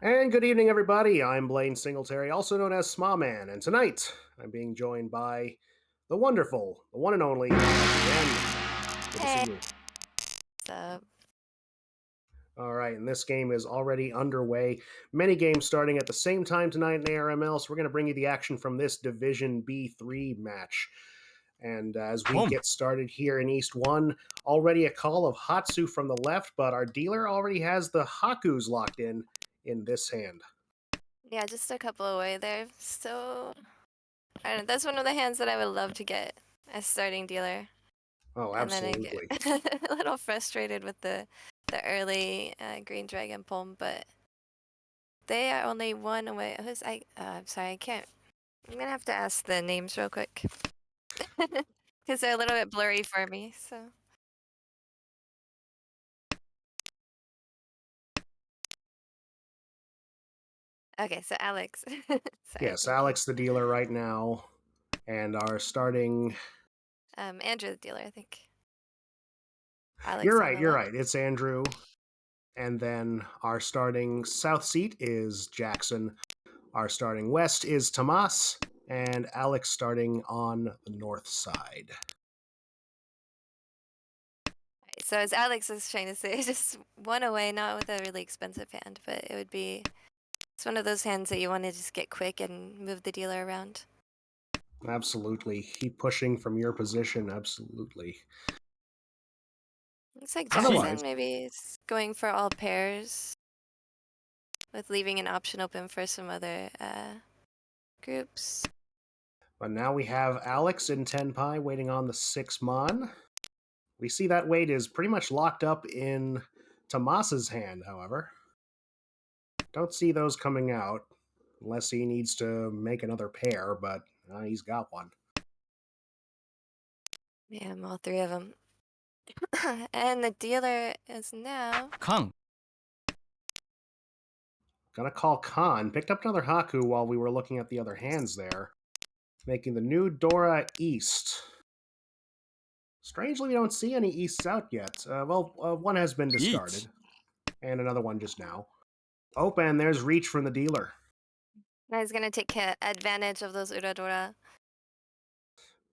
And good evening, everybody. I'm Blaine Singletary, also known as Smawman, and tonight I'm being joined by the wonderful, the one and only Jen. Good to see Hey, you. what's up? All right, and this game is already underway. Many games starting at the same time tonight in ARML, so we're going to bring you the action from this Division B3 match. And as we Boom. get started here in East 1, already a call of Hatsu from the left, but our dealer already has the Hakus locked in this hand. Yeah, just a couple away there. So, I don't know. That's one of the hands that I would love to get as starting dealer. Oh, And then I get absolutely. a little frustrated with the early green dragon pull, but they are only one away. I'm sorry, I can't. I'm gonna have to ask the names real quick because they're a little bit blurry for me. So, okay, so Alex. Sorry, Yes, thank you. Alex the dealer right now, and our starting. Andrew the dealer, I think. Alex You're on right. the You're left. right. It's Andrew, and then our starting south seat is Jackson. Our starting west is Tomas, and Alex starting on the north side. So as Alex was trying to say, just one away, not with a really expensive hand, but it would be it's one of those hands that you want to just get quick and move the dealer around. Absolutely, keep pushing from your position. Absolutely. Looks like Otherwise, Jackson maybe is going for all pairs with leaving an option open for some other groups. but now we have Alex in 10 pi waiting on the 6 mon. We see that weight is pretty much locked up in Tomas's hand, however. Don't see those coming out unless he needs to make another pair, but he's got one. Yeah, all three of them. And the dealer is now. Kang. Gonna call Khan. Picked up another Haku while we were looking at the other hands there, making the new Dora East. Strangely, we don't see any Easts out yet. One has been Each. discarded, and another one just now. Oh, and there's Reach from the dealer. Now he's gonna take advantage of those Uradora.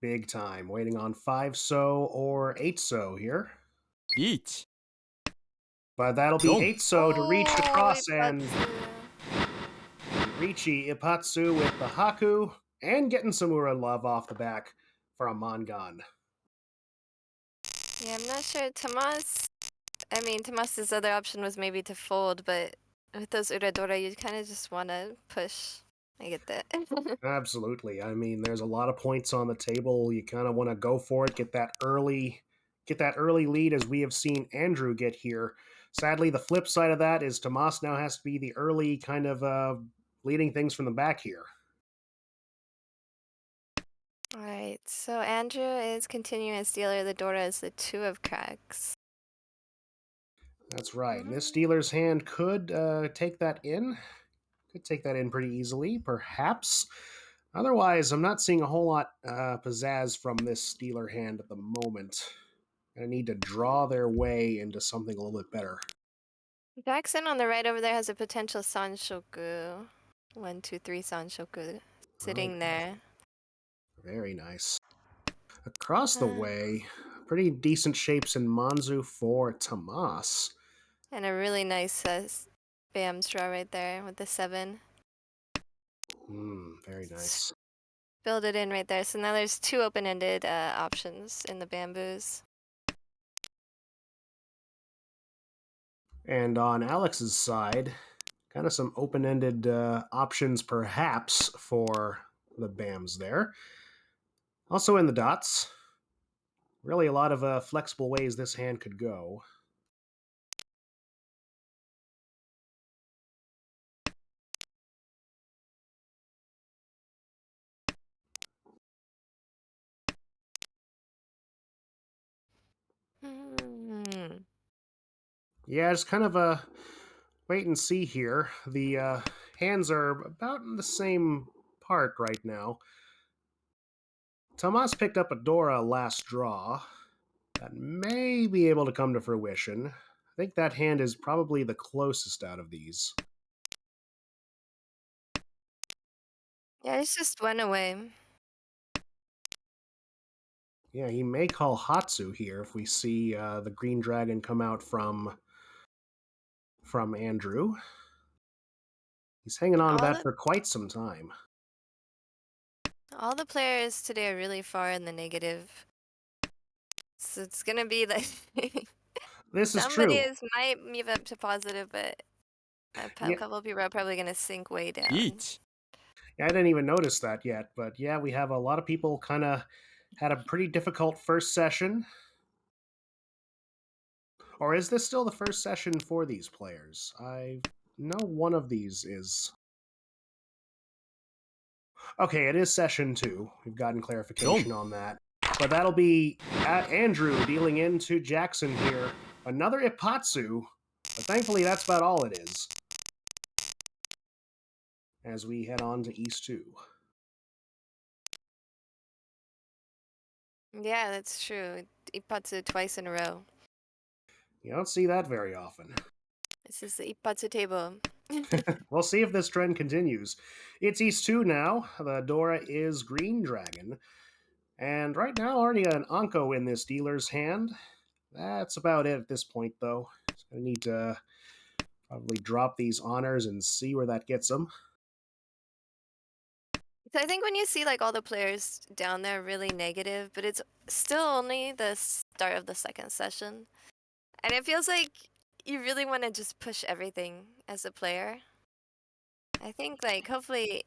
Big time. Waiting on 5 so or 8 so here. Each. But that'll be Dong. 8 so to reach the Oh, cross, and Ipatsu. Richi Ipatsu with the Haku, and getting Samura love off the back for a Mangan. Yeah, I'm not sure. Tomas's other option was maybe to fold, but with those Uradora, you kind of just want to push. I get that. Absolutely. I mean, there's a lot of points on the table. You kind of want to go for it, get that early lead, as we have seen Andrew get here. Sadly, the flip side of that is Tomas now has to be the early kind of leading things from the back here. Alright, so Andrew is continuing as dealer. The Dora is the two of cracks. That's right. And this dealer's hand could take that in. Could take that in pretty easily, perhaps. Otherwise, I'm not seeing a whole lot pizzazz from this dealer hand at the moment. Gonna need to draw their way into something a little bit better. Jackson on the right over there has a potential Sanshoku. 1, 2, 3 Sanshoku Oh, sitting there. very nice. Across the Uh, way, pretty decent shapes in Manzu for Tomas. and a really nice Bam straw right there with the 7. Very nice. Build it in right there. So now there's two open-ended options in the bamboos. And on Alex's side, kind of some open-ended options perhaps for the BAMs there. Also in the dots. Really a lot of flexible ways this hand could go. Hmm. Yeah, it's kind of a wait and see here. The hands are about in the same part right now. Tomas picked up a Dora last draw. That may be able to come to fruition. I think that hand is probably the closest out of these. Yeah, it's just one away. Yeah, he may call Hatsu here if we see the green dragon come out from Andrew. He's hanging on to All that the for quite some time. all the players today are really far in the negative. So it's gonna be like This is somebody true. is might move up to positive, but a Yeah, couple of people are probably gonna sink way down. Yeet. I didn't even notice that yet, but yeah, we have a lot of people kind of had a pretty difficult first session. Or is this still the first session for these players? I know one of these is. Okay, it is session 2. We've gotten clarification Done. on that. But that'll be Andrew dealing into Jackson here. Another Ipatsu, but thankfully that's about all it is. As we head on to East 2. Yeah, that's true. Ippatsu twice in a row. You don't see that very often. This is the Ippatsu table. We'll see if this trend continues. It's East 2 now. The Dora is Green Dragon. And right now, already an Anko in this dealer's hand. That's about it at this point, though. He's going to need to probably drop these honors and see where that gets him. So I think when you see like all the players down there really negative, but it's still only the start of the second session. And it feels like you really want to just push everything as a player. I think like hopefully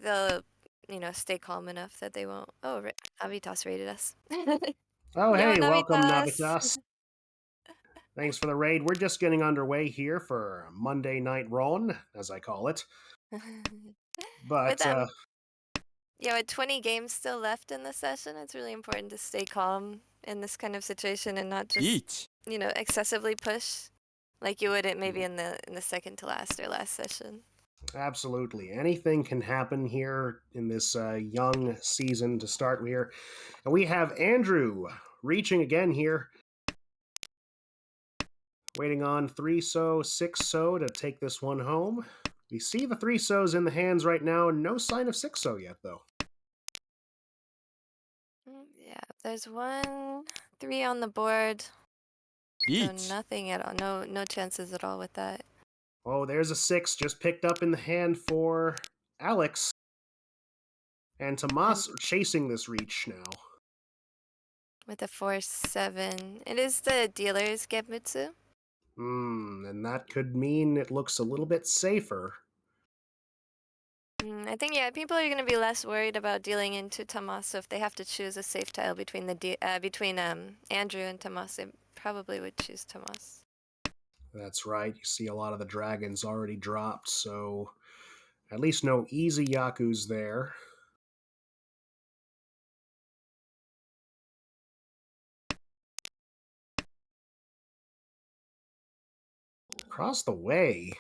they'll, stay calm enough that they won't. Oh, Navitas rated us. Oh, Yo, hey, welcome, Navitas! Navitas. Thanks for the raid. We're just getting underway here for Monday Night Ron, as I call it. With But, yeah, with 20 games still left in the session, it's really important to stay calm in this kind of situation and not just, Yeet. excessively push like you would it maybe in the second to last or last session. absolutely. Anything can happen here in this young season to start here. And we have Andrew reaching again here. Waiting on 3-so, 6-so to take this one home. We see the 3-sos in the hands right now. No sign of 6-so yet, though. Yeah, there's 3 on the board. So Yeet. nothing at all. No chances at all with that. Oh, there's a 6 just picked up in the hand for Alex. And And Tomas chasing this reach now. with a 4-7. It is the dealer's Genbutsu. And that could mean it looks a little bit safer. I think yeah, people are going to be less worried about dealing into Tommaso if they have to choose a safe tile between between Andrew and Tomas. They probably would choose Tomas. That's right. You see a lot of the dragons already dropped, so at least no easy Yakus there. Across the way.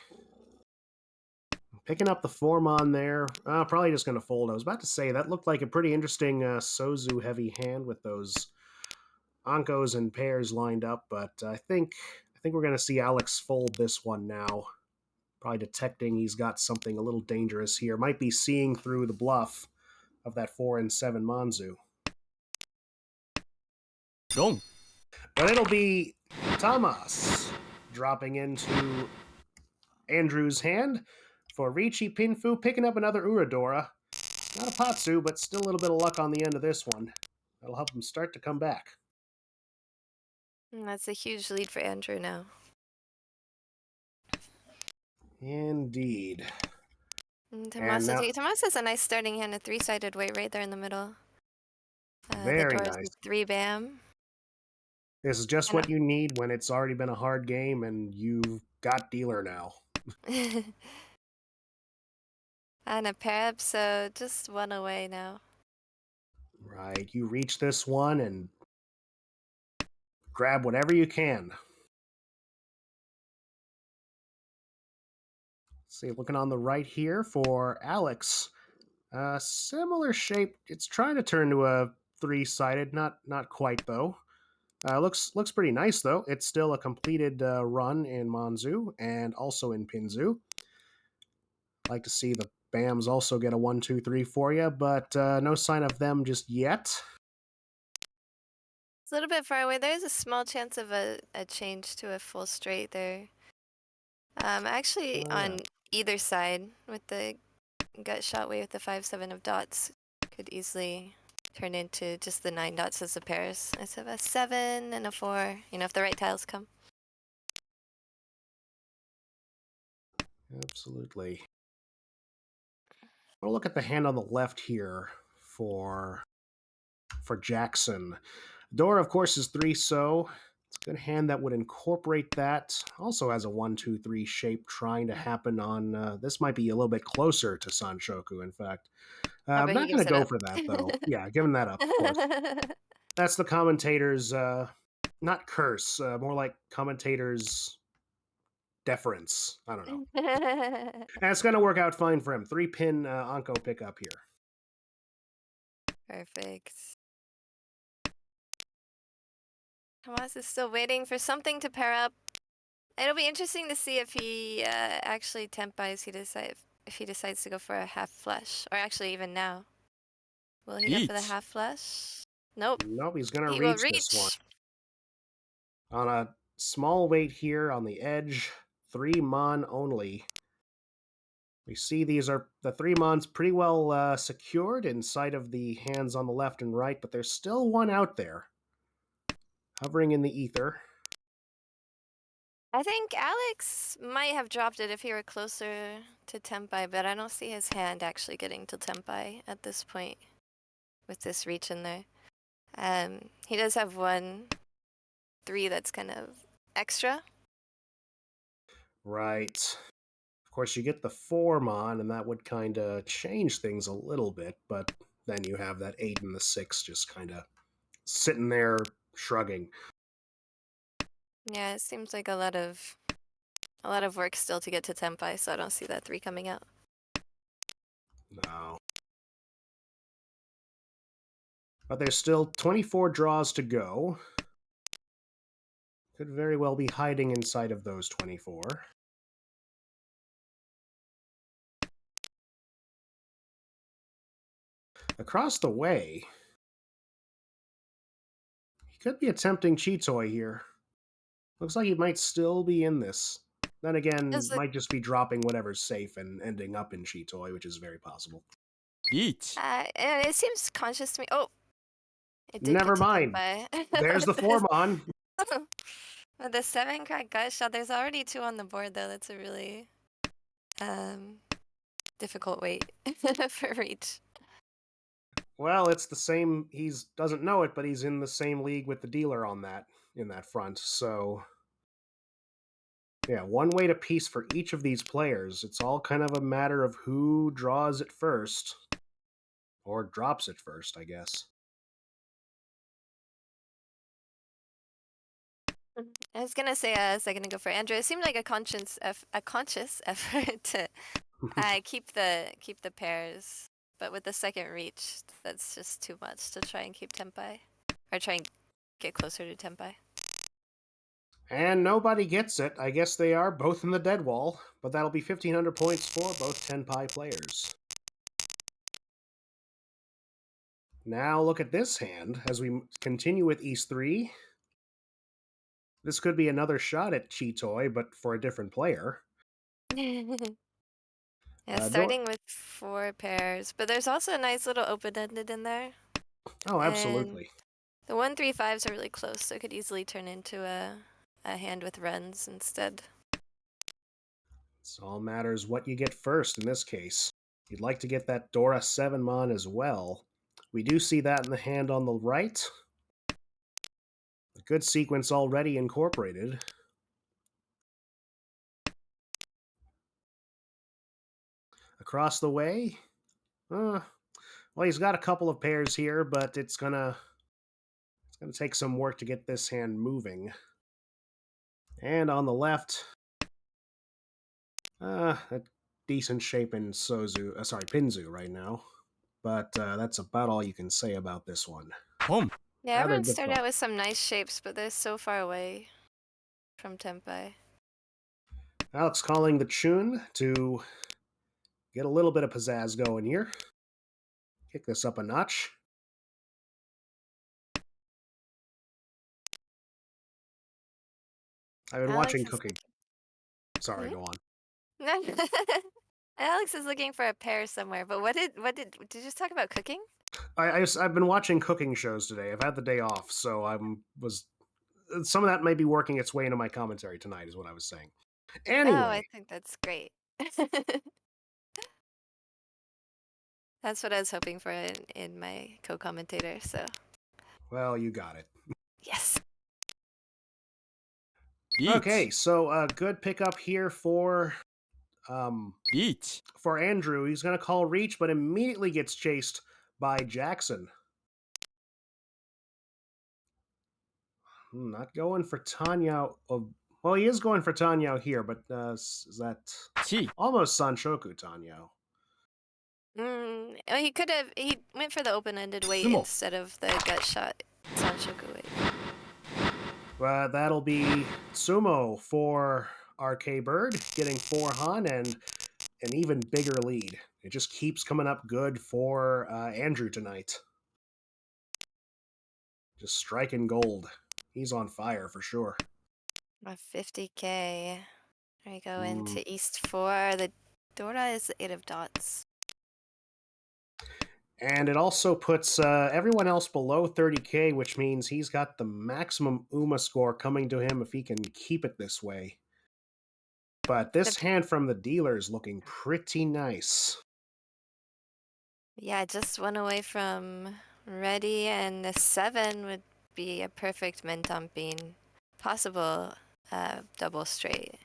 Picking up the Formon there. Probably just going to fold. I was about to say, that looked like a pretty interesting Sozu heavy hand with those Ankos and pairs lined up, but I think we're going to see Alex fold this one now. Probably detecting he's got something a little dangerous here. Might be seeing through the bluff of that 4 and 7 Manzu. Done. But it'll be Tamas dropping into Andrew's hand for Ricci Pinfu, picking up another Uradora. Not a Patsu, but still a little bit of luck on the end of this one. That'll help him start to come back. That's a huge lead for Andrew now. Indeed. And Tomas now, has a nice starting hand, a 3-sided weight right there in the middle. The very door is a nice. 3-bam. This is just And what you need when it's already been a hard game and you've got dealer now. and a pair up, so just one away now. Right, you reach this one and grab whatever you can. See, looking on the right here for Alex. Similar shape. It's trying to turn to a 3-sided, not quite though. Looks pretty nice though. It's still a completed run in Manzu and also in Pinzu. Like to see the Bams also get a 1, 2, 3 for you, but no sign of them just yet. It's a little bit far away. There's a small chance of a change to a full straight there. Actually, Oh, yeah. on either side with the gut shot way with the 5-7 of dots could easily turn into just the 9 dots as the pairs. I have a 7 and a 4, you know, if the right tiles come. Absolutely. We'll look at the hand on the left here for Jackson. Door, of course, is 3 so. It's a good hand that would incorporate that. Also has a 1, 2, 3 shape trying to happen on. This might be a little bit closer to Sanshoku, in fact. Oh, I'm but he not going gives to it go up. for that, though. Yeah, giving that up, of course. That's the commentator's, not curse, more like commentator's deference. I don't know. And it's going to work out fine for him. 3-pin Anko pickup here. Perfect. Hamas is still waiting for something to pair up. It'll be interesting to see if he actually tempis. If he decides to go for a half flush, or actually even now, will he go for the Eat. half flush? Nope. Nope, he's going to He will reach this one. reach. On a small weight here on the edge, 3 mon only. We see these are the 3 mons pretty well secured inside of the hands on the left and right, but there's still one out there, hovering in the ether. I think Alex might have dropped it if he were closer to Tempai, but I don't see his hand actually getting to Tempai at this point with this reach in there. He does have 1-3 that's kind of extra. Right. Of course, you get the 4 mon, and that would kind of change things a little bit, but then you have that 8 and the 6 just kind of sitting there shrugging. Yeah, it seems like a lot of work still to get to Tempai, so I don't see that 3 coming out. No. But there's still 24 draws to go. Could very well be hiding inside of those 24. Across the way, he could be attempting Chitoy here. Looks like he might still be in this. Then again, Does it, might just be dropping whatever's safe and ending up in Chitoy, which is very possible. Eat. and it seems conscious to me. Oh, it did get Never to mind. Tempai. There's the With 4-mon. with the 7 crack gut shot, there's already 2 on the board though. That's a really um difficult weight for reach. Well, it's the same. He doesn't know it, but he's in the same league with the dealer on that in that front. So, yeah, one weight apiece for each of these players. It's all kind of a matter of who draws it first, or drops it first, I guess. I was gonna say a second ago for Andrew. It seemed like a conscious effort to keep the pairs, but with the second reach, that's just too much to try and keep Tempai, or try and get closer to Tempai. And nobody gets it. I guess they are both in the dead wall, but that'll be 1,500 points for both Tenpai players. Now look at this hand as we continue with East 3. This could be another shot at Chitoy, but for a different player. Yeah, starting with 4 pairs, but there's also a nice little open-ended in there, Oh, and absolutely. the 1-3-5s are really close, so it could easily turn into a hand with runs instead. It's all matters what you get first in this case. You'd like to get that Dora 7 mon as well. We do see that in the hand on the right. A good sequence already incorporated. Across the way, well, he's got a couple of pairs here, but it's gonna take some work to get this hand moving. And on the left, a decent shape in Pinzu right now. But that's about all you can say about this one. Home. Yeah, Rather everyone started difficult. out with some nice shapes, but they're so far away from Tempai. Alex calling the tune to get a little bit of pizzazz going here. Kick this up a notch. I've been Alex watching is cooking. Sorry, looking. go on. Hmm? Alex is looking for a pair somewhere. But did you just talk about cooking? I've been watching cooking shows today. I've had the day off, so I'm was some of that may be working its way into my commentary tonight, is what I was saying. Oh, Anyway, I think that's great. That's what I was hoping for in my co-commentator. So well, you got it. yes. Okay, 1、so good pickup here um 1、for Andrew. He's going to call reach, but immediately gets chased by Jackson. Not going for Tanya. Well, he is going for Tanya here, but is that 1、almost Sanshoku Tanya? He could have. He went for the open-ended weight も instead of the gut shot Sanshoku weight. That'll be Sumo for RK Bird, getting 4 Han and an even bigger lead. It just keeps coming up good for Andrew tonight. Just striking gold. He's on fire for sure. 50K. There we go Mm. into East 4. The Dora is the 8 of dots. And it also puts everyone else below 30K, which means he's got the maximum UMA score coming to him if he can keep it this way. But this hand from the dealer is looking pretty nice. Yeah, just one away from ready, and the 7 would be a perfect Mentomping. Possible double straight.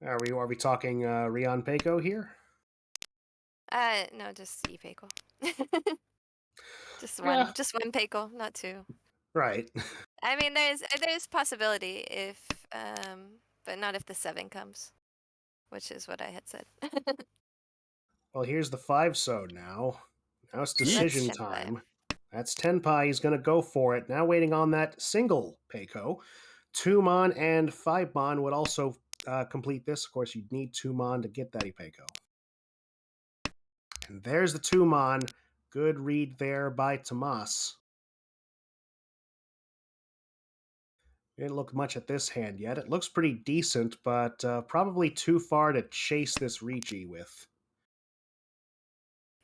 Are we talking Rion Peiko here? No, just Ipeiko. Yeah, Just one Peiko, not two. right. I mean, there's possibility if, but not if the 7 comes, which is what I had said. Well, here's the 5 now. Now it's That's decision 10-5. time. That's Tenpai. He's going to go for it. Now waiting on that single Peiko. 2 Mon and 5 Mon would also complete this. Of course, you'd need 2 Mon to get that Ipeiko. And there's the 2 Mon. Good read there by Tomas. Didn't look much at this hand yet. It looks pretty decent, but probably too far to chase this Ricci with.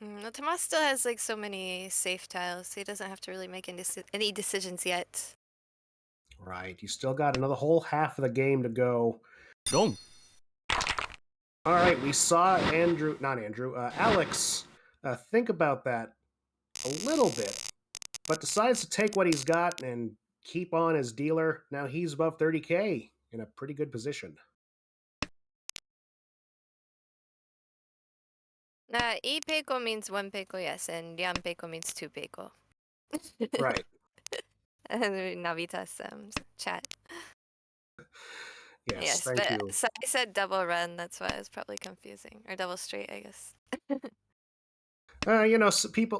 Well, Tomas still has like so many safe tiles, so he doesn't have to really make any decisions yet. Right, you still got another whole half of the game to go. 4、All right, we saw Alex think about that a little bit, but decides to take what he's got and keep on his dealer. Now he's above 30K in a pretty good position. E Peiko means 1 Peiko, yes, and Yan Peiko means 2 Peiko. Right. Navita's chat. Yes, Yes, thank but you. so I said double run, that's why it was probably confusing. Or double straight, I guess.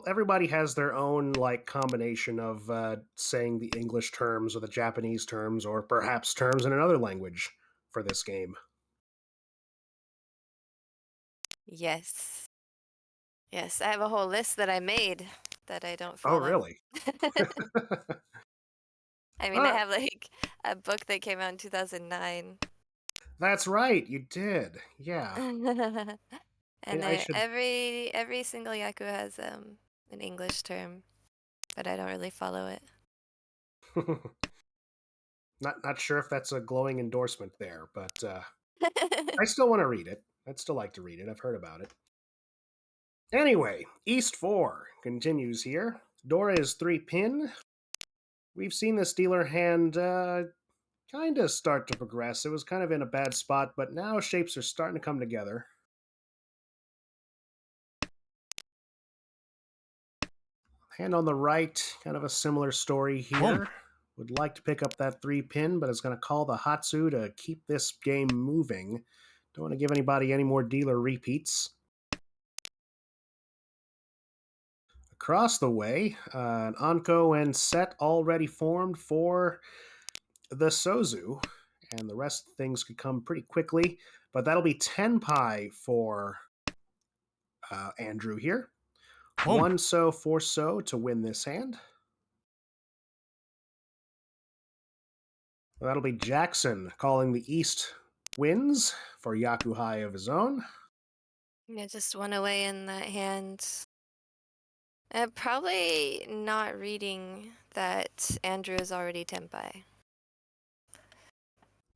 Everybody has their own like combination of saying the English terms or the Japanese terms or perhaps terms in another language for this game. Yes. Yes, I have a whole list that I made that I don't Oh, follow. really? I mean, I Uh, have like a book that came out in 2009. that's right, you did. Yeah. And I should. every single Yaku has an English term, but I don't really follow it. Not sure if that's a glowing endorsement there, but I still want to read it. I'd still like to read it. I've heard about it. Anyway, East 4 continues here. Dora is 3 pin. We've seen this dealer hand kind of start to progress. It was kind of in a bad spot, but now shapes are starting to come together. Hand on the right, kind of a similar story here. Would like to pick up that 3 pin, but is going to call the Hatsu to keep this game moving. Don't want to give anybody any more dealer repeats. Across the way, an Anko and set already formed for the Sozu. and the rest of things could come pretty quickly. But that'll be 10 pi for Andrew here. Boom. One so, four so to win this hand. That'll be Jackson calling the East wins for Yaku High of his own. Yeah, just one away in that hand. Probably not reading that Andrew is already Tenpai.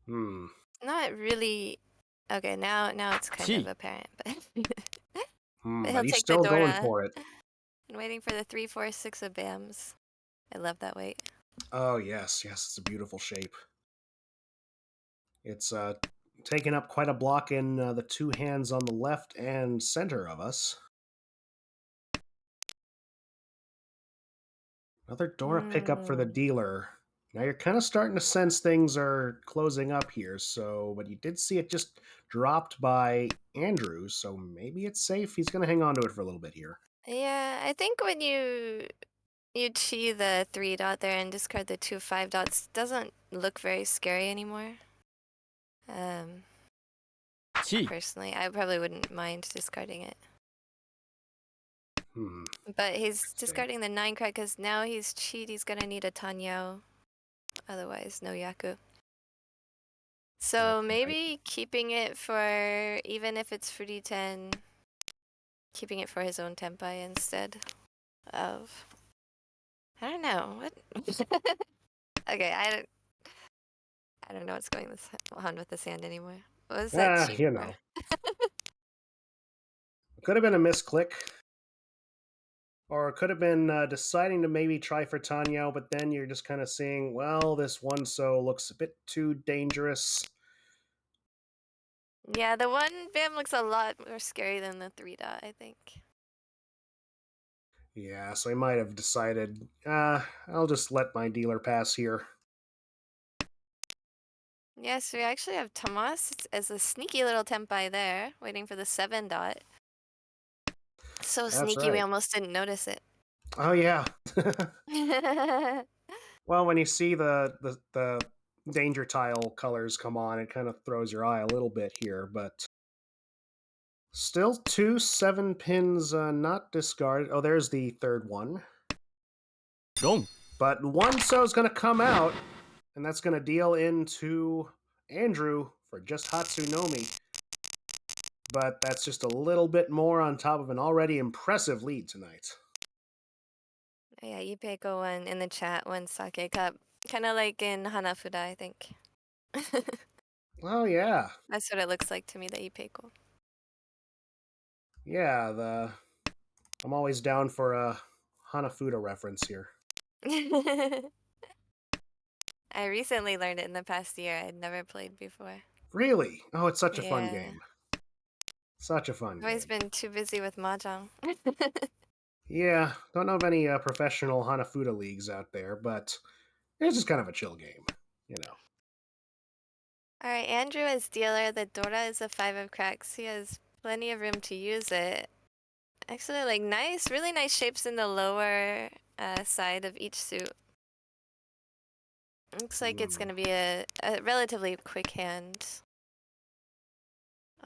Hmm. Not really. Okay, now it's kind of T. apparent, but But he'll he's take the still going Dora. for it. I'm waiting for the 3, 4, 6 of Bams. I love that weight. Oh, yes. Yes, it's a beautiful shape. It's taking up quite a block in the two hands on the left and center of us. Another Dora pickup for the Hmm. dealer. Now you're kind of starting to sense things are closing up here, so but you did see it just dropped by Andrew, so maybe it's safe. He's going to hang on to it for a little bit here. Yeah, I think when you chi the 3 dot there and discard the 2 5 dots, doesn't look very scary anymore. Um, T. Personally, I probably wouldn't mind discarding it. Hmm. But he's Interesting. discarding the 9 card because now he's cheat. He's gonna need a Tanyao. Otherwise, no Yaku. So That's right. maybe keeping it for, even if it's Fruity 10, keeping it for his own Tenpai instead of. I don't know. What? Okay, I don't know what's going this on with this hand anymore. What was that Ah, cheap you for? know. It could have been a misclick. Or it could have been deciding to maybe try for Tanyao, but then you're just kind of seeing, well, this one so looks a bit too dangerous. Yeah, the 1 Bam looks a lot more scary than the 3 dot, I think. Yeah, so he might have decided, I'll just let my dealer pass here. Yes, we actually have Tomas as a sneaky little Tenpai there, waiting for the 7 dot. So That's sneaky we right. almost didn't notice it. Oh, yeah. Well, when you see the danger tile colors come on, it kind of throws your eye a little bit here, but still two 7 pins not discarded. Oh, there's the third one. Gong. But one so is going to come out, and that's going to deal into Andrew for just Hatsunomi. But that's just a little bit more on top of an already impressive lead tonight. Yeah, Ipeiko one in the chat, one sake cup. Kind of like in Hanafuda, I think. Oh, yeah. That's what it looks like to me, the Ipeiko. Yeah, I'm always down for a Hanafuda reference here. I recently learned it in the past year. I'd never played before. Really? Oh, it's such a fun Yeah. game. Such a fun I've always game. been too busy with Mahjong. Yeah, don't know of any professional Hanafuda leagues out there, but it's just kind of a chill game, you know. Alright, Andrew as dealer. The Dora is a 5 of cracks. He has plenty of room to use it. Actually, like nice, really nice shapes in the lower side of each suit. Looks like it's Hmm. going to be a relatively quick hand.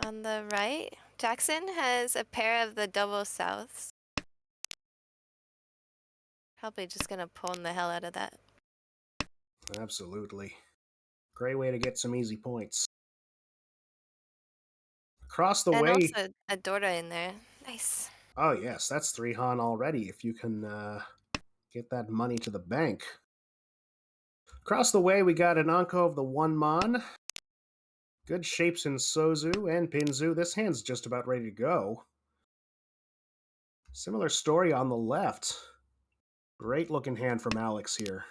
On the right, Jackson has a pair of the double souths. Probably just going to pwn the hell out of that. Absolutely. Great way to get some easy points. Across the And way. also a Dora in there. Nice. Oh, yes, that's 3 Han already if you can get that money to the bank. Across the way, we got an Anko of the 1 Mon. Good shapes in Sozu and Pinzu. This hand's just about ready to go. Similar story on the left. Great looking hand from Alex here.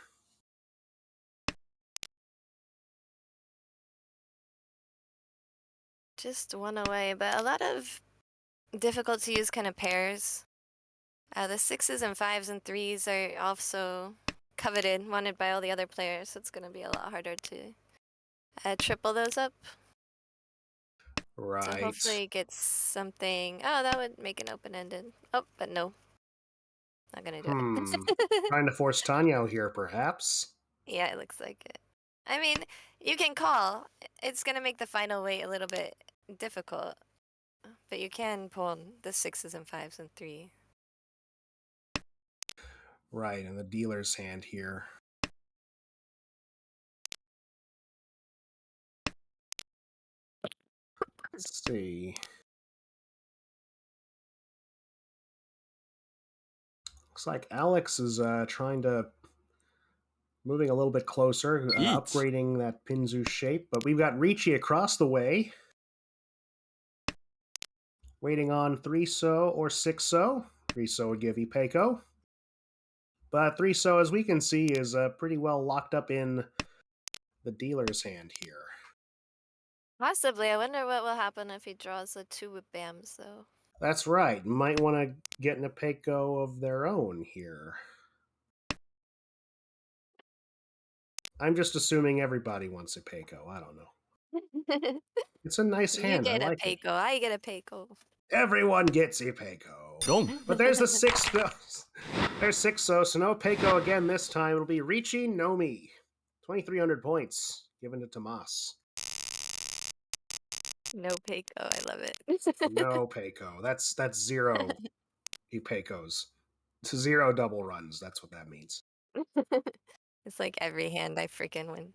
Just one away, but a lot of difficult to use kind of pairs. The 6s and 5s and 3s are also coveted, wanted by all the other players, so it's going to be a lot harder to triple those up. So Right. hopefully it gets something. Oh, that would make an open-ended. Oh, but no. Not gonna do Hmm. it. Trying to force Tanya here, perhaps. Yeah, it looks like it. I mean, you can call. It's gonna make the final weight a little bit difficult, but you can pull the sixes and fives and three. Right, in the dealer's hand here. Let's see. Looks like Alex is trying to moving a little bit closer, 1 upgrading that Pinzu shape. But we've got Ricci across the way, waiting on 3-so or 6-so. 3-so would give Ipeco. But 3-so, as we can see, is pretty well locked up in the dealer's hand here. Possibly. I wonder what will happen if he draws the two with Bams, though. That's right. Might want to get an Ipeco of their own here. I'm just assuming everybody wants Ipeco. I don't know. It's a nice You hand. I get a like it. Peiko. I get a Peiko. Everyone gets Ipeco. 4 But there's the 6-so. There's 6-so, so no Peiko again this time. It'll be Ricci, no me. 2,300 points given to Tomas. No Peiko. I love it. No Peiko. That's 0 Ipecos. It's 0 double runs. That's what that means. It's like every hand I freaking win.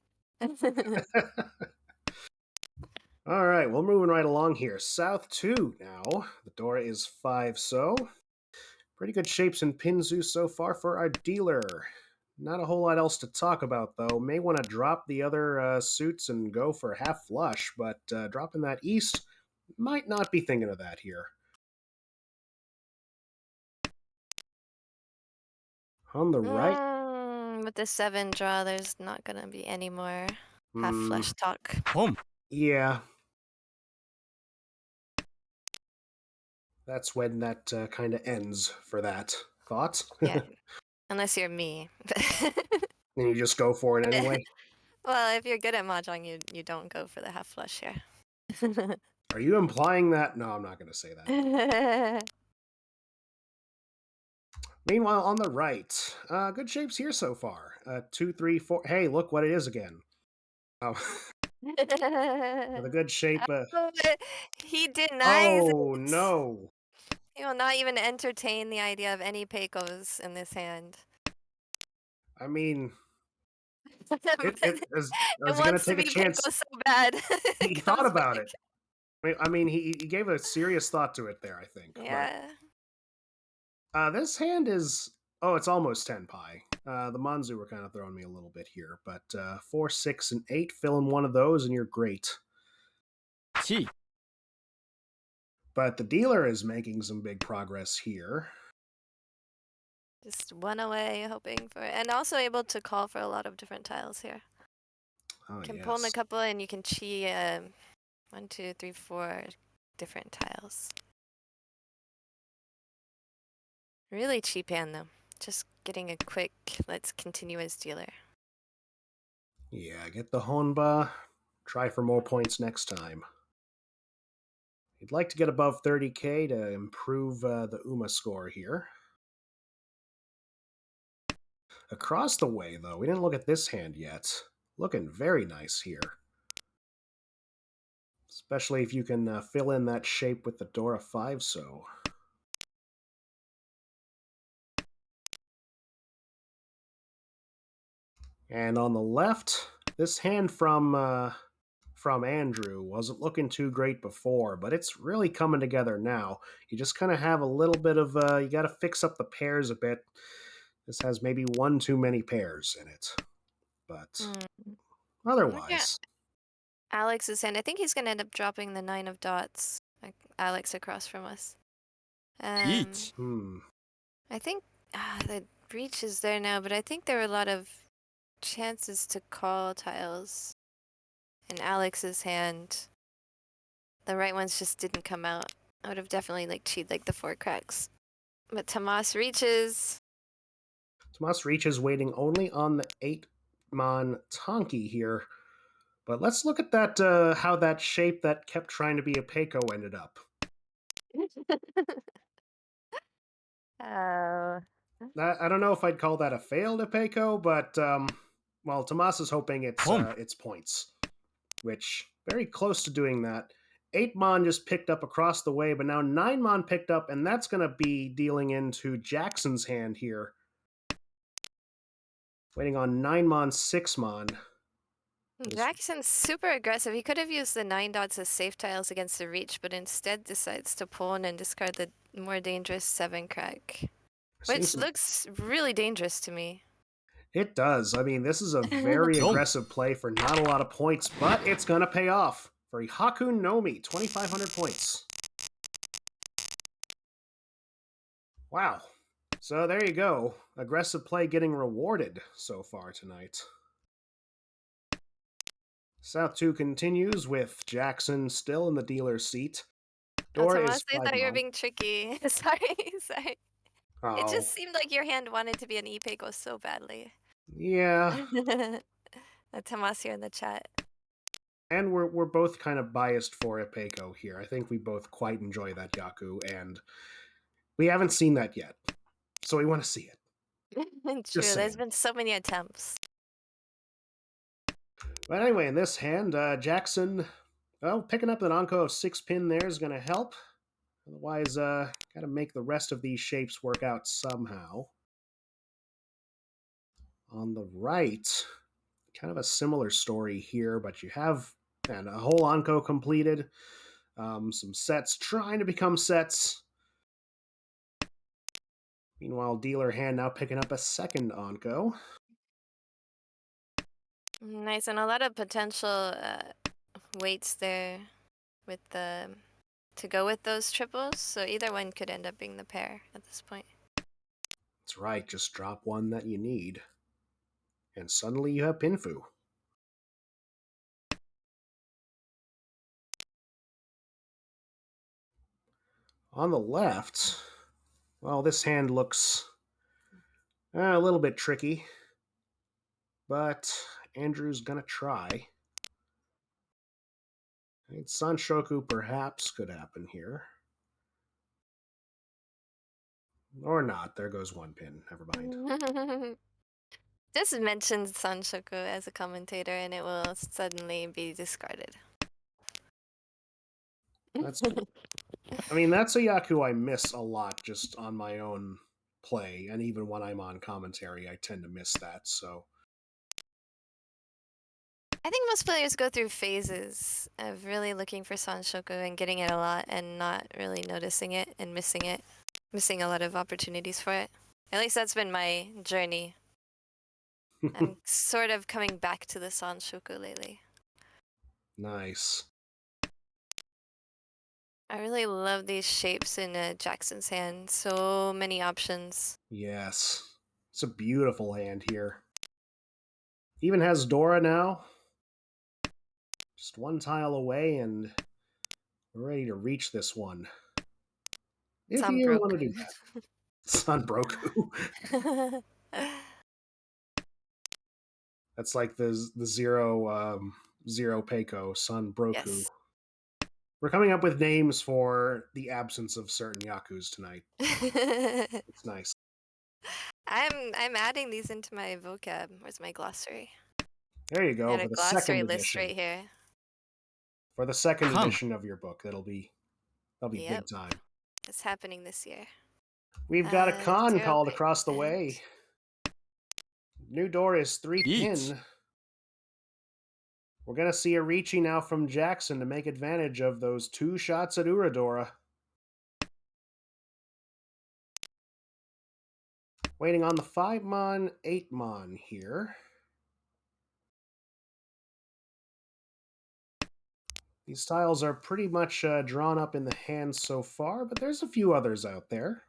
All right, well, moving right along here. South 2 now. The Dora is 5-so. Pretty good shapes in Pinzu so far for our dealer. Not a whole lot else to talk about, though. May want to drop the other suits and go for half flush, but dropping that east might not be thinking of that here. On the right, With the 7 draw, there's not gonna be any more half mm, flush talk. ポン yeah. That's when that kind of ends for that. Thoughts? Yeah, unless you're me. And you just go for it anyway? Well, if you're good at mahjong, you don't go for the half flush here. Are you implying that? No, I'm not going to say that. Meanwhile, on the right, good shapes here so far. 2, 3, 4. Hey, look what it is again. Oh, with a good shape. Oh, he denies Oh, it. no. He will not even entertain the idea of any Peikos in this hand. I mean, It is he going to wants to take a be chance? Peiko so bad. He It thought comes about back. it. I mean, he gave a serious thought to it there, I think. Yeah. But this hand is. Oh, it's almost 10 pi. The Manzu were kind of throwing me a little bit here. But 4, 6, and 8, fill in one of those, and you're great. 1 But the dealer is making some big progress here. Just one away, hoping for, and also able to call for a lot of different tiles here. Oh, Can yes. pull in a couple, and you can chi 1, 2, 3, 4 different tiles. Really cheap hand though. Just getting a quick let's continue as dealer. Yeah, get the Honba. Try for more points next time. You'd like to get above 30k to improve the UMA score here. Across the way, though, we didn't look at this hand yet. Looking very nice here. Especially if you can fill in that shape with the Dora 5-so. And on the left, this hand from Andrew wasn't looking too great before, but it's really coming together now. You just kind of have a little bit of you got to fix up the pairs a bit. This has maybe one too many pairs in it, but otherwise, Alex's hand. I think he's gonna end up dropping the 9 of dots. Like Alex across from us. 1 I think the reach is there now, but I think there were a lot of chances to call tiles in Alex's hand. The right ones just didn't come out. I would have definitely like cheated like the 4 cracks. But Tomas reaches. Tomas reaches waiting only on the 8-mon Tonki here. But let's look at that how that shape that kept trying to be a Peiko ended up. Oh. I don't know if I'd call that a failed Apeco, but Well, Tomas is hoping Pump. it's points, which very close to doing that. 8mon just picked up across the way, but now 9mon picked up, and that's going to be dealing into Jackson's hand here. Waiting on 9mon, 6mon. Jackson's super aggressive. He could have used the 9 dots as safe tiles against the reach, but instead decides to pawn and discard the more dangerous 7 crack. Which looks really dangerous to me. It does. I mean, this is a very aggressive play for not a lot of points, but it's going to pay off. For Hakun Nomi, 2,500 points. Wow. So there you go. Aggressive play getting rewarded so far tonight. South 2 continues with Jackson still in the dealer's seat. Dora Tomas, is I thought you were 5mon. being tricky. Sorry. Oh. It just seemed like your hand wanted to be an e-pico so badly. Yeah. Tomas here in the chat. And we're both kind of biased for Ipeko here. I think we both quite enjoy that Yaku, and we haven't seen that yet. So we want to see it. True, there's been so many attempts. But anyway, in this hand, Jackson, well, picking up an Anko of 6-pin there is going to help. Otherwise, got to make the rest of these shapes work out somehow. On the right, kind of a similar story here, but you have a whole Anko completed. Some sets trying to become sets. Meanwhile, dealer hand now picking up a second Anko. Nice, and a lot of potential weights there with the to go with those triples. So either one could end up being the pair at this point. That's right, just drop one that you need. And suddenly you have Pinfu. On the left, well, this hand looks a little bit tricky. But Andrew's gonna try. Sanshoku perhaps could happen here. Or not. There goes one pin. Never mind. Just mention Sanshoku as a commentator and it will suddenly be discarded. That's cool. I mean, that's a Yaku I miss a lot just on my own play, and even when I'm on commentary, I tend to miss that, so... I think most players go through phases of really looking for Sanshoku and getting it a lot and not really noticing it and missing it. Missing a lot of opportunities for it. At least that's been my journey. I'm sort of coming back to the Sanshoku lately. Nice. I really love these shapes in Jackson's hand. So many options. Yes. It's a beautiful hand here. Even has Dora now. Just one tile away, and we're ready to reach this one. If you even want to do that. Sunbroku. That's like the zero Peiko, Sunbroku. Yes. We're coming up with names for the absence of certain Yakus tonight. It's nice. I'm adding these into my vocab. Where's my glossary? There you go. I had for a the glossary second list edition. right here. For the second edition of your book, that'll be Yep. big time. It's happening this year. We've got a con called pick across the way. New door is 3-pin. We're going to see a Ricci now from Jackson to make advantage of those 2 shots at Uradora. Waiting on the 5-mon, 8-mon here. These tiles are pretty much drawn up in the hand so far, but there's a few others out there.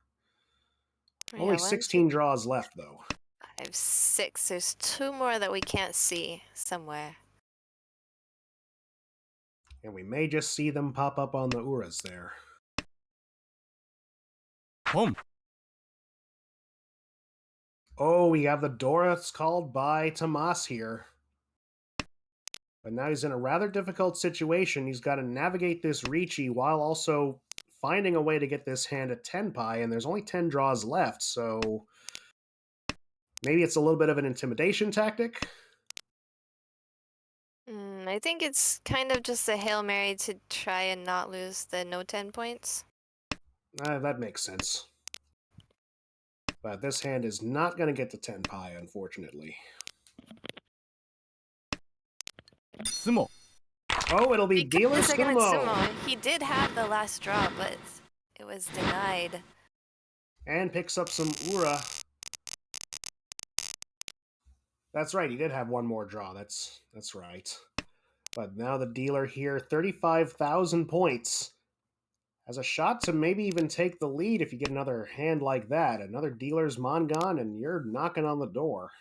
Yeah, Only 16 draws left, though. 5, 6. There's 2 more that we can't see somewhere. And we may just see them pop up on the Uras there. Boom. Oh, we have the Doras called by Tomas here. But now he's in a rather difficult situation. He's got to navigate this Ricci while also finding a way to get this hand at 10 pi, and there's only 10 draws left, so maybe it's a little bit of an intimidation tactic. I think it's kind of just a Hail Mary to try and not lose the no 10 points. That makes sense. But this hand is not going to get to 10 pie, unfortunately. 相撲 Oh, it'll be Because dealer the second in sumo. sumo, he did have the last draw, but it was denied. And picks up some ura. That's right, he did have one more draw. That's right. But now the dealer here, 35,000 points. Has a shot to maybe even take the lead if you get another hand like that. Another dealer's Mangan, and you're knocking on the door.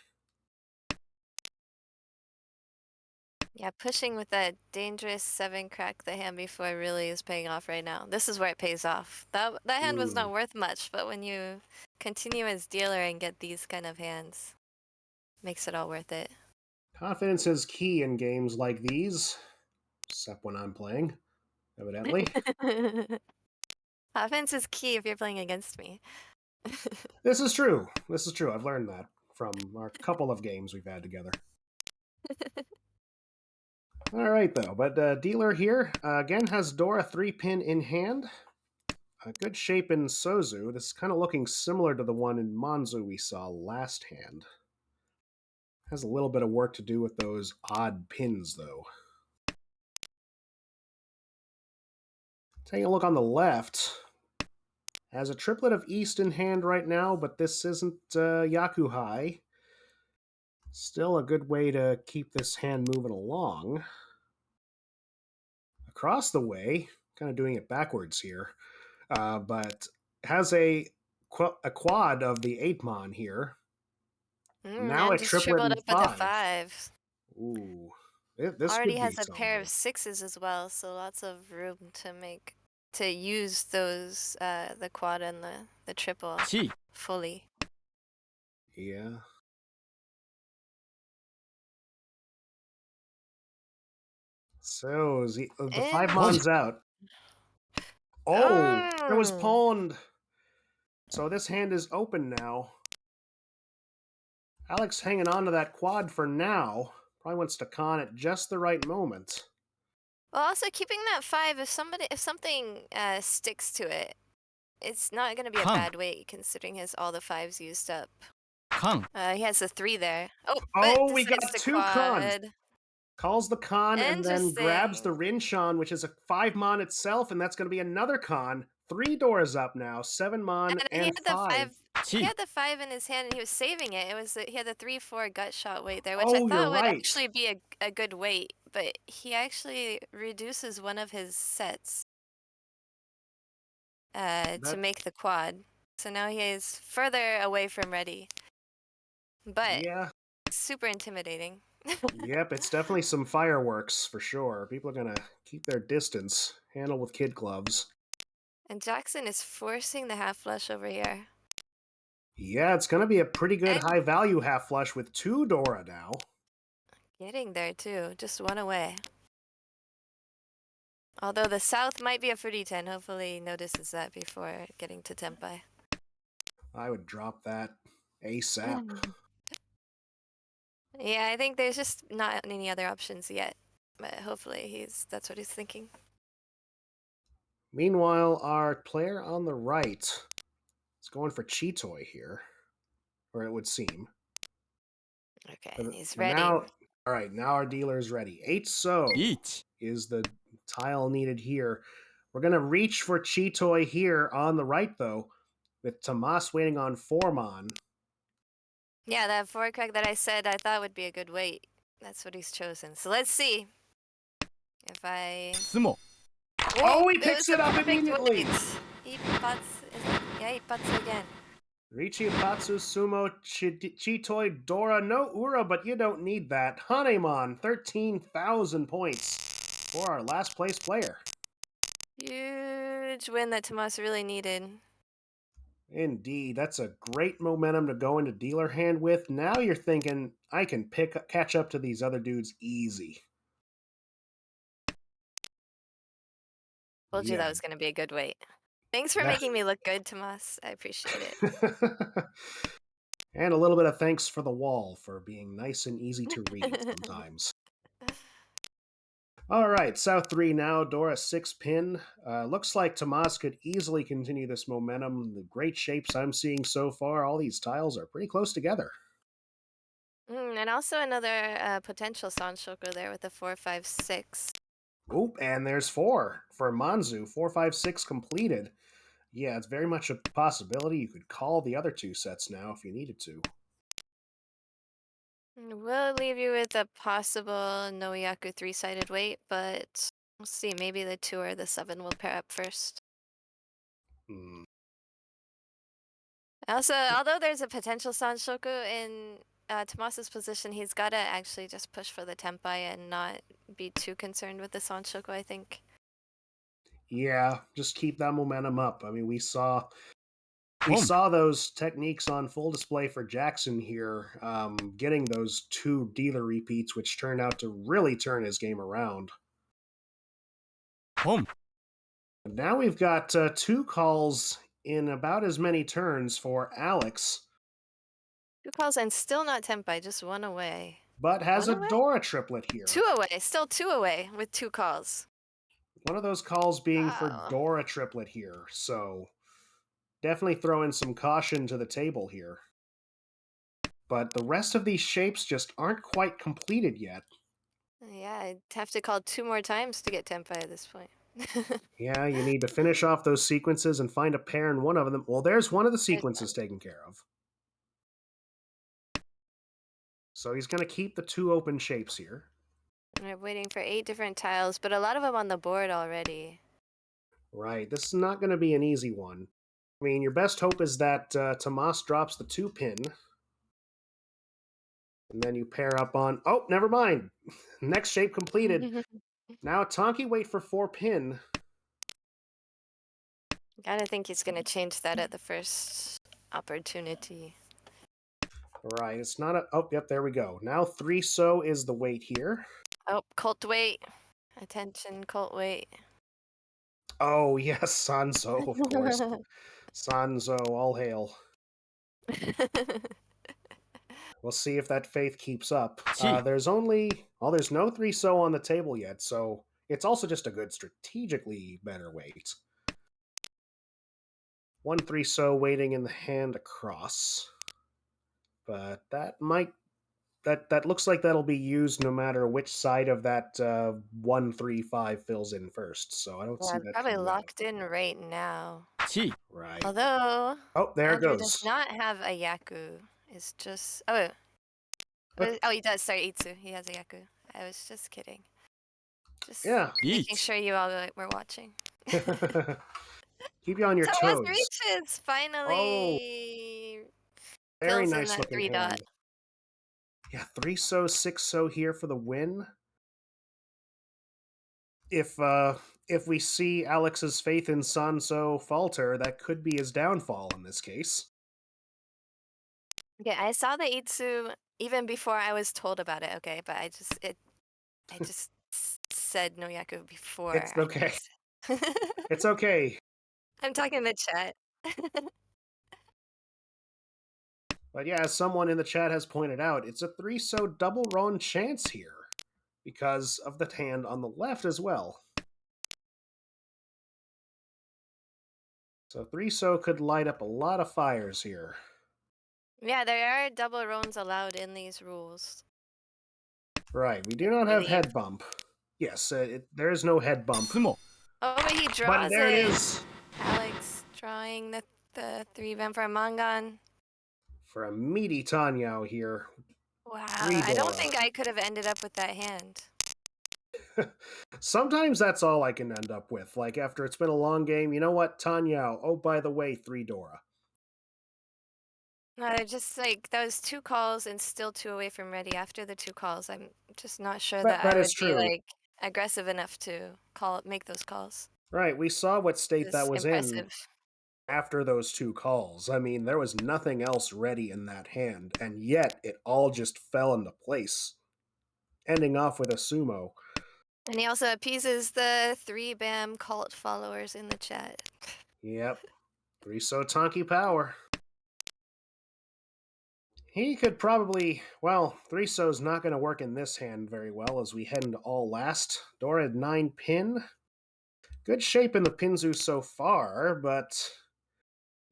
Yeah, pushing with that dangerous 7 crack the hand before really is paying off right now. This is where it pays off. That hand was not worth much, but when you continue as dealer and get these kind of hands, makes it all worth it. Confidence is key in games like these, except when I'm playing, evidently. Offense is key if you're playing against me. This is true. This is true. I've learned that from our couple of games we've had together. All right, though. But dealer here again has Dora 3-pin in hand. A good shape in Sozu. This is kind of looking similar to the one in Manzu we saw last hand. Has a little bit of work to do with those odd pins, though. Taking a look on the left, has a triplet of East in hand right now, but this isn't Yakuhai. Still a good way to keep this hand moving along. Across the way, kind of doing it backwards here, but has a quad of the 8-mon here. Now a And just triplet tripled and up with a 5. 5. Ooh, this Already could be has a pair of something. 6s as well, so lots of room to use those the quad and the triple 地 fully. Yeah. So the And 5-mon's out. Oh, it was oh, pawned. So this hand is open now. Alex hanging on to that quad for now. Probably wants to con at just the right moment. well, also keeping that 5, if something sticks to it, it's not gonna be a 缶 bad weight considering his all the 5s used up. 缶 He has a 3 there. Oh, but Oh, we decides got to 2 cons. quad. Calls the con and then grabs the Interesting. Rinshan, which is a 5-mon itself, and that's going to be another con. 3 doors up now, 7-mon And he and had the 5. 5. He 地 had the 5 in his hand and he was saving it. He had the 3-4 gut shot weight there, which I Oh, you're thought would right. actually be a good weight, but he actually reduces one of his sets to That make the quad. So now he is further away from ready, but yeah. super intimidating. Yep, it's definitely some fireworks for sure. People are going to keep their distance, handle with kid gloves. And Jackson is forcing the half flush over here. Yeah, it's going to be a pretty good And high value half flush with 2 Dora now. getting there too, just one away. Although the south might be a fruity 10, hopefully he notices that before getting to Tempai. I would drop that ASAP. Yeah, I think there's just not any other options yet, but hopefully that's what he's thinking. Meanwhile, our player on the right is going for Chitoy here, or it would seem. Okay, But, he's but ready. now, all right, now our dealer is ready. 8 so 1 is the tile needed here. We're going to reach for Chitoy here on the right, though, with Tomas waiting on Formon. Yeah, that 4 crack that I said I thought would be a good weight. That's what he's chosen. So let's see if I... 相撲 Oh, he it picks was a it up perfect immediately! weight. Yeah, Ipatsu again. Richi Patsu Sumo Chitoy Dora no Ura, but you don't need that. Hanemon, 13,000 points for our last place player. Huge win that Tomas really needed. Indeed, that's a great momentum to go into dealer hand with. Now you're thinking, I can catch up to these other dudes easy. Told you that Yeah. was going to be a good weight. Thanks for Yeah. making me look good, Tomas. I appreciate it. And a little bit of thanks for the wall for being nice and easy to read sometimes. All right, South 3 now, Dora 6 pin. Looks like Tomas could easily continue this momentum. The great shapes I'm seeing so far, all these tiles are pretty close together. And also another potential Sanshoko there with the 456. Oop, and there's 4 for Manzu. 456 completed. Yeah, it's very much a possibility. You could call the other 2 sets now if you needed to. We'll leave you with a possible Noyaku 3-sided weight, but we'll see. Maybe the 2 or the 7 will pair up first. Hmm. Also, although there's a potential Sanshoku in Tomas's position, he's got to actually just push for the Tenpai and not be too concerned with the Sanshoku, I think. Yeah, just keep that momentum up. I mean, we saw Boom. those techniques on full display for Jackson here, getting those 2 dealer repeats, which turned out to really turn his game around. Boom. Now we've got 2 calls in about as many turns for Alex, 2 calls and still not Tenpai, just 1 away. but has 1 a away? Dora triplet here. 2 away, still 2 away with 2 calls. One of those calls being for Wow. Dora triplet here, so definitely throwing some caution to the table here. But the rest of these shapes just aren't quite completed yet. Yeah, I'd have to call 2 more times to get Tenpai at this point. Yeah, you need to finish off those sequences and find a pair in one of them. Well, there's one of the sequences taken care of. So he's going to keep the 2 open shapes here. We're waiting for 8 different tiles, but a lot of them on the board already. Right, this is not going to be an easy one. I mean, your best hope is that Tomas drops the 2 pin. And then you pair up on... Oh, never mind. Next shape completed. Now Tonki wait for 4 pin. Gotta think he's gonna change that at the first opportunity. Right, it's not a... Oh, yep, there we go. Now 3 so is the weight here. Oh, cult weight. Attention, cult weight. Oh, yes, Sanzo, of course. Sanzo, all hail. We'll see if that faith keeps up. Chi. There's only... Well, there's no 3 so on the table yet, so it's also just a good strategically better weight. 1 3 so waiting in the hand across. But that might... That looks like that'll be used no matter which side of that 1 3 5 fills in first, so I don't Yeah, see I'm that probably coming out. locked in right now. Chi. Right. Although, Oh, there it Andrew does goes. not have a Yaku. It's just... Oh, But oh, he does. Sorry, Itsu. He has a Yaku. I was just kidding. Just yeah. making Each. sure you all were watching. Keep you on your Thomas toes. reaches! Oh, Finally very fills in nice that looking 3 dot. hand. Yeah, 3 so 6 so here for the win. If we see Alex's faith in Sanso falter, that could be his downfall in this case. Okay, I saw the Itsu even before I was told about it, okay? But I just said Noyaku before It's I knew okay. it. It's okay. I'm talking in the chat. But yeah, as someone in the chat has pointed out, it's a 3 so double run chance here because of the hand on the left as well. So 3 so could light up a lot of fires here. Yeah, there are double roans allowed in these rules. Right, we do I not have believe. head bump. Yes, there is no head bump. Sumo. Oh, but he But draws there it it. is Alex drawing the 3 vampire Mangan. for a meaty Tanyao here. Wow, 3 I don't Dora. think I could have ended up with that hand. Sometimes that's all I can end up with. Like after it's been a long game, you know what, Tanyao? Oh, by the way, 3 Dora. No, just like those 2 calls and still 2 away from ready after the 2 calls. I'm just not sure that That I is would be true. like aggressive enough to make those calls. Right, we saw what state that It's was in impressive. after those 2 calls. I mean, there was nothing else ready in that hand, and yet it all just fell into place, ending off with a sumo. And he also appeases the 3 BAM cult followers in the chat. Yep. 3 so Tonki power. He could probably, well, Threeso's not going to work in this hand very well as we head into all last. Dora had 9 pin. Good shape in the Pinzu so far, but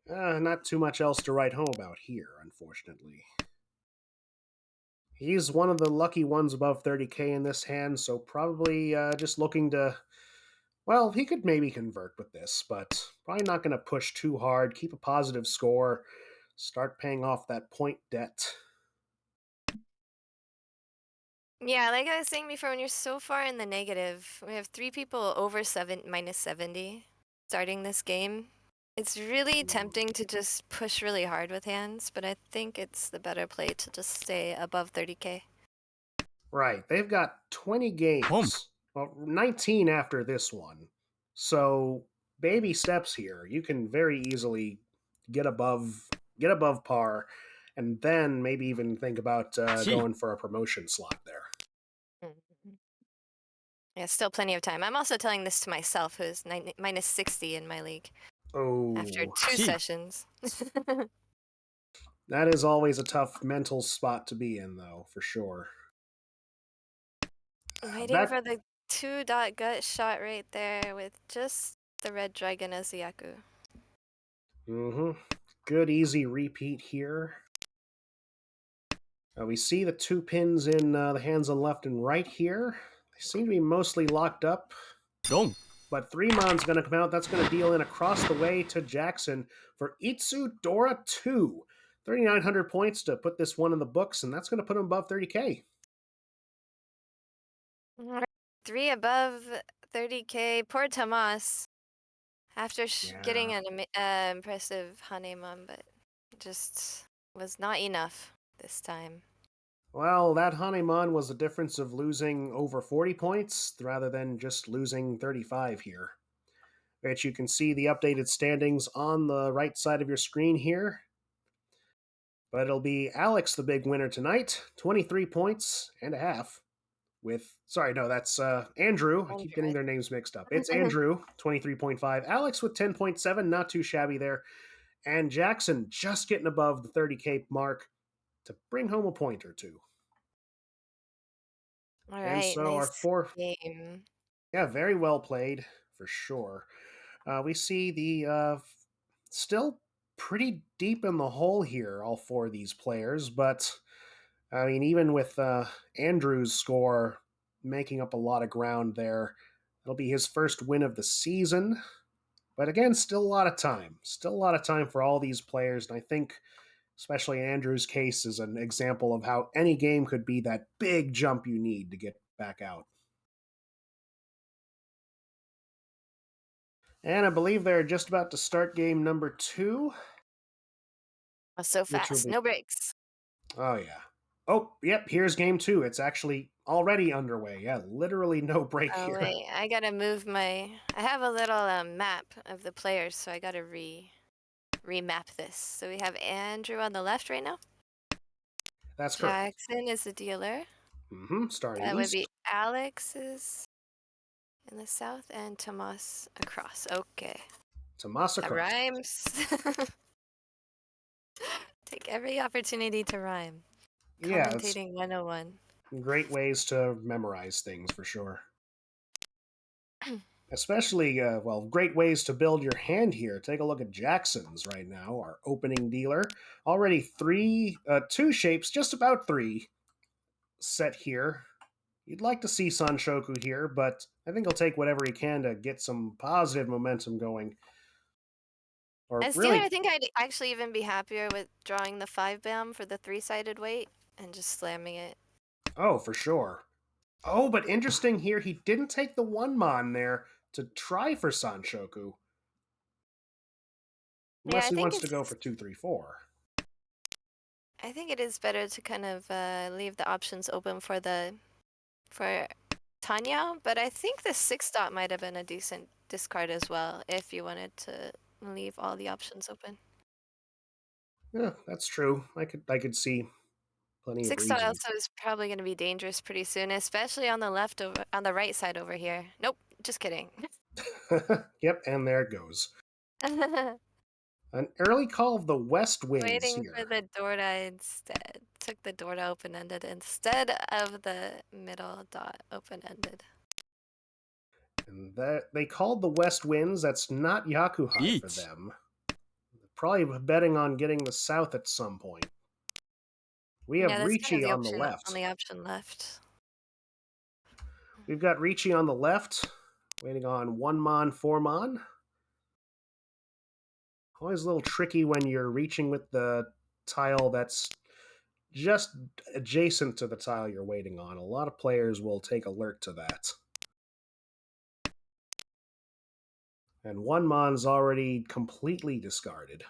not too much else to write home about here, unfortunately. He's one of the lucky ones above 30k in this hand, so probably just looking to. Well, he could maybe convert with this, but probably not going to push too hard, keep a positive score, start paying off that point debt. Yeah, like I was saying before, when you're so far in the negative, we have 3 people over -70 starting this game. It's really tempting to just push really hard with hands, but I think it's the better play to just stay above 30k. Right, they've got 20 ポン games, well, 19 after this one. So, baby steps here. You can very easily get above get above par and then maybe even think about チー going for a promotion slot there. Mhm. Yeah, still plenty of time. I'm also telling this to myself, who's -60 in my league after Oh, 2 チー sessions. that is always a tough mental spot to be in, though, for sure. Waiting That for the 2-dot gut shot right there with just the red dragon as the Yaku. good easy repeat here. We see the 2 pins in the hands on left and right here. They seem to be mostly locked up, ドン but 3-mon's going to come out. That's going to deal in across the way to Jackson for Itsu Dora 2. 3,900 points to put this one in the books, and that's going to put him above 30k. 3 above 30k. Poor Tomas. After getting Yeah. an impressive Hanemon, but it just was not enough this time. Well, that Hanemon was the difference of losing over 40 points rather than just losing 35 here. Which you can see the updated standings on the right side of your screen here. But it'll be Alex the big winner tonight, 23 points and a half. With, sorry, no, that's Andrew. I keep getting Android. their names mixed up. It's Andrew, 23.5. Alex with 10.7, not too shabby there. And Jackson just getting above the 30k mark to bring home a point or two. All And right, so our nice fourth, game. yeah, very well played for sure. We see the still pretty deep in the hole here, all 4 of these players, but I mean, even with Andrew's score making up a lot of ground there, it'll be his first win of the season. But again, still a lot of time. Still a lot of time for all these players. And I think, especially Andrew's case, is an example of how any game could be that big jump you need to get back out. And I believe they're just about to start game number 2, Was so which will fast, be. no breaks. Oh, yeah. Oh, yep, here's game 2. It's actually already underway. Yeah, literally no break Oh here. wait, I gotta move my. I have a little map of the players, so I gotta remap this. So we have Andrew on the left right now. That's correct. Jackson is the dealer. Starting That would be east. Alex's in the south and Tomas across. Okay, Tomasa that Cross. rhymes. Take every opportunity to rhyme. Yeah, it's Commentating 101. great ways to memorize things for sure. Especially, well, great ways to build your hand here. Take a look at Jackson's right now, our opening dealer. Already 2 shapes, just about 3 set here. You'd like to see Sanshoku here, but I think he'll take whatever he can to get some positive momentum going. Or As dealer, I really, think I'd actually even be happier with drawing the 5-bam for the 3-sided weight and just slamming it. oh, for sure. Oh, but interesting here, he didn't take the 1-mon there to try for Sanshoku. Yeah, Unless I he think wants to go it's. for 2-3-4. I think it is better to kind of leave the options open for Tanya, but I think the 6-dot might have been a decent discard as well if you wanted to leave all the options open. Yeah, that's true. I could see plenty of 6-dot reasons. also is probably going to be dangerous pretty soon, especially on the right side over here. Nope, just kidding. Yep, and there it goes. An early call of the West Winds Waiting for here. the Dorda instead. Took the Dorda open-ended instead of the middle dot open-ended. And they called the West Winds. That's not Yakuhai for リーチ them. Probably betting on getting the South at some point. We have Yeah, that's kind of Ricci the on the option on left. the option left. We've got Ricci on the left, waiting on 1 mon, 4 mon. Always a little tricky when you're reaching with the tile that's just adjacent to the tile you're waiting on. A lot of players will take alert to that. And 1 mon's already completely discarded.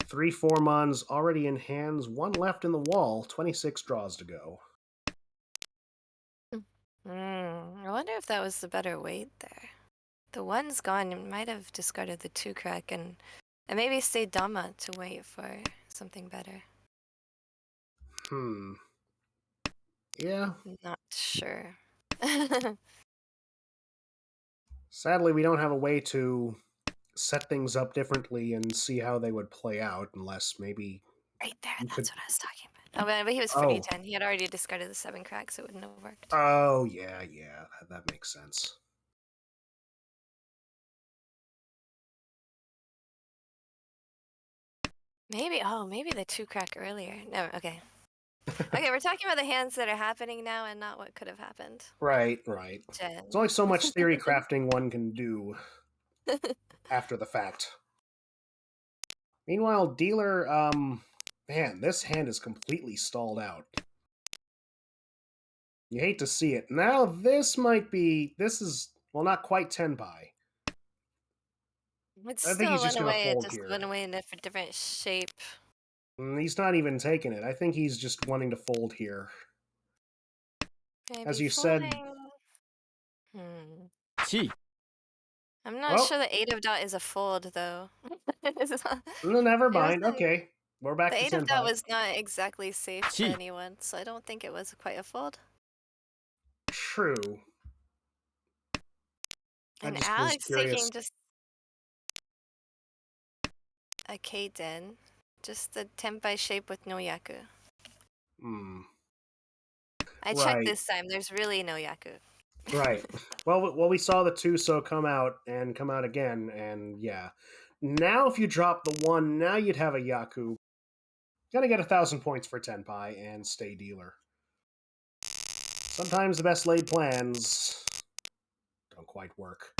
3 4 mons already in hands, 1 left in the wall, 26 draws to go. I wonder if that was the better weight there. The one's gone. You might have discarded the 2 crack and maybe stayed Dama to wait for something better. Yeah. Not sure. Sadly, we don't have a way to set things up differently and see how they would play out unless maybe Right there, you could. that's what I was talking about. Oh, but he was Oh. 40-10. He had already discarded the 7 cracks, so it wouldn't have worked. Oh, yeah, that makes sense. Maybe the 2 crack earlier. No, okay. Okay, we're talking about the hands that are happening now and not what could have happened. Right. Jen. There's only so much theory crafting one can do after the fact. Meanwhile, dealer, man, this hand is completely stalled out. You hate to see it. Now, this is, well, not quite Tenpai. It I think still he's went just going to away. It fold just here. went away in a different shape. He's not even taking it. I think he's just wanting to fold here. Maybe As you folding. said, チ I'm not well, sure the 8 of dot is a fold, though. It's not- no, never it mind. wasn't- Okay, we're back the to 8 of dot Tenpai. was not exactly safe for Gee. anyone, so I don't think it was quite a fold. True. I And just was Alex curious. taking just a K-Den. Just the Tenpai shape with no Yaku. I checked Right. this time. There's really no Yaku. Right. Well, we saw the 2 so come out again, and yeah. Now, if you drop the 1, now you'd have a Yaku. Gotta get 1,000 points for Tenpai and stay dealer. Sometimes the best laid plans don't quite work.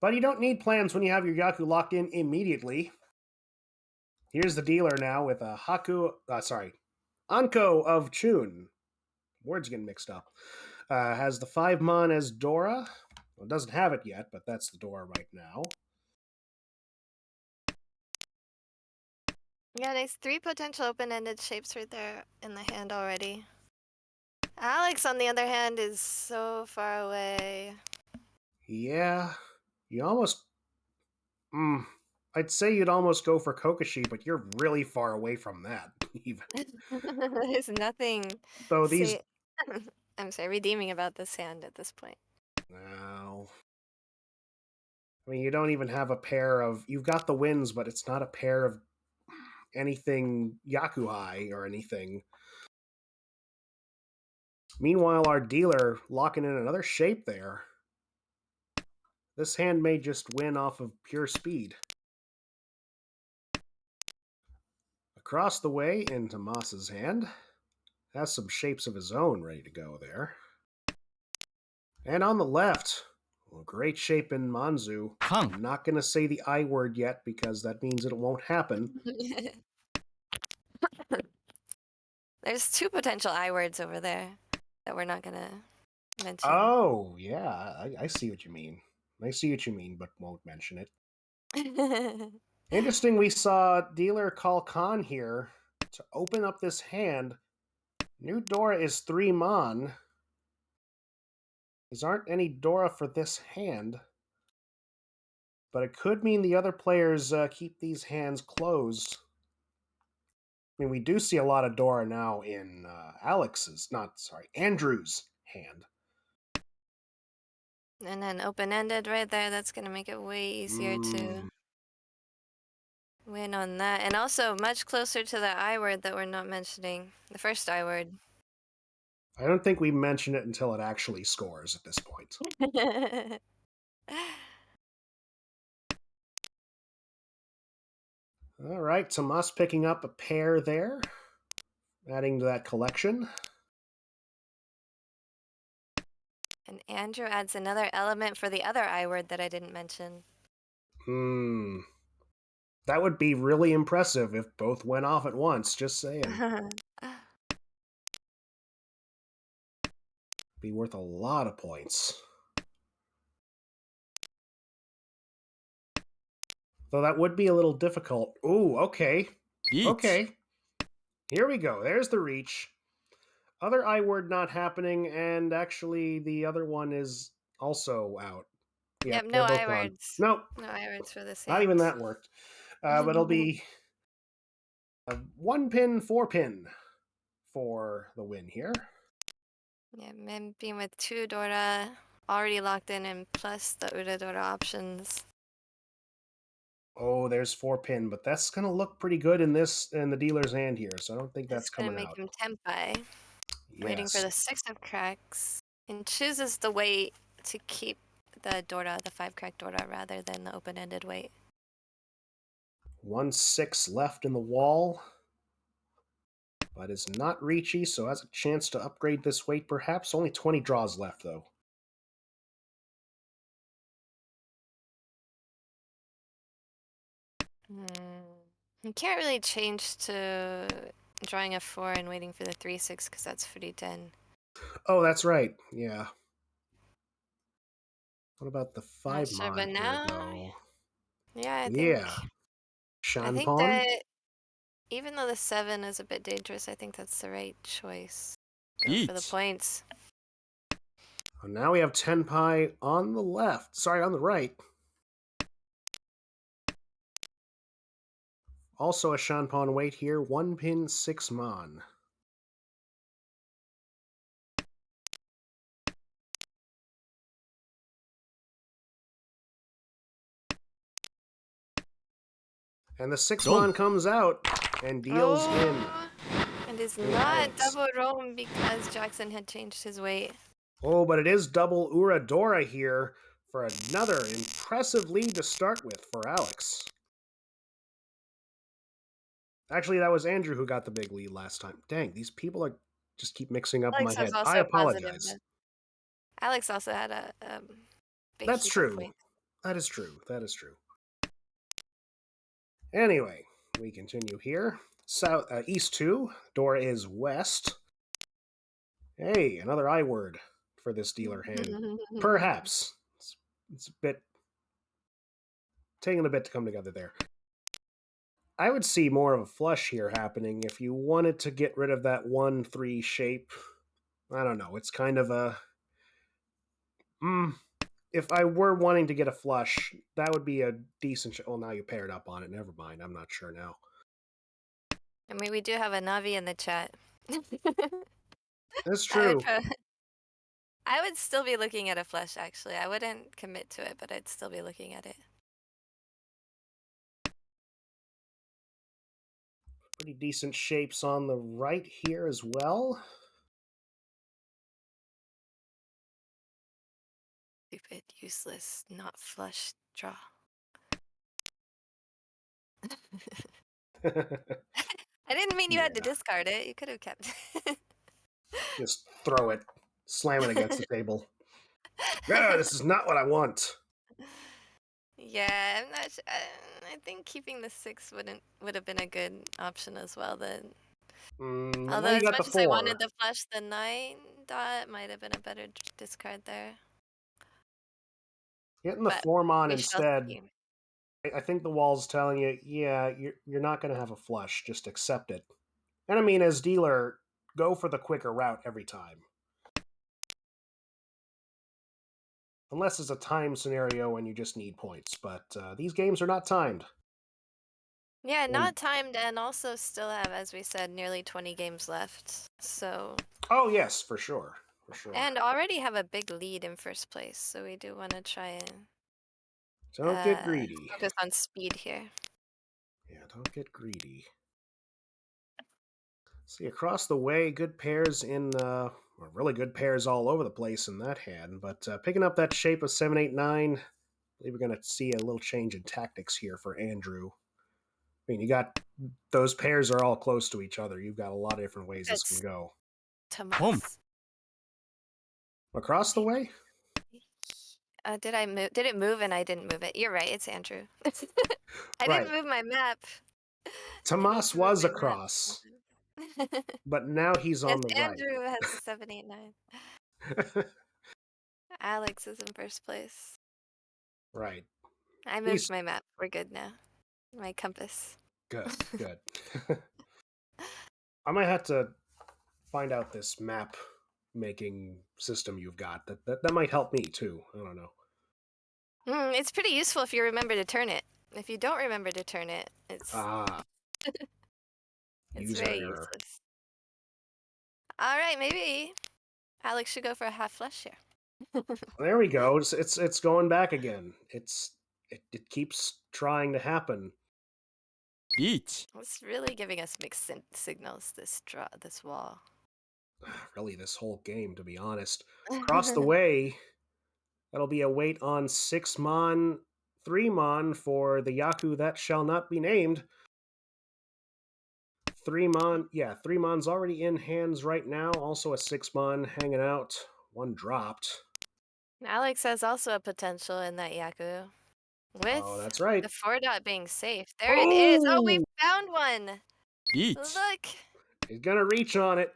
But you don't need plans when you have your Yaku locked in immediately. Here's the dealer now with a Anko of Chun. Words getting mixed up. Has the 5 mon as Dora. Well, it doesn't have it yet, but that's the Dora right now. Yeah, there's 3 potential open-ended shapes right there in the hand already. Alex, on the other hand, is so far away. Yeah, you almost. I'd say you'd almost go for Kokoshi, but you're really far away from that, even. There's nothing So these. I'm sorry, redeeming about this hand at this point. No. I mean, you don't even have a pair of. You've got the wins, but it's not a pair of anything Yakuhai or anything. Meanwhile, our dealer locking in another shape there. This hand may just win off of pure speed. Across the way into Moss's hand. Has some shapes of his own ready to go there. And on the left, well, great shape in Manzu. Kang. I'm not going to say the I word yet because that means it won't happen. There's 2 potential I words over there that we're not gonna mention. Oh, yeah, I see what you mean. I see what you mean, but won't mention it. Interesting, we saw dealer call Khan here to open up this hand. New Dora is 3 mon. These aren't any Dora for this hand. But it could mean the other players keep these hands closed. I mean, we do see a lot of Dora now in Andrew's hand. And then open-ended right there, that's gonna make it way easier to win on that. And also much closer to the I word that we're not mentioning. The first I word. I don't think we mention it until it actually scores at this point. All right, Tomas picking up a pair there, adding to that collection. And Andrew adds another element for the other I word that I didn't mention. That would be really impressive if both went off at once, just saying. Be worth a lot of points. Though that would be a little difficult. Ooh, okay. 1 Okay. Here we go. There's the reach. Other I word not happening, and actually the other one is also out. Yep, Yep, no they're both I gone. words. Nope, No I words for this not even hand. that worked. But it'll be a 1 pin, 4 pin for the win here. Yeah, Min being with 2 Dora already locked in and plus the Ura Dora options. Oh, there's 4 pin, but that's gonna look pretty good in the dealer's hand here, so I don't think that's It's gonna coming make out. him tempai. Waiting for Yes. the 6 of cracks. And chooses the weight to keep the Dora, the 5 crack Dora, rather than the open-ended weight. 1/6 left in the wall, but is not reachy, so has a chance to upgrade this weight perhaps. Only 20 draws left, though. You can't really change to drawing a 4 and waiting for the 3-6 because that's pretty den. Oh, that's right. Yeah. What about the Not 5 sure, mon but here, now, though? yeah, Yeah. I Shan think pawn? that even though the 7 is a bit dangerous, I think that's the right choice. Go for the 1 points. Oh, now we have Tenpai on the left. Sorry, on the right. Also a Shan pawn weight here. 1 pin, 6 mon. And the 6 Done. mon comes out and deals in. And it's Hey, not Alex. double roam because Jackson had changed his weight. Oh, but it is double Uradora here for another impressive lead to start with for Alex. Actually, that was Andrew who got the big lead last time. Dang, these people are just keep mixing up in my Alex was head. I also positive. apologize. Alex also had a big That's heap of true. points. That is true. That is true. Anyway, we continue here. South, east 2. Door is west. Hey, another I word for this dealer hand. Perhaps. It's a bit taking a bit to come together there. I would see more of a flush here happening if you wanted to get rid of that 1-3 shape. I don't know. It's kind of a. If I were wanting to get a flush, that would be a decent. Well, now you paired up on it. Never mind. I'm not sure now. I mean, we do have a Navi in the chat. That's I would true. I would still be looking at a flush, actually. I wouldn't commit to it, but I'd still be looking at it. Pretty decent shapes on the right here as well. Stupid, useless, not flush draw. I didn't mean you had to Yeah. discard it. You could have kept it. Just throw it, slam it against the table. Ah, this is not what I want. Yeah, I'm not sure. I think keeping the 6 would have been a good option as well then. Well, now Although you as got the much as I wanted 4. the flush, the 9 dot might have been a better discard there. Getting the But 4 on we shall instead. see. I think the wall's telling you, yeah, you're not going to have a flush. Just accept it. And I mean, as dealer, go for the quicker route every time. Unless it's a time scenario and you just need points. But these games are not timed. Yeah, And, not timed and also still have, as we said, nearly 20 games left. So oh, yes, for sure. for sure. And already have a big lead in first place, so we do want to try and Don't get greedy. focus on speed here. Yeah, don't get greedy. See, across the way, good pairs well, really good pairs all over the place in that hand. But picking up that shape of 7, 8, 9, I believe we're going to see a little change in tactics here for Andrew. I mean, you got those pairs are all close to each other. You've got a lot of different ways this can It's go. Tomas. Across the way? Did I move? Did it move and I didn't move it? You're right. It's Andrew. I Right. didn't move my map. I need Tomas to move was my map. across, but now he's Yes, on the right. Andrew has a 789. Alex is in first place. Right. I moved He's my map. We're good now. My compass. good. Good. I might have to find out this map making system you've got. That might help me too. I don't know. It's pretty useful if you remember to turn it. If you don't remember to turn it, it's Ah, it's user very error. useless. All right, maybe Alex should go for a half flush here. There we go. It's going back again. It keeps trying to happen. リーチ It's really giving us mixed signals. This wall. Really, this whole game, to be honest. Across the way, that'll be a wait on 6 mon, 3 mon for the Yaku that shall not be named. 3 mon, yeah, 3 mon's already in hands right now. Also a 6 mon hanging out. One dropped. Alex has also a potential in that Yaku. Oh, With that's right. the 4 dot being safe. There it is. Oh, we Oh, found one. リーチ Look. he's gonna reach on it.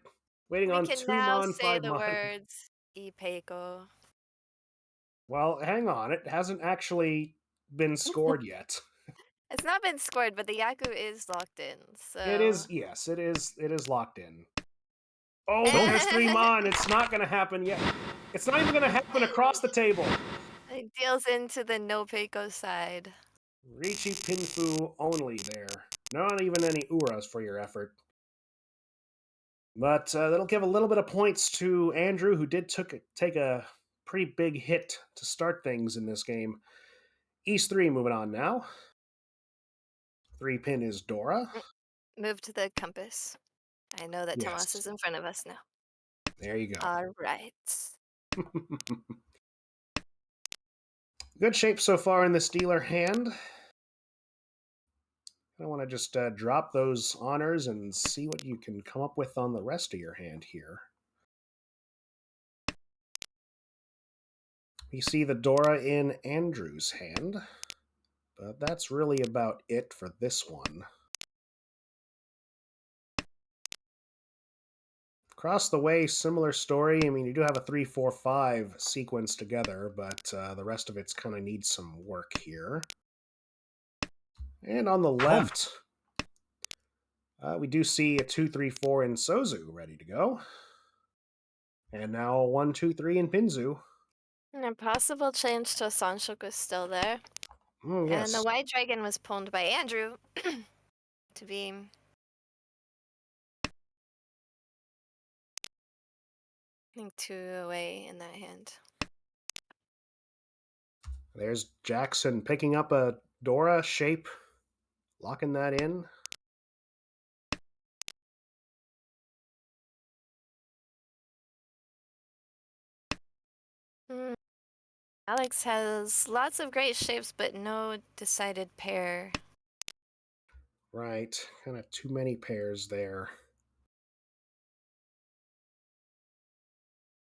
Waiting We on can 2 now mon, say 5 the mon. words Ipeiko. Well, hang on. It hasn't actually been scored yet. It's not been scored, but the Yaku is locked in. It So is, yes, it is locked in. Oh, but there's 3 mon. It's not gonna happen yet. It's not even gonna happen across the table. it deals into the no Peiko side. Richi Pinfu only there. Not even any Uras for your effort. But that'll give a little bit of points to Andrew, who did take a pretty big hit to start things in this game. East 3 moving on now. 3 pin is Dora. Move to the compass. I know that Tomas Yes, is in front of us now. there you go. All right. Good shape so far in this dealer hand. I want to just drop those honors and see what you can come up with on the rest of your hand here. You see the Dora in Andrew's hand, but that's really about it for this one. Across the way, similar story. I mean, you do have a 3, 4, 5 sequence together, but the rest of it's kind of needs some work here. And on the left, we do see a 2, 3, 4 in Sozu ready to go. And now a 1, 2, 3 in Pinzu. An impossible change to a Sanshoku is still there. Oh, And the yes. White Dragon was pawned by Andrew to be I think 2 away in that hand. There's Jackson picking up a Dora shape, locking that in. Mm. Alex has lots of great shapes, but no decided pair. Right, kind of too many pairs there.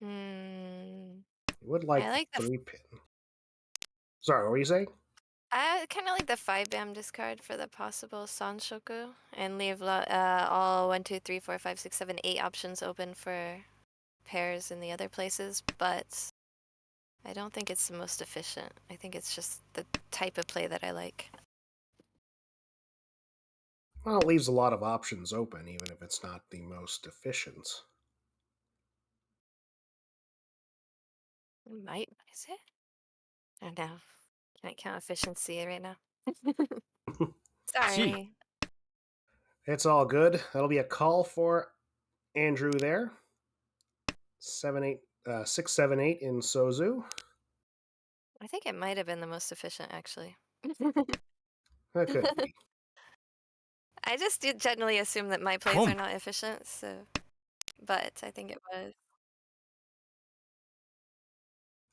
Hmm. You would I like like the the 3 pin. Sorry, what were you saying? I kind of like the 5 bam discard for the possible Sanshoku and leave all 1, 2, 3, 4, 5, 6, 7, 8 options open for pairs in the other places, but I don't think it's the most efficient. I think it's just the type of play that I like. Well, it leaves a lot of options open, even if it's not the most efficient. Is it? I don't know. Can't count efficiency right now. チ Sorry. It's all good. That'll be a call for Andrew there. 7, 8, 6, 7, 8 in Sozu. I think it might have been the most efficient, actually. That could be. I just did generally assume that my plays are Pump. not efficient, so. But I think it was.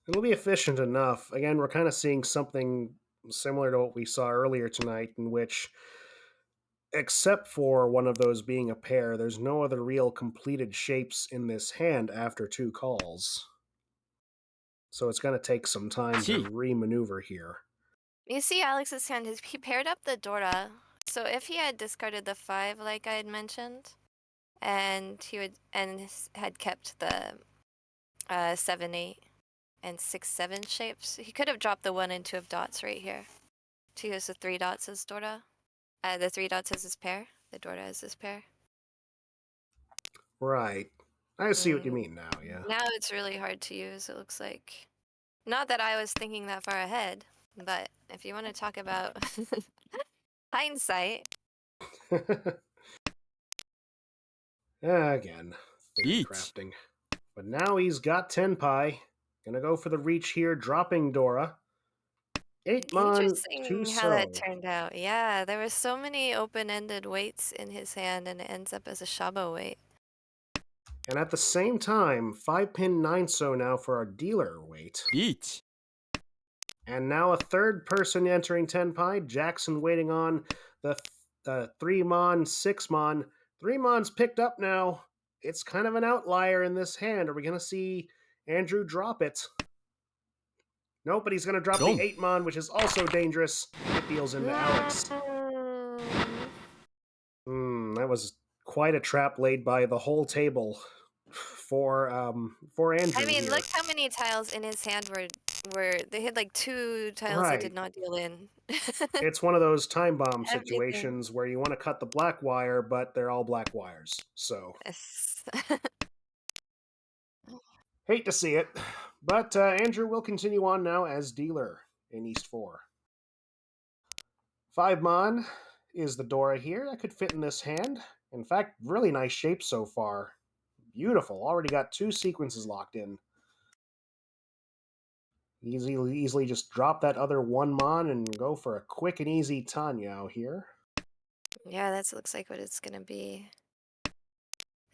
It'll be efficient enough. Again, we're kind of seeing something similar to what we saw earlier tonight, in which, except for one of those being a pair, there's no other real completed shapes in this hand after 2 calls. So it's going to take some time to Chi. re-maneuver here. You see Alex's hand, he paired up the Dora. So if he had discarded the 5, like I had mentioned, and had kept the 7, 8, and 6, 7 shapes, he could have dropped the 1 and 2 of dots right here to use the 3 dots as Dora. The 3 dots as his pair. The Dora as his pair. Right. I see what you Mm. mean now, yeah. Now it's really hard to use, it looks like. Not that I was thinking that far ahead, but if you want to talk about hindsight. Again, theory Each. crafting. But now he's got Tenpai. Gonna go for the reach here, dropping Dora. 8 mon, 2 Interesting how that so. turned out. Yeah, there were so many open-ended weights in his hand, and it ends up as a Shabo weight. And at the same time, 5 pin 9 so now for our dealer weight. Each. And now a third person entering Tenpai. Jackson waiting on the 3 mon, 6 mon. 3 mon's picked up now. It's kind of an outlier in this hand. Are we going to see Andrew drop it? Nope, but he's going to drop the 8 mon, which is also dangerous. It deals into Alex. That was quite a trap laid by the whole table for Andrew I mean, here. look how many tiles in his hand were they had like 2 tiles that did Right. not deal in. It's one of those time bomb Everything. situations where you want to cut the black wire, but they're all black wires. So, Yes. hate to see it. But Andrew will continue on now as dealer in East 4. 5 mon is the Dora here. That could fit in this hand. In fact, really nice shape so far. Beautiful. Already got 2 sequences locked in. Easily just drop that other 1 mon and go for a quick and easy Tanyao here. Yeah, that looks like what it's gonna be.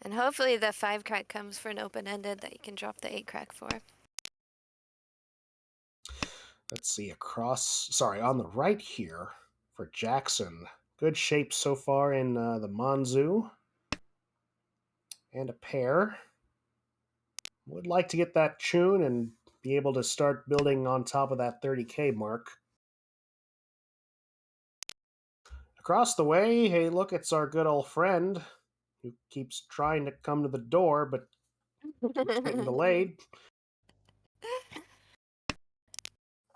And hopefully the 5 crack comes for an open-ended that you can drop the 8 crack for. Let's see, on the right here for Jackson. Good shape so far in the Manzu. And a pair. Would like to get that tune and be able to start building on top of that 30k mark. Across the way, hey, look, it's our good old friend who keeps trying to come to the door, but keeps getting delayed.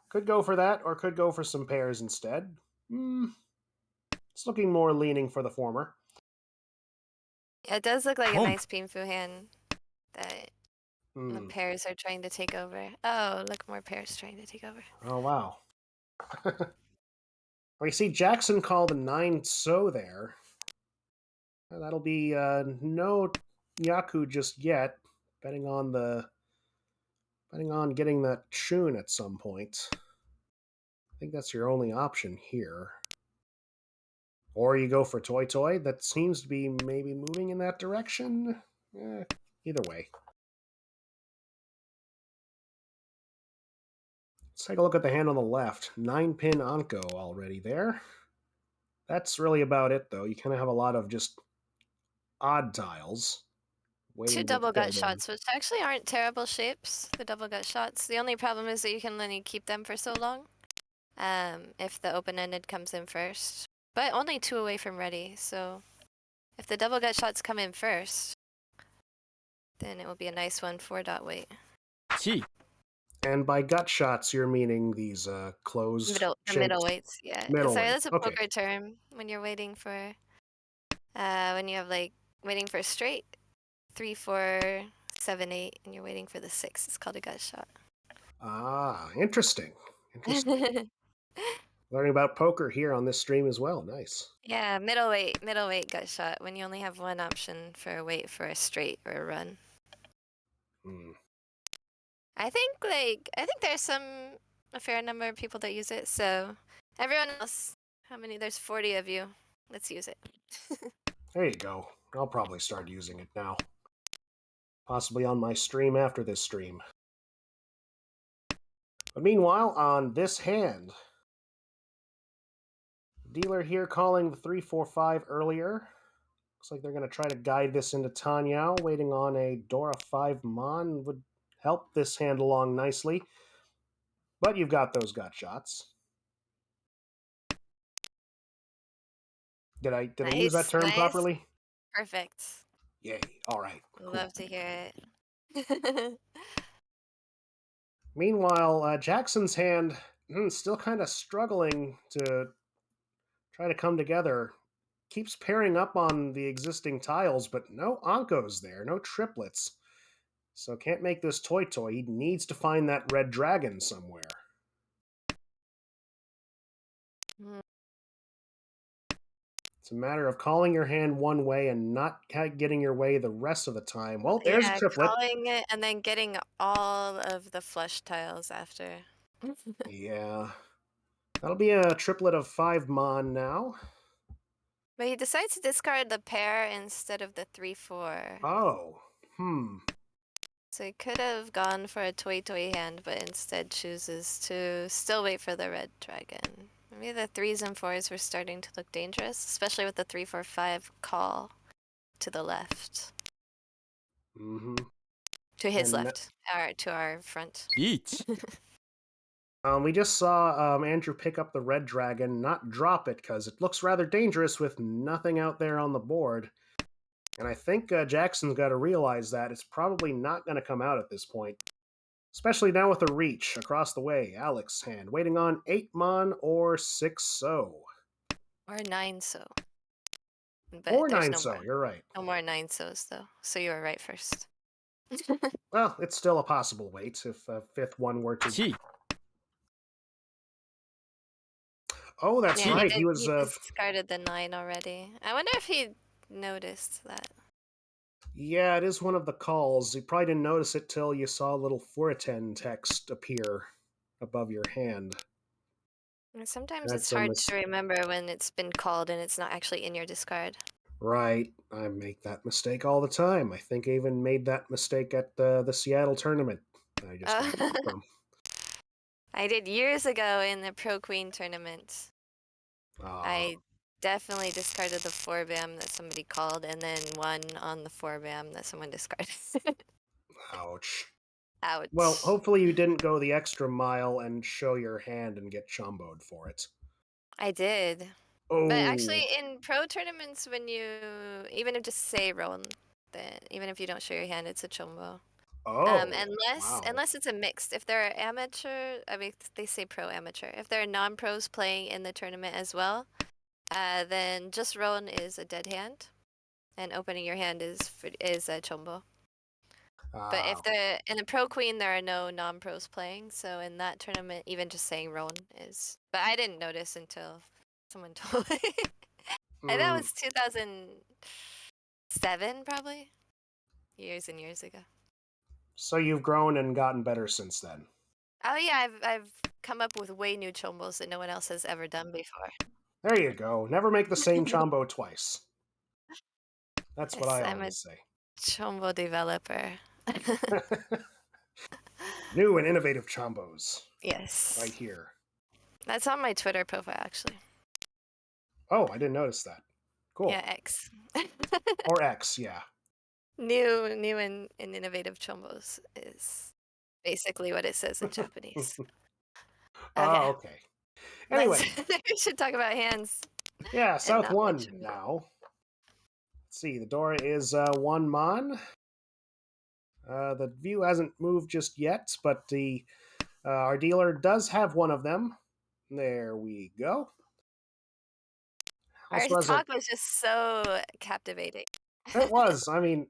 Could go for that, or could go for some pairs instead. It's looking more leaning for the former. It does look like a Pump. nice Pinfu hand that the Hmm. pairs are trying to take over. Oh, look, more pairs trying to take over. Oh, wow. Well, you see Jackson called a 9 so there. That'll be no Yaku just yet. Betting on getting that Shun at some point. I think that's your only option here. Or you go for Toy Toy. That seems to be maybe moving in that direction. Either way. Let's take a look at the hand on the left. 9 pin Anko already there. That's really about it, though. You kind of have a lot of just odd tiles 2 waiting to double gut build in. shots, which actually aren't terrible shapes, the double gut shots. The only problem is that you can only keep them for so long if the open-ended comes in first. But only 2 away from ready, so if the double gut shots come in first, then it will be a nice one, 4 dot weight. Chi. And by gut shots, you're meaning these closed The shapes? middle weights, yeah. Sorry, Middleweight. that's a Okay. poker term when you're waiting for, when you have like, waiting for a straight, 3, 4, 7, 8, and you're waiting for the 6. It's called a gut shot. Ah, interesting. Interesting. Learning about poker here on this stream as well. Nice. Yeah, middleweight gut shot when you only have one option for a weight for a straight or a run. Hmm. I think there's a fair number of people that use it. So everyone else, how many? There's 40 of you. Let's use it. There you go. I'll probably start using it now. Possibly on my stream after this stream. But meanwhile, on this hand, dealer here calling the 3-4-5 earlier. Looks like they're going to try to guide this into Tanyao. Waiting on a Dora 5 Mon would help this hand along nicely. But you've got those gut shots. Did I use that Nice, term nice, properly? perfect. Yay. All right. Cool. Love to hear it. Meanwhile, Jackson's hand still kind of struggling to try to come together. Keeps pairing up on the existing tiles, but no Ankos there, no triplets. So can't make this toy. He needs to find that red dragon somewhere. Mm, It's a matter of calling your hand one way and not getting your way the rest of the time. Well, there's a yeah, triplet. calling it and then getting all of the flush tiles after. Yeah. That'll be a triplet of 5 Mon now. But he decides to discard the pair instead of the 3-4. Oh. So he could have gone for a toy hand, but instead chooses to still wait for the red dragon. Maybe the 3s and 4s were starting to look dangerous, especially with the 3-4-5 call to the left. Mm-hmm. To his And left, or to our front. リーチ we just saw Andrew pick up the red dragon, not drop it, because it looks rather dangerous with nothing out there on the board. And I think Jackson's got to realize that it's probably not going to come out at this point. Especially now with a reach across the way. Alex's hand, waiting on 8 Mon or 6 So. Or 9 so. But Or there's 9 no So, more. you're right. No more 9 so's though. So you were right first. Well, it's still a possible wait if a 5th one were to... 1 Oh, that's Yeah, right. He was... he discarded the 9 already. I wonder if he noticed that. Yeah, it is one of the calls. You probably didn't notice it till you saw a little Furitan text appear above your hand. And sometimes That's it's a hard to remember when it's been called and it's not actually in your discard. Right. I make that mistake all the time. I think I even made that mistake at the Seattle tournament that I just got back from. I did years ago in the Pro Queen tournament. I definitely discarded the 4-bam that somebody called and then won on the 4-bam that someone discarded. Ouch. Ouch. Well, hopefully you didn't go the extra mile and show your hand and get chomboed for it. I did. Oh. But actually, in pro tournaments, when you even if just say roll, then even if you don't show your hand, it's a chombo. Oh. Unless it's a mixed. If they're amateur, I mean they say pro amateur. If they're non-pros playing in the tournament as well, then just roll is a dead hand, and opening your hand is a chombo. But if in the pro queen there are no non-pros playing, so in that tournament, even just saying roll is. But I didn't notice until someone told me. And that was 2007, probably. Years and years ago. So you've grown and gotten better since then. Oh yeah, I've come up with way new chombos that no one else has ever done before. There you go. Never make the same chombo twice. That's what Yes, I I'm a always say. chombo developer. New and innovative chombos. Yes. Right here. That's on my Twitter profile, actually. Oh, I didn't notice that. Cool. Yeah, X. Or X, yeah. New and innovative chombos is basically what it says in Japanese. Oh, okay. Anyway. We should talk about hands. Yeah, South not 1 mention that. now. Let's see, the Dora is 1 Mon. The view hasn't moved just yet, but our dealer does have one of them. There we go. Our Also talk was just so captivating. It was. I'm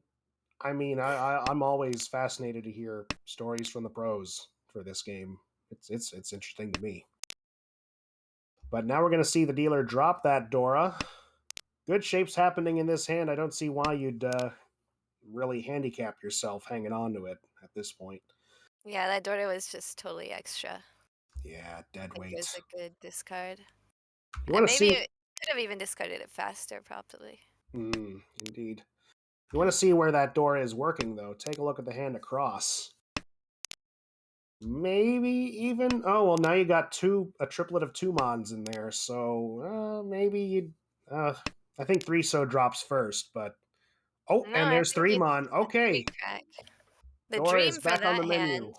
always fascinated to hear stories from the pros for this game. It's interesting to me. But now we're going to see the dealer drop that Dora. Good shapes happening in this hand. I don't see why you'd really handicap yourself hanging on to it at this point. Yeah, that Dora was just totally extra. Yeah, I dead think it was weight. a good discard. You And want to maybe see? it could have even discarded it faster, probably. Indeed. You want to see where that door is working, though. Take a look at the hand across. Maybe even. Oh well, now you got a triplet of two mons in there. So maybe you. Uh, I think three so drops first, but oh, No, and I there's think three it's mon. a three Okay, crack. The Dora is dream for back on the that menu. hand,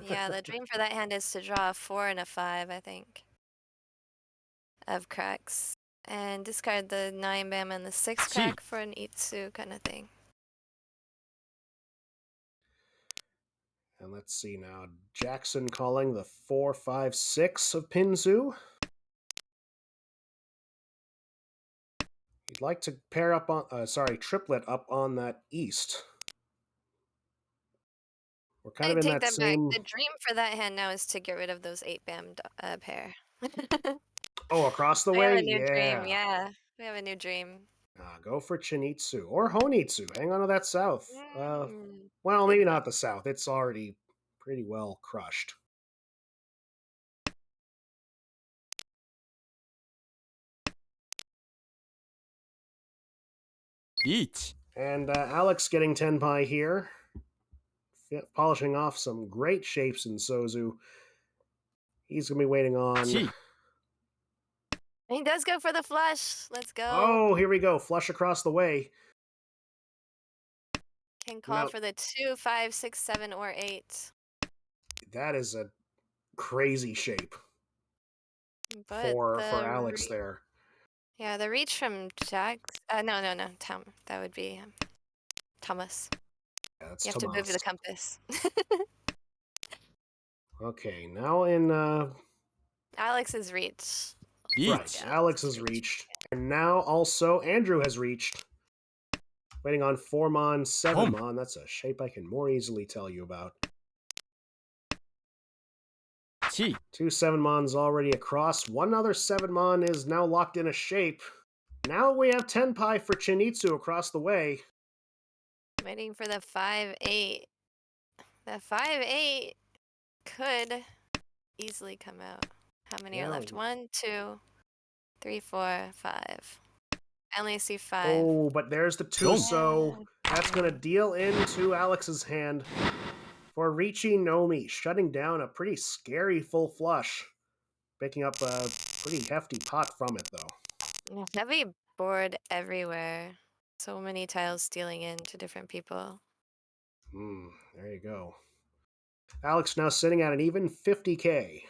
yeah, the dream for that hand is to draw a 4 and a 5, I think, of cracks. And discard the 9 bam and the 6 7, crack for an Itsu kind of thing. And let's see now. Jackson calling the 4-5-6 of Pinzu. He'd like to pair up on, triplet up on that east. We're kind I of in take that that back. same. The dream for that hand now is to get rid of those 8 bam pair. Oh, across the We have way? a new dream, Yeah. yeah. We have a new dream. Go for Chinitsu or Honitsu. Hang on to that south. Mm, Well, good maybe thought. not the south. It's already pretty well crushed.1、And Alex getting Tenpai here, polishing off some great shapes in Sozu. He's going to be waiting on. 1、He does go for the flush. Let's go. Oh, here we go. Flush across the way. Can call Now, for the 2, 5, 6, 7, or 8. that is a crazy shape But for Alex there. yeah, the reach from Jax. No, Tom. That would be Thomas. Yeah, that's You have to move Tomas. the compass. Okay, now in Alex's reach. right, 1、Alex has reached, and now also Andrew has reached. Waiting on 4 mon, 7 ポン、mon. That's a shape I can more easily tell you about. 1、Two 7 mons already across. One other 7 mon is now locked in a shape. Now we have Tenpai for Chinitsu across the way. Waiting for the 5, 8. The 5, 8 could easily come out. How many are Yeah. left? 1, 2, 3, 4, 5. I only see 5. Oh, but there's the 2 4、so. That's going to deal into Alex's hand for Ricci Nomi, shutting down a pretty scary full flush. Picking up a pretty hefty pot from it, though. Heavy board everywhere. So many tiles stealing in to different people. There you go. Alex now sitting at an even 50K.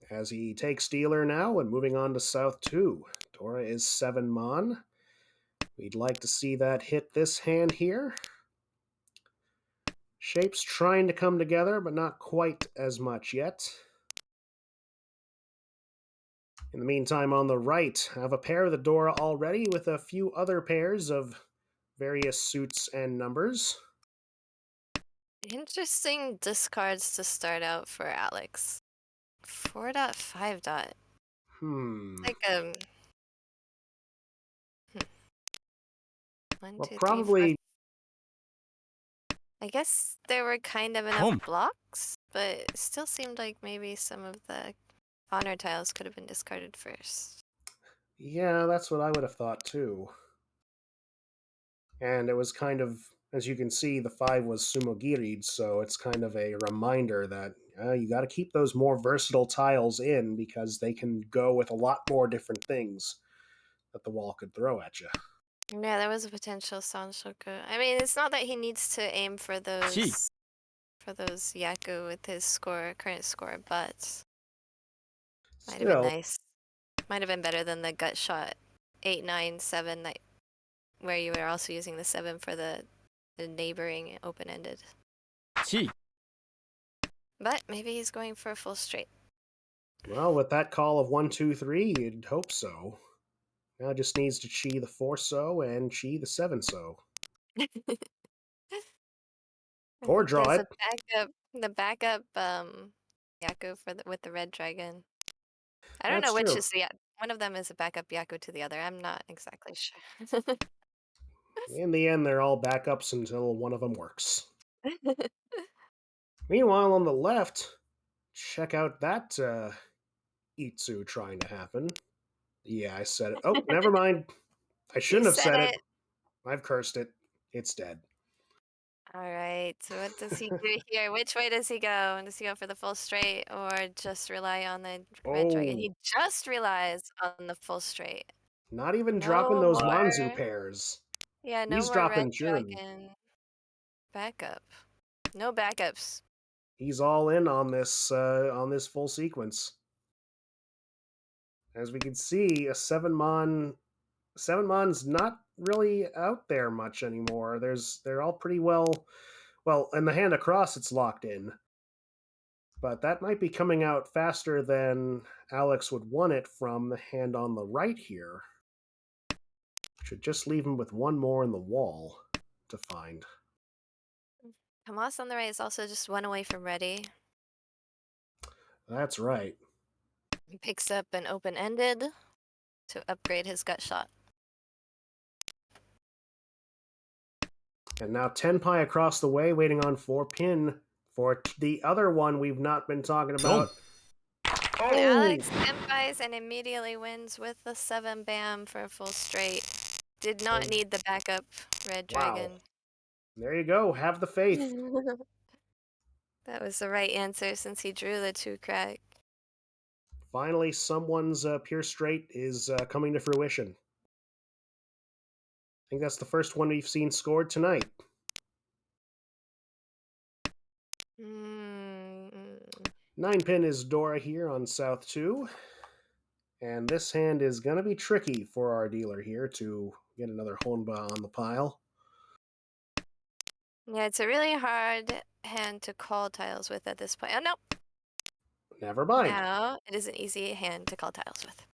As he takes dealer now and moving on to South 2. Dora is 7 mon. We'd like to see that hit this hand here. Shapes trying to come together, but not quite as much yet. In the meantime, on the right, I have a pair of the Dora already with a few other pairs of various suits and numbers. Interesting discards to start out for Alex. 4.5 dot. Like one, Well, 2, 3, 4. probably. I guess there were kind of ポ enough ン、blocks, but it still seemed like maybe some of the honor tiles could have been discarded first. Yeah, that's what I would have thought too. And it was kind of, as you can see, the 5 was Sumogiri'd, so it's kind of a reminder that you got to keep those more versatile tiles in because they can go with a lot more different things that the wall could throw at you. Yeah, there was a potential Sanshoku. I mean, it's not that he needs to aim for 1、those Yaku with his current score, but might have been Still, nice. Might have been better than the gut shot 8, 9, 7, where you were also using the 7 for the neighboring open-ended. 1、But maybe he's going for a full straight. well, with that call of 1, 2, 3, you'd hope so. Now just needs to chi the 4 so and chi the 7 so. Or He draw has it. the backup Yaku with the red dragon. I don't That's know which true. is one of them is a backup Yaku to the other. I'm not exactly sure. In the end, they're all backups until one of them works. Meanwhile, on the left, check out that Itsu trying to happen. Yeah, I said it. Oh, never mind. I You shouldn't have said said it. it. I've cursed it. It's dead. All right. So what does he do here? Which way does he go? Does he go for the full straight or just rely on the red dragon? Oh, He just relies on the full straight. not even dropping No those Manzu more. pairs. Yeah, no He's more red dropping Jun. dragon backup. No backups. He's all in on this full sequence. As we can see, a seven mon's not really out there much anymore. They're all pretty well, in the hand across it's locked in. But that might be coming out faster than Alex would want it from the hand on the right here. Should just leave him with one more in the wall to find. Hamas on the right is also just one away from ready. That's right. He picks up an open-ended to upgrade his gut shot. And now 10 pie across the way, waiting on 4 pin for the other one we've not been talking about. And Alex Oh! simpies and immediately wins with the 7 bam for a full straight. Did not need the backup red Wow. dragon. There you go. Have the faith. That was the right answer since he drew the 2 crack. Finally, someone's pure straight is coming to fruition. I think that's the first one we've seen scored tonight. Mm. 9 pin is Dora here on South 2. And this hand is going to be tricky for our dealer here to get another Honba on the pile. Yeah, it's a really hard hand to call tiles with at this point. Oh, no. Never mind. Now, it is an easy hand to call tiles with.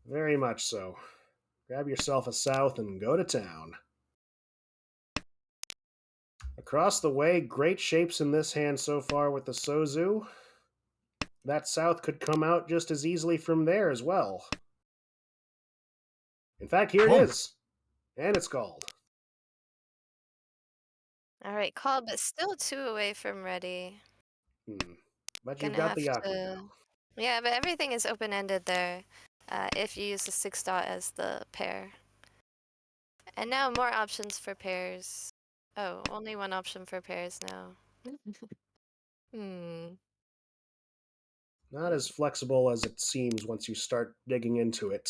Very much so. Grab yourself a South and go to town. Across the way, great shapes in this hand so far with the Sozu. That South could come out just as easily from there as well. In fact, here it is. And it's called. All right, called, but still 2 away from ready. But you've Gonna got have the Yaku to... now. Yeah, but everything is open-ended there if you use the 6 dot as the pair. And now more options for pairs. Oh, only one option for pairs now. Hmm. Not as flexible as it seems once you start digging into it.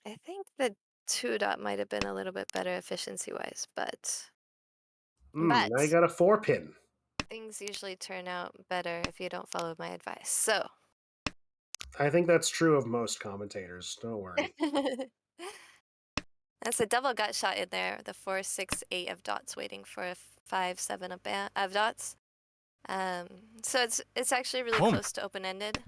I think the 2 dot might have been a little bit better efficiency-wise, but Now you got a 4 pin. things usually turn out better if you don't follow my advice. So I think that's true of most commentators. Don't worry. that's a double gut shot in there. The 4, 6, 8 of dots waiting for a 5, 7 of dots. So it's actually really close to open-ended.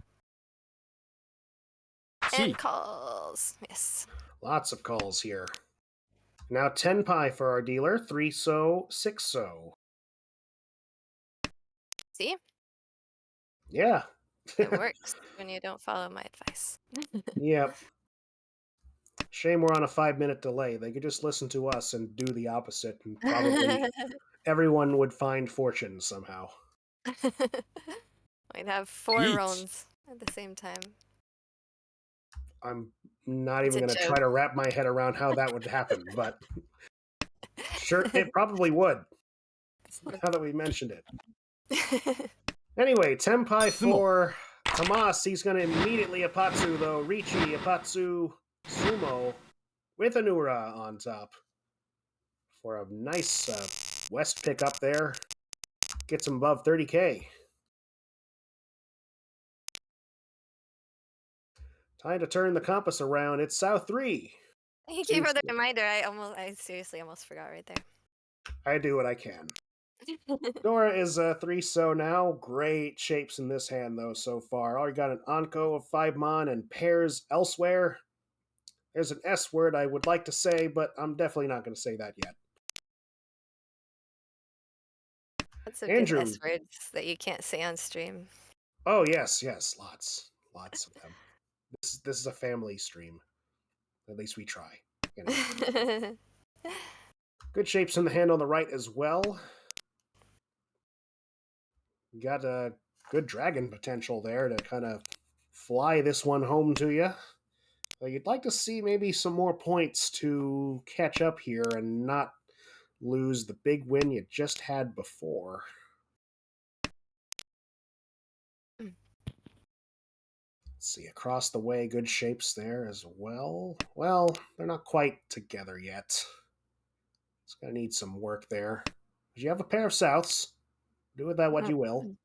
And calls. Yes. Lots of calls here. Now 10 pie for our dealer. 3 so, 6 so. See? Yeah. It works when you don't follow my advice. Yep. Shame we're on a 5-minute delay. They could just listen to us and do the opposite, and probably everyone would find fortune somehow. We'd have 4 rounds at the same time. I'm not It's even a going to joke. try to wrap my head around how that would happen, but sure, it probably would, now that we mentioned it. Anyway, Tenpai for Tomas. He's going to immediately Apatsu, though. Ricci, Apatsu, Sumo, with Anura on top. For a nice West pick up there. Gets him above 30K. Time to turn the compass around. It's South 3. Thank you for the reminder. I seriously almost forgot right there. I do what I can. Dora is 3 so now. Great shapes in this hand, though, so far. Already got an Anko of 5 mon and pairs elsewhere. There's an S word I would like to say, but I'm definitely not going to say that yet. Lots of Andrew. good S words that you can't say on stream. Oh, yes, lots of them. This is a family stream. At least we try. Anyway. Good shapes in the hand on the right as well. You got a good dragon potential there to kind of fly this one home to you. You'd like to see maybe some more points to catch up here and not lose the big win you just had before. Mm. Let's see, across the way, good shapes there as well. Well, they're not quite together yet. It's going to need some work there. But you have a pair of souths. Do with that what you will.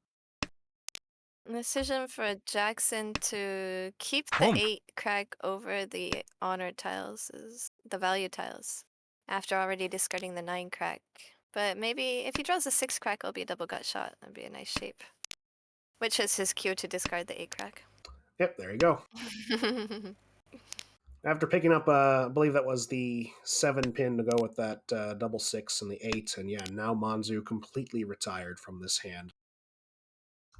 Decision for Jackson to keep the Pump. 8 crack over the honor tiles is the value tiles after already discarding the 9 crack. But maybe if he draws a 6 crack, it'll be a double gut shot. That'd be a nice shape. Which is his cue to discard the 8 crack. Yep, there you go. After picking up, I believe that was the 7 pin to go with that double 6 and the 8. And yeah, now Manzu completely retired from this hand.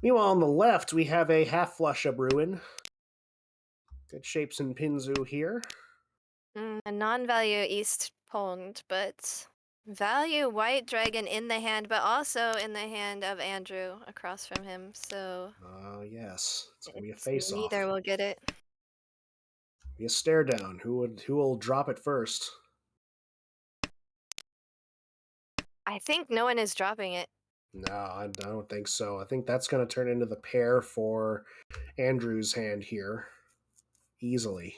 Meanwhile, on the left, we have a half flush of Ruin. Good shapes in Pinzu here. A non-value East Pond, but value White Dragon in the hand, but also in the hand of Andrew across from him. So Yes, it's gonna be a face-off. neither will get it. Be a stare down. Who will drop it first? I think no one is dropping it. No, I don't think so. I think that's gonna turn into the pair for Andrew's hand here. Easily.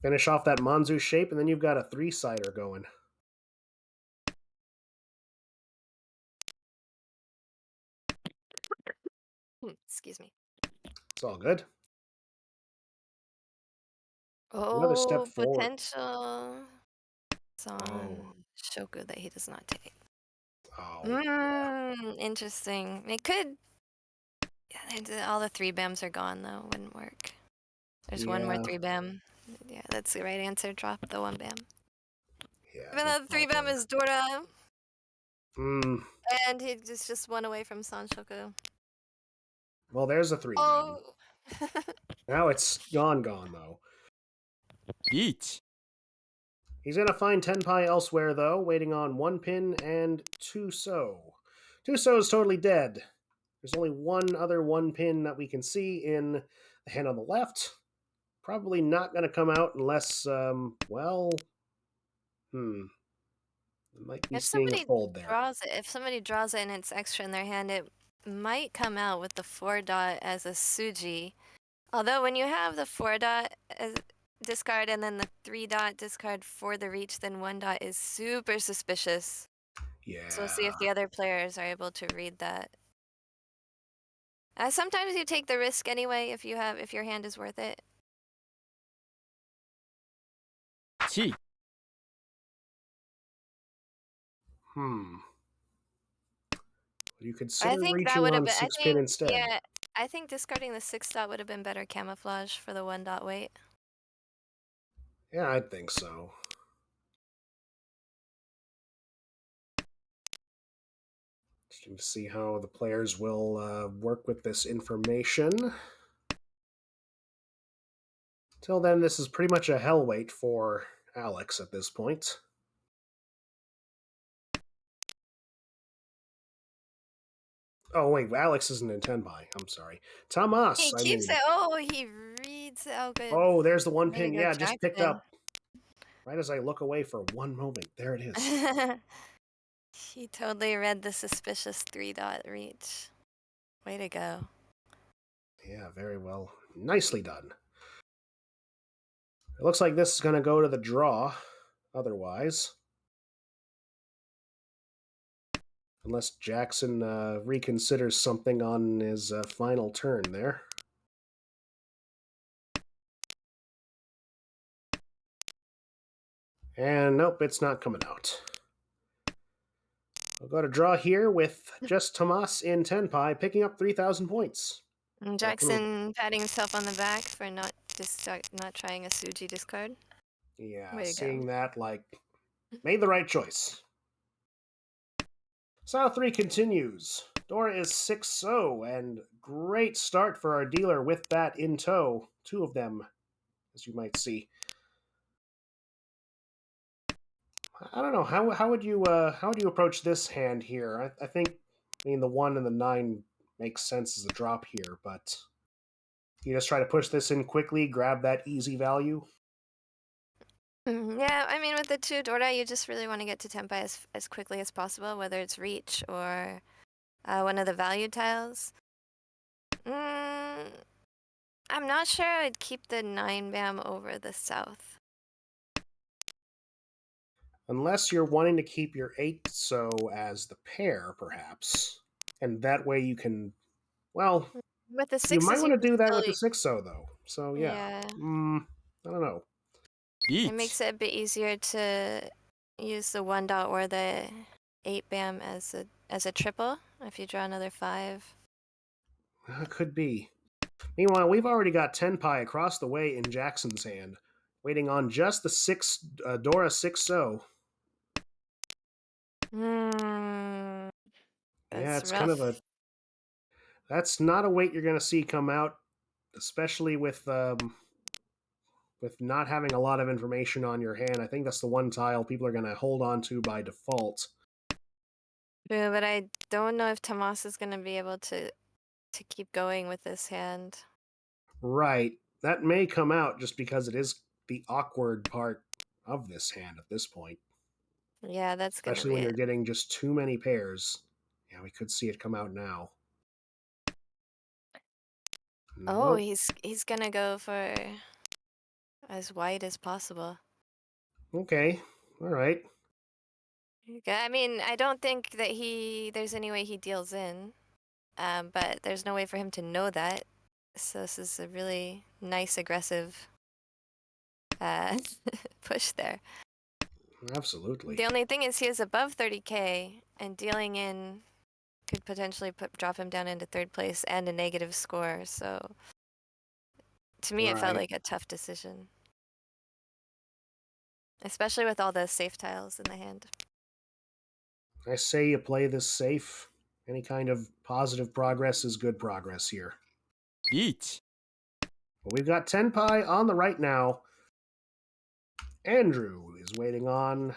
Finish off that Manzu shape, and then you've got a 3-sider going. Excuse me. It's all good. Another step Oh, forward. potential. It's Oh, on Shoku that he does not take. oh, Interesting. It could. Yeah, all the 3 BAMs are gone though. Wouldn't work. There's one more yeah, 3 BAM. Yeah, that's the right answer. Drop the 1 BAM. yeah. Even though the 3 All BAM good. is Dora, Hmm. and he just 1 away from Sanshoku. Well, there's a 3 bam. Oh. Now it's gone though. Beach. He's gonna find Tenpai elsewhere though, waiting on 1 pin and 2 so. 2 so is totally dead. There's only one other 1 pin that we can see in the hand on the left. Probably not gonna come out unless, well, might be If seeing a somebody fold there. draws it and it's extra in their hand, it might come out with the 4 dot as a Suji. Although when you have the 4 dot as discard and then the 3 dot discard for the reach, then 1 dot is super suspicious. So we'll see Yeah. if the other players are able to read that. Sometimes you take the risk anyway if your hand is worth it. Chi. Hmm. You I consider think that reaching would have on been. 6 pin instead. Yeah. I think discarding the 6 dot would have been better camouflage for the 1 dot weight. Yeah, I think so. Interesting to see how the players will work with this information. Till then, this is pretty much a hell wait for Alex at this point. Oh, wait, Alex isn't in Tenbai. I'm sorry. Tomas, He I keeps mean. it. Oh, he reads. Oh, good. Oh, there's the 1 Way to pin. go, Yeah, just picked Jackson. up. Right as I look away for one moment. There it is. He totally read the suspicious 3 dot reach. Way to go. Yeah, very well. Nicely done. It looks like this is going to go to the draw, otherwise. Unless Jackson reconsiders something on his final turn there. And nope, it's not coming out. We'll go to draw here with just Tomas in Tenpai picking up 3,000 points. And Jackson patting himself on the back for not trying a Suji discard. Yeah, Way to seeing go. that, made the right choice. Style 3 continues. Dora is 6-0, and great start for our dealer with that in tow. 2 of them, as you might see. I don't know how would you approach this hand here? I think I mean, the 1 and the 9 makes sense as a drop here, but you just try to push this in quickly, grab that easy value. Yeah, I mean, with the 2 Dora, you just really want to get to Tempai as quickly as possible, whether it's reach or one of the value tiles. I'm not sure I'd keep the 9 BAM over the south. Unless you're wanting to keep your 8 so as the pair, perhaps. And that way you can, well, With the you might sixes, you want to can do that still, with the 6 so, though. So, yeah. yeah, I don't know. it makes 1 it a bit easier to use the 1 dot or the 8 BAM as a triple if you draw another 5. Could be. Meanwhile, we've already got Tenpai across the way in Jackson's hand, waiting on just the 6 Dora 6 so. Hmm, Yeah, that's it's kind of rough. a. That's not a weight you're going to see come out, especially with not having a lot of information on your hand. I think that's the one tile people are going to hold on to by default. Yeah, but I don't know if Tomas is gonna be able to keep going with this hand. Right. That may come out just because it is the awkward part of this hand at this point, Yeah, that's gonna especially be when you're it. getting just too many pairs. Yeah, we could see it come out now. Oh, Nope. he's gonna go for as wide as possible. Okay. All right. Yeah, I mean, I don't think that there's any way he deals in, but there's no way for him to know that. So this is a really nice aggressive uh, push there. Absolutely. The only thing is he is above 30K, and dealing in could potentially drop him down into 3rd place and a negative score. So to me, it felt Right. like a tough decision, especially with all the safe tiles in the hand. I say you play this safe. Any kind of positive progress is good progress here. 1 But we've got Tenpai on the right now. Andrew is waiting on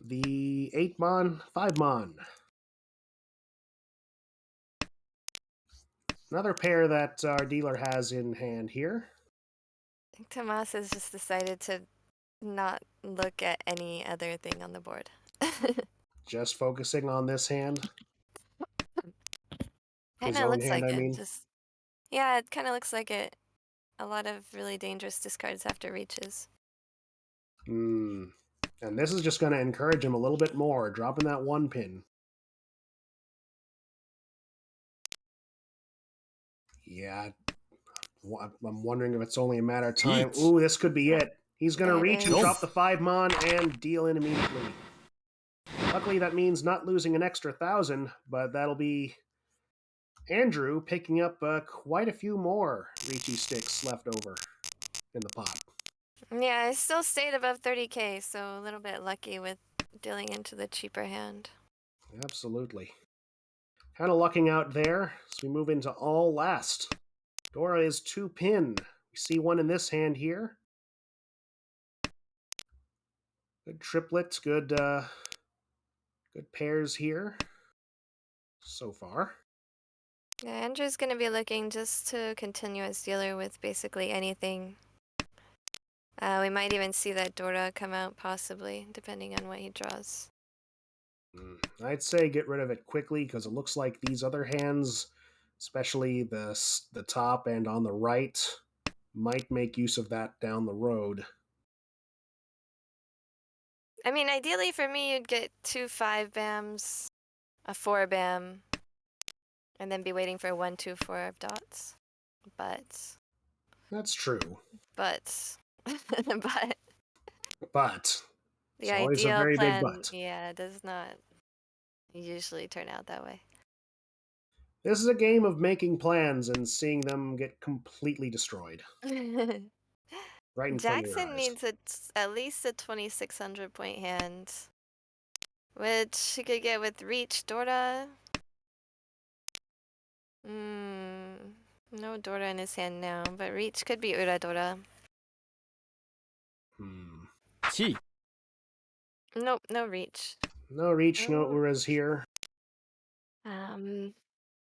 the 8 mon, 5 mon. Another pair that our dealer has in hand here. I think Tomas has just decided to not look at any other thing on the board. Just focusing on this hand. Kind His of own looks hand, like I it. mean. Just yeah, it kind of looks like it. A lot of really dangerous discards after reaches. And this is just going to encourage him a little bit more, dropping that 1 pin. Yeah, I'm wondering if it's only a matter of time. 1 Ooh, this could be Oh, it. He's going to there it reach and No. drop is. the 5 mon and deal in immediately. Luckily, that means not losing an extra 1,000, but that'll be Andrew picking up quite a few more Ricci sticks left over in the pot. Yeah, I still stayed above 30K, so a little bit lucky with dealing into the cheaper hand. Absolutely. Kind of lucking out there as we move into all last. Dora is 2 pin. We see one in this hand here. Good triplets, good pairs here so far. Yeah, Andrew's gonna be looking just to continue as dealer with basically anything. We might even see that Dora come out possibly, depending on what he draws. I'd say get rid of it quickly because it looks like these other hands, especially the top and on the right, might make use of that down the road. I mean, ideally for me, you'd get 2 5 BAMs, a 4 BAM, and then be waiting for 1 2 4 dots. But, That's true, but, but the it's always a ideal very big plan, but. yeah, does not usually turn out that way. This is a game of making plans and seeing them get completely destroyed right in front of your Jackson eyes. needs at least a 2600 point hand, which he could get with Reach. Dorda. No Dorda in his hand now, but Reach could be Ura Dorda. Hmm. 1 Nope, no Reach. No reach, no Oh, Uras here. Um,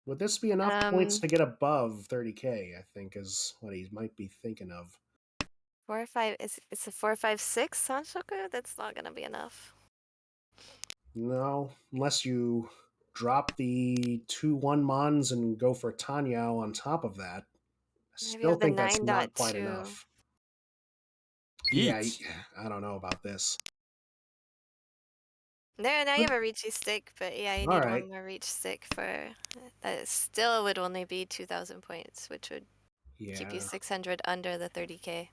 Would this be enough points um, to get above 30K? I think is what he might be thinking of. 4 or 5. It's a 4, 5, 6 Sanshoku. That's not gonna be enough. No, unless you drop the 2-1 Mons and go for Tanyao on top of that. I Maybe still have the think that's not quite 9.2. enough. Yeah, 1 I don't know about this. There, now you have a Ricci stick, but yeah, you All need right. one more reach stick for that. Still would only be 2,000 points, which would keep you Yeah. 600 under the 30K.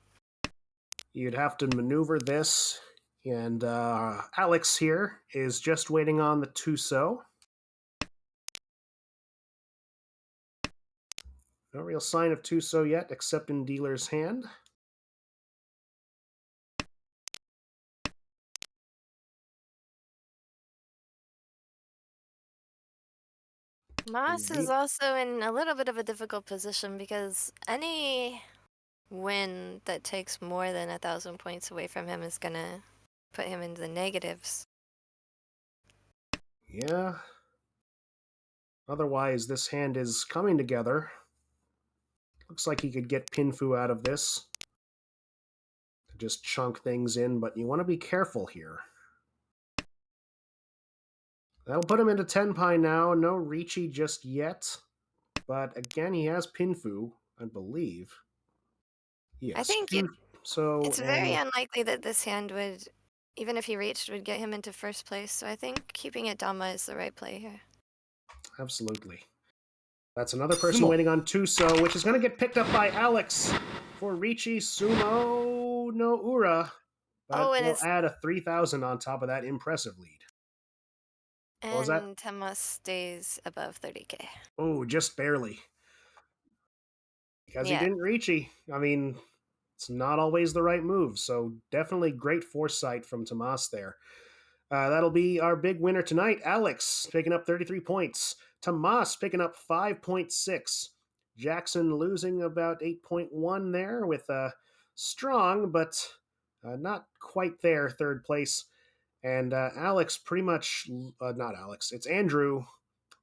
You'd have to maneuver this, and Alex here is just waiting on the Tuso. No real sign of Tuso yet, except in dealer's hand. Moss is Indeed. also in a little bit of a difficult position because any win that takes more than 1,000 points away from him is gonna put him into the negatives. Yeah. Otherwise, this hand is coming together. Looks like he could get Pinfu out of this. Just chunk things in, but you want to be careful here. That'll put him into Tenpai now. No Ricci just yet. But again, he has Pinfu, I believe. I Yes. think So, it's very and unlikely that this hand would, even if he reached, would get him into first place. So I think keeping it Dama is the right play here. absolutely. That's another person 雲 waiting on Tuso, which is going to get picked up by Alex for Ricci Sumo no Ura. Oh, But and we'll it's add a 3,000 on top of that impressive lead. What was that? and Tema stays above 30K. Oh, just barely. Because he Yeah. didn't Ricci. I mean, it's not always the right move. So definitely great foresight from Tomas there. That'll be our big winner tonight. Alex picking up 33 points. Tomas picking up 5.6. Jackson losing about 8.1 there with a strong, but not quite there, third place. And Alex pretty much, not Alex, it's Andrew,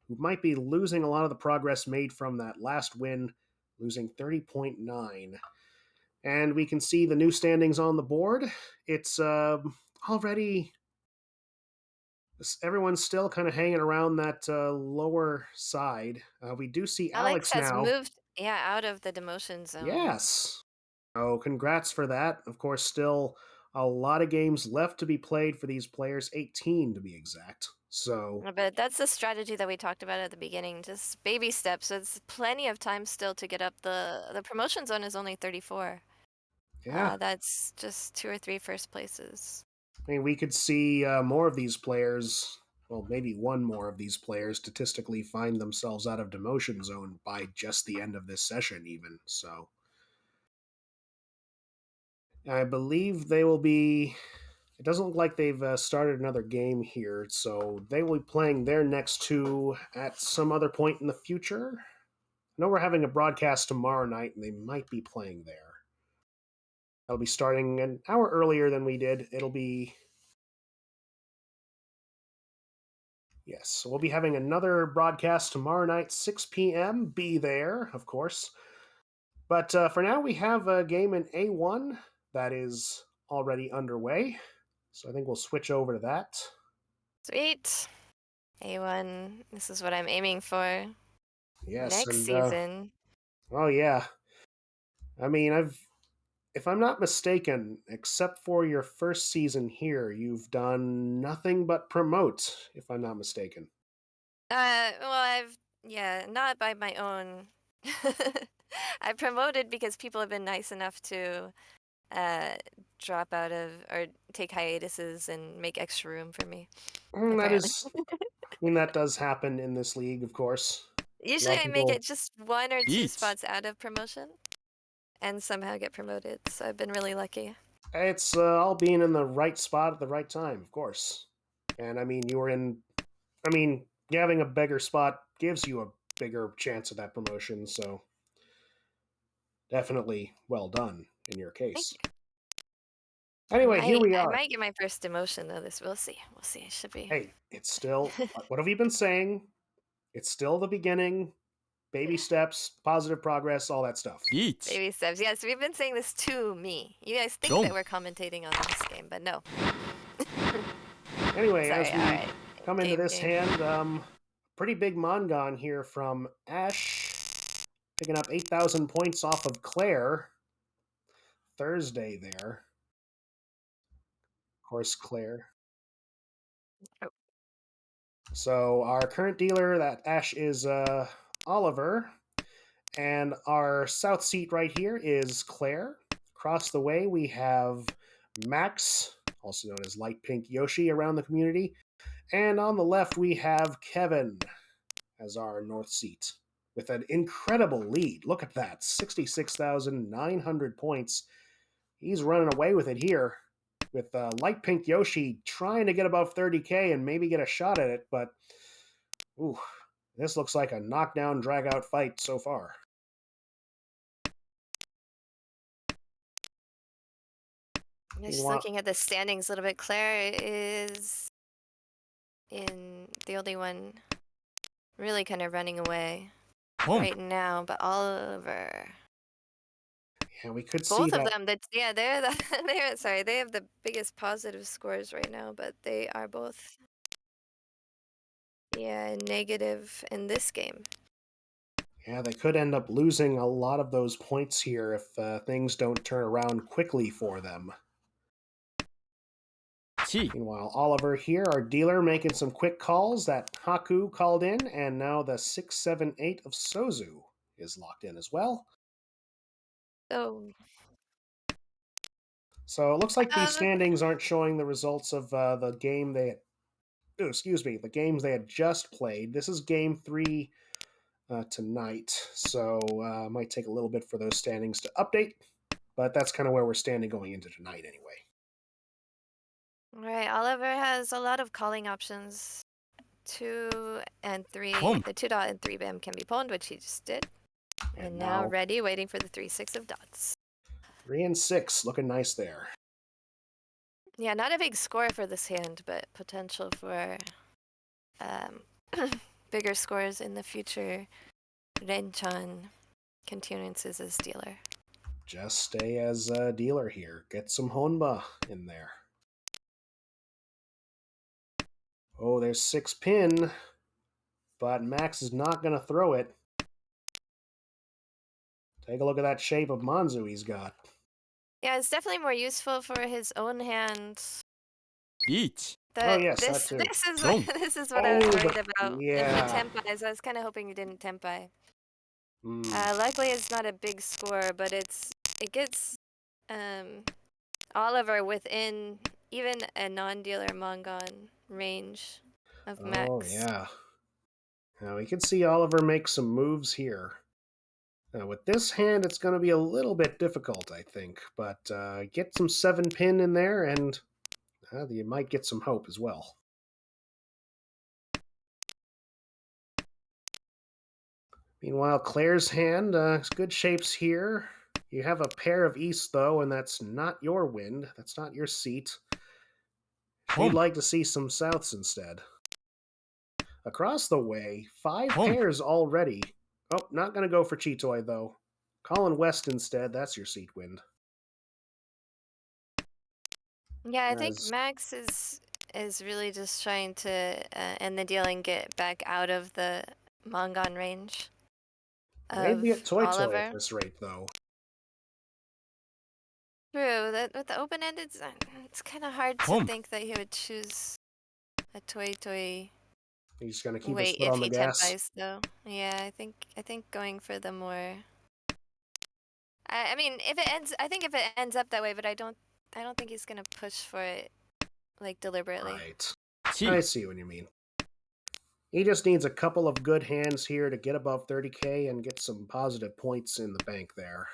who might be losing a lot of the progress made from that last win, losing 30.9. And we can see the new standings on the board. It's already everyone's still kind of hanging around that lower side. We do see Alex Alex has now. moved, yeah, out of the demotion zone. Yes. Oh, congrats for that. Of course, still a lot of games left to be played for these players, 18 to be exact. So, But that's the strategy that we talked about at the beginning, just baby steps. It's plenty of time still to get up. The promotion zone is only 34. yeah. That's just 2 or 3 first places. I mean, we could see more of these players, well, maybe one more of these players statistically find themselves out of demotion zone by just the end of this session, even. So, I believe they will be. It doesn't look like they've started another game here, so they will be playing their next two at some other point in the future. I know we're having a broadcast tomorrow night, and they might be playing there. They'll be starting an hour earlier than we did. It'll be. Yes, so we'll be having another broadcast tomorrow night, 6 p.m. Be there, of course. But for now, we have a game in A1 that is already underway. So I think we'll switch over to that. Sweet. A1. This is what I'm aiming for Yes, next and season. oh yeah, I mean, if I'm not mistaken, except for your first season here, you've done nothing but promote, if I'm not mistaken. Well, yeah, not by my own. I promoted because people have been nice enough to uh, drop out of or take hiatuses and make extra room for me, That apparently. is, I mean, that does happen in this league, of course. A Usually lot of I make people, it just 1 or 2 1 spots out of promotion and somehow get promoted, so I've been really lucky. it's all being in the right spot at the right time, of course. And I mean, you were in, I mean, having a bigger spot gives you a bigger chance of that promotion, so definitely well done in your Thank case. you. Anyway, here we I are. might get my first demotion though. This we'll see. We'll see. It should be. Hey, it's still, what have we been saying? It's still the beginning, baby steps, positive progress, all that stuff.1 Baby steps. Yes, we've been saying this to me. You guys think that 4 we're commentating on this game, but no. Anyway, Sorry, as we alright. come into this Game. hand, pretty big Mangan here from Ash, picking up 8,000 points off of Claire. Thursday there. Of course, Claire. Oh. So our current dealer, that Ash, is Oliver. And our south seat right here is Claire. Across the way, we have Max, also known as Light Pink Yoshi, around the community. And on the left, we have Kevin as our north seat with an incredible lead. Look at that, 66,900 points. He's running away with it here with Light Pink Yoshi trying to get above 30K and maybe get a shot at it, but ooh, this looks like a knockdown, drag-out fight so far. Just looking at the standings a little bit, Claire is in the only one really kind of running away right now, but Oliver. Yeah, we could see Both of that. them, yeah, they're sorry, they have the biggest positive scores right now, but they are both negative in this game. Yeah, they could end up losing a lot of those points here if things don't turn around quickly for them. Meanwhile, Oliver here, our dealer, making some quick calls. That Haku called in, and now the 678 of Sozu is locked in as well. So, So it looks like these standings aren't showing the results of the game they the games they had just played. This is game 3 tonight, so it might take a little bit for those standings to update, but that's kind of where we're standing going into tonight anyway. right, Oliver has a lot of calling options. 2 and 3, the 2 dot and 3 bam can be pawned, which he just did. And now ready, waiting for the 3-6 of dots. 3 and 6, looking nice there. Yeah, not a big score for this hand, but potential for bigger scores in the future. Renchan continuances as dealer. Just stay as a dealer here. Get some Honba in there. Oh, there's 6 pin, but Max is not going to throw it. Take a look at that shape of Manzu he's got. Yeah, it's definitely more useful for his own hand. Oh yes, This that too. this is what I was worried about. Yeah. If he tempais, I was kind of hoping he didn't tempai. Mm. Luckily, it's not a big score, but it gets Oliver within even a non-dealer Mangan range of Max. Oh yeah. Now we can see Oliver make some moves here. Now with this hand, it's going to be a little bit difficult, I think, but get some 7 pin in there, and you might get some hope as well. Meanwhile, Claire's hand, good shapes here. You have a pair of East, though, and that's not your wind. That's not your seat. She'd like to see some Souths instead. Across the way, 5 pairs already. Oh, not going to go for Chitoy, though. Calling West instead. That's your seat wind. Yeah, I think Max is really just trying to end the deal and get back out of the Mangan range. Maybe at Toy Oliver. at this rate, though. True. That with the open-ended, it's kind of hard to think that he would choose a Toy. He's going to keep Wait, his foot if on the he gas. tempais though. Yeah, I think going for the more. I mean, I think if it ends up that way, but I don't think he's gonna push for it like deliberately. Right. I see what you mean. He just needs a couple of good hands here to get above 30K and get some positive points in the bank there.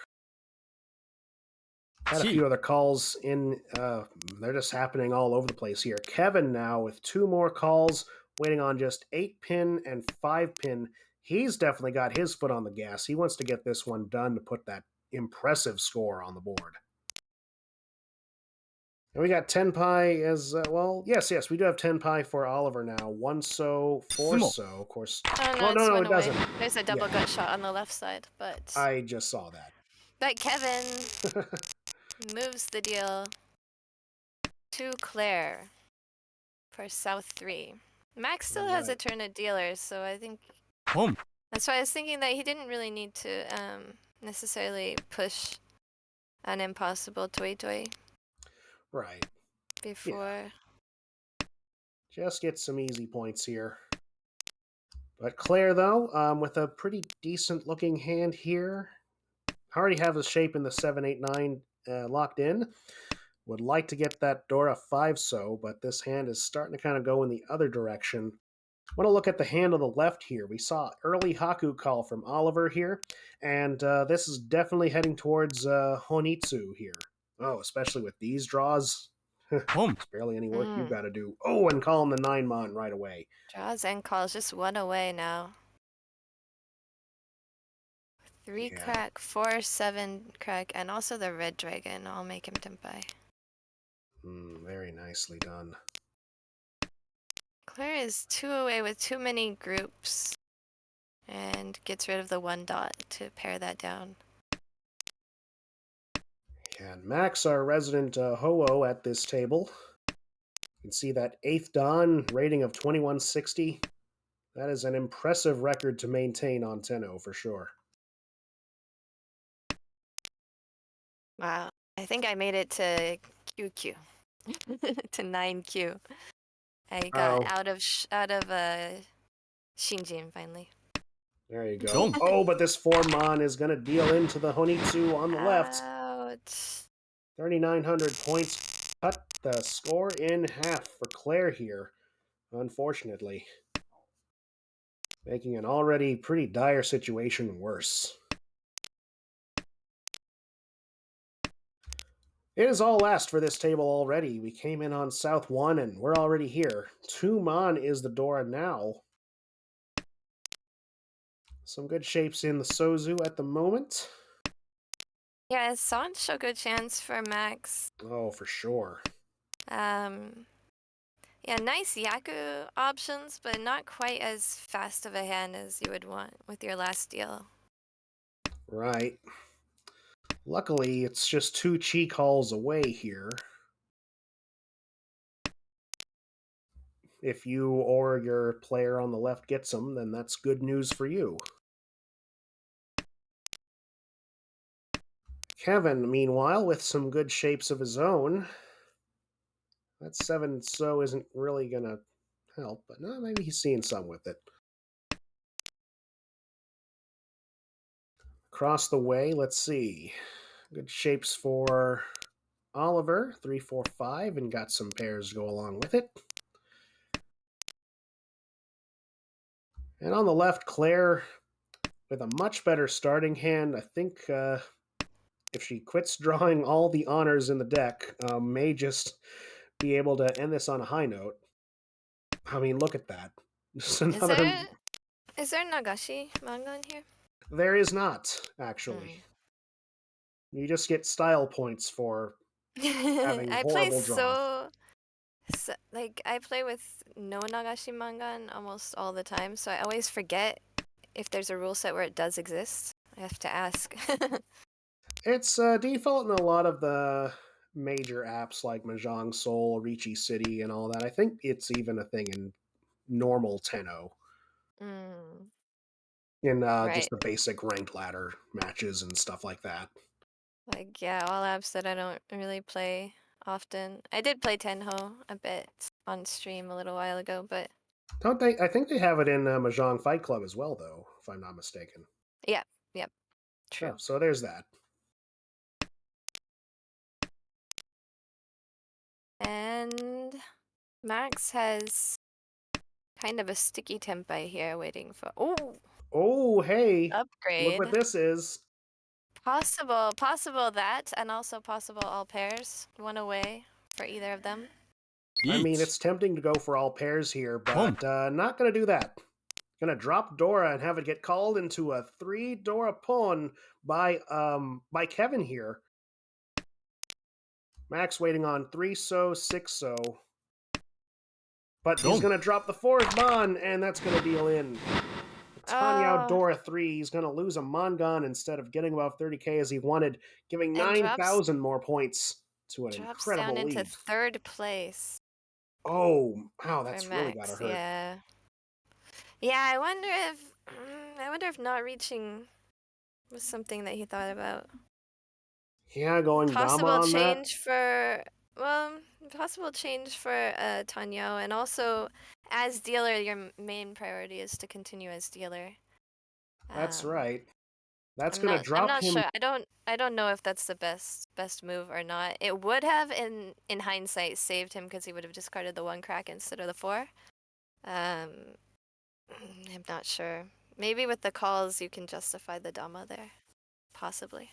Had a few other calls in. They're just happening all over the place here. Kevin now with 2 more calls, waiting on just 8 pin and 5 pin. He's definitely got his foot on the gas. He wants to get this one done to put that impressive score on the board. And we got tenpai as well. Yes, we do have tenpai for Oliver now. One so, four Sumo. so, of course. Oh no, Well, it's no, one it away. doesn't. There's a double Yeah, gut shot on the left side, but I just saw that. Kevin moves the deal to Claire for South 3. Max still has a Right. turn of dealers, so I think Pom. that's why I was thinking that he didn't really need to necessarily push an impossible toy toy Right. Yeah. before. Just get some easy points here. But Claire, though, with a pretty decent looking hand here, I already have the shape in the 789 locked in. Would like to get that Dora 5 so, but this hand is starting to kind of go in the other direction. Want to look at the hand on the left here. We saw early Haku call from Oliver here, and this is definitely heading towards Honitsu here. Oh, especially with these draws. Pom. There's barely any work you Mm. got to do. Oh, and call him the 9-mon right away. Draws and calls just one away now. 3 Yeah. crack, 4, 7 crack, and also the red dragon. I'll make him tempai. Very nicely done. Claire is 2 away with too many groups and gets rid of the 1 dot to pare that down. And Max, our resident Ho-Oh at this table. You can see that 8th Dan rating of 2160. That is an impressive record to maintain on Tenno for sure. Wow. I think I made it to QQ. to 9Q. I got Oh, out of Shinjin finally. there you go. Dong. Oh, but this 4-mon is going to deal into the Honitsu on the left. Ouch. 3,900 points. Cut the score in half for Claire here, unfortunately. Making an already pretty dire situation worse. It is all last for this table already. We came in on South 1 and we're already here. 2-mon is the Dora now. Some good shapes in the Sozu at the moment. Yeah, Sancho good chance for Max. Oh, for sure. Yeah, nice Yaku options, but not quite as fast of a hand as you would want with your last deal. Right. Luckily, it's just 2 chi calls away here. If you or your player on the left gets them, then that's good news for you. Kevin, meanwhile, with some good shapes of his own. That 7 so isn't really going to help, but no, maybe he's seeing some with it. Across the way, let's see. Good shapes for Oliver, 3, 4, 5, and got some pairs to go along with it. And on the left, Claire with a much better starting hand. I think if she quits drawing all the honors in the deck, may just be able to end this on a high note. I mean, look at that. Just Is another. there Nagashi Mangan here? There is not, actually. You just get style points for having I play horrible draws. like I play with no Nagashi Mangan almost all the time, so I always forget if there's a rule set where it does exist. I have to ask. It's default in a lot of the major apps like Mahjong Soul, Ricci City, and all that. I think it's even a thing in normal Tenno, Mm, in just right. the basic ranked ladder matches and stuff like that. Like, yeah, all apps that I don't really play often. I did play Tenho a bit on stream a little while ago, but Don't they? I think they have it in Mahjong Fight Club as well, though, if I'm not mistaken. yeah, yep, Oh, true. so there's that. And Max has kind of a sticky tempai here waiting for Oh, hey, look what upgrade. this is. Possible that, and also possible all pairs. One away for either of them. I mean, Beach. it's tempting to go for all pairs here, Pom. but not going to do that. Gonna drop Dora and have it get called into a 3 Dora pawn by Kevin here. Max waiting on 3 so, 6 so. But he's Dong. going to drop the fourth Mon, and that's going to deal in. Tanya Oh, Dora 3, he's going to lose a Mangan instead of getting above 30k as he wanted, giving and drops 9,000 more points to an down incredible into lead. third place Oh, wow, for that's really got to Max. hurt. Yeah. Yeah, I wonder if not reaching was something that he thought about. Yeah, going Dama Possible on that. change for well, possible change for Tanyo, and also as dealer, your main priority is to continue as dealer. That's Um, right. That's I'm going to not I'm drop not him. sure. I don't know if that's the best move or not. It would have in hindsight saved him because he would have discarded the one crack instead of the four. Um, I'm not sure. Maybe with the calls you can justify the Dama there. Possibly.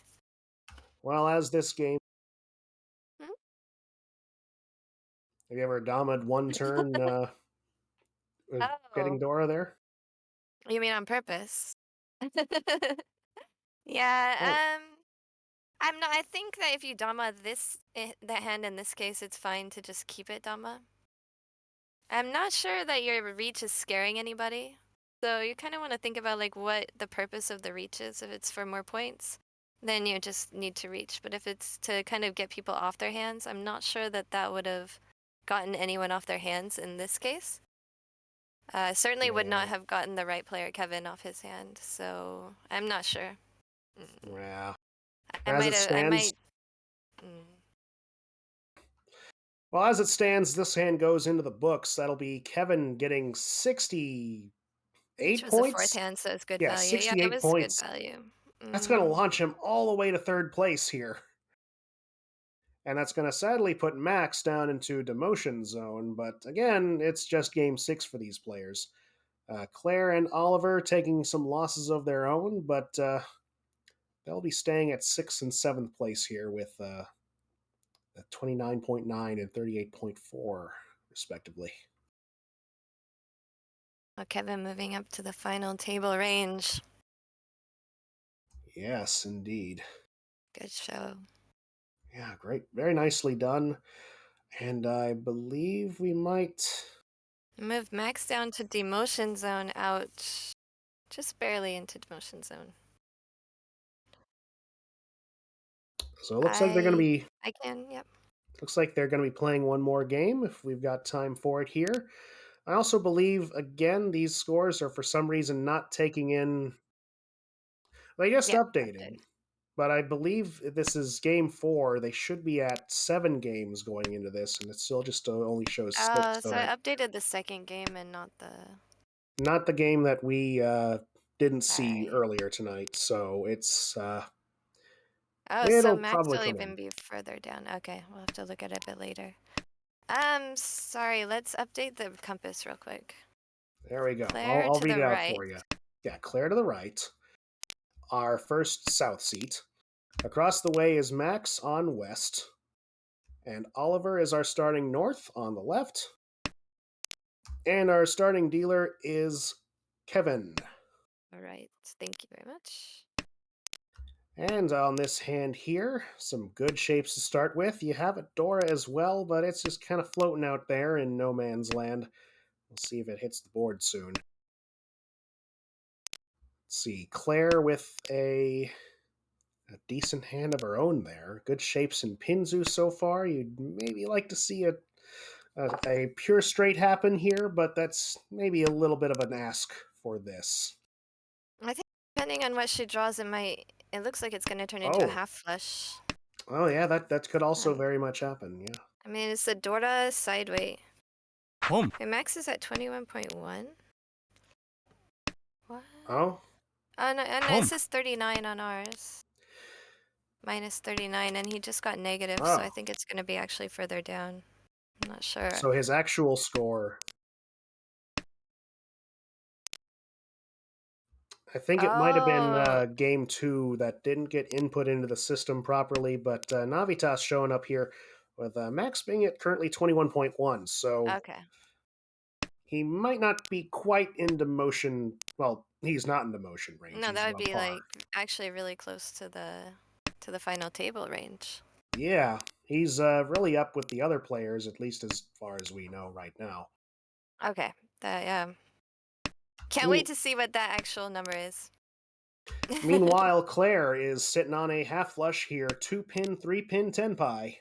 Well, as this game. Mhm. Have you ever Dama'd one turn getting Oh, Dora there? you mean on purpose? Oh, Yeah, I'm not. I think that if you Dama the hand in this case, it's fine to just keep it Dama. I'm not sure that your reach is scaring anybody. So you kind of want to think about like what the purpose of the reach is. If it's for more points, then you just need to reach. But if it's to kind of get people off their hands, I'm not sure that that would have gotten anyone off their hands in this case. Certainly would not yeah. have gotten the right player, Kevin, off his hand. So I'm not sure. Mm, Yeah. I As might it have. I stands, might. Mm. well, as it stands, this hand goes into the books. That'll be Kevin getting 68 Which was the fourth points. hand, so it's good Yeah, value. Yeah, it 68 was good points. value. That's going to Mm. launch him all the way to third place here. And that's going to sadly put Max down into demotion zone. But again, it's just game 6 for these players. Claire and Oliver taking some losses of their own, but they'll be staying at 6th and 7th place here with 29.9 and 38.4, respectively. Well, Kevin moving up to the final table range. Yes, indeed. Good show. Yeah, great. Very nicely done. And I believe we might. Move Max down to demotion zone. Ouch. Just barely into demotion zone. So it looks like they're going to I be. I can, yep. Looks like they're going to be playing one more game if we've got time for it here. I also believe, again, these scores are for some reason not taking in. They just Yep, updated, update. but I believe this is game 4. They should be at 7 games going into this, and it still just only shows 6. So So that I updated the second game and not the. not the game that we didn't see Alright. earlier tonight. So Oh, so it'll Max probably will come in. even be further down. Okay, we'll have to look at it a bit later. Sorry, let's update the compass real quick. There we go. Claire I'll to read the it out right. for you. Yeah, Claire to the right. Our first south seat. Across the way is Max on west. And Oliver is our starting north on the left. And our starting dealer is Kevin. All right, thank you very much. And on this hand here, some good shapes to start with. You have a Dora as well, but it's just kind of floating out there in no man's land. We'll see if it hits the board soon. Let's see, Claire with a decent hand of her own there. Good shapes in Pinzu so far. You'd maybe like to see a pure straight happen here, but that's maybe a little bit of an ask for this. I think depending on what she draws, it might. It looks like it's going to turn into a Oh, half flush. oh yeah, that could also Um, very much happen. Yeah. I mean, it's a Dora sideway. Pom. Okay, Max is at 21.1. What? Oh, Oh, no, and it Pom. says 39 on ours. Minus 39, and he just got negative, so I oh. think it's going to be actually further down. I'm not sure. So his actual score. I think it might have been Oh, game 2 that didn't get input into the system properly, but Navitas showing up here with Max being at currently 21.1. So okay. he might not be quite into motion. Well, he's not into motion range. No, He's that would above be par. like actually really close to the final table range. Yeah, He's really up with the other players, at least as far as we know right now. Okay. That can't wait Me- to see what that actual number is. Meanwhile, Claire is sitting on a half flush here, 2-pin, 3-pin, 10 pie.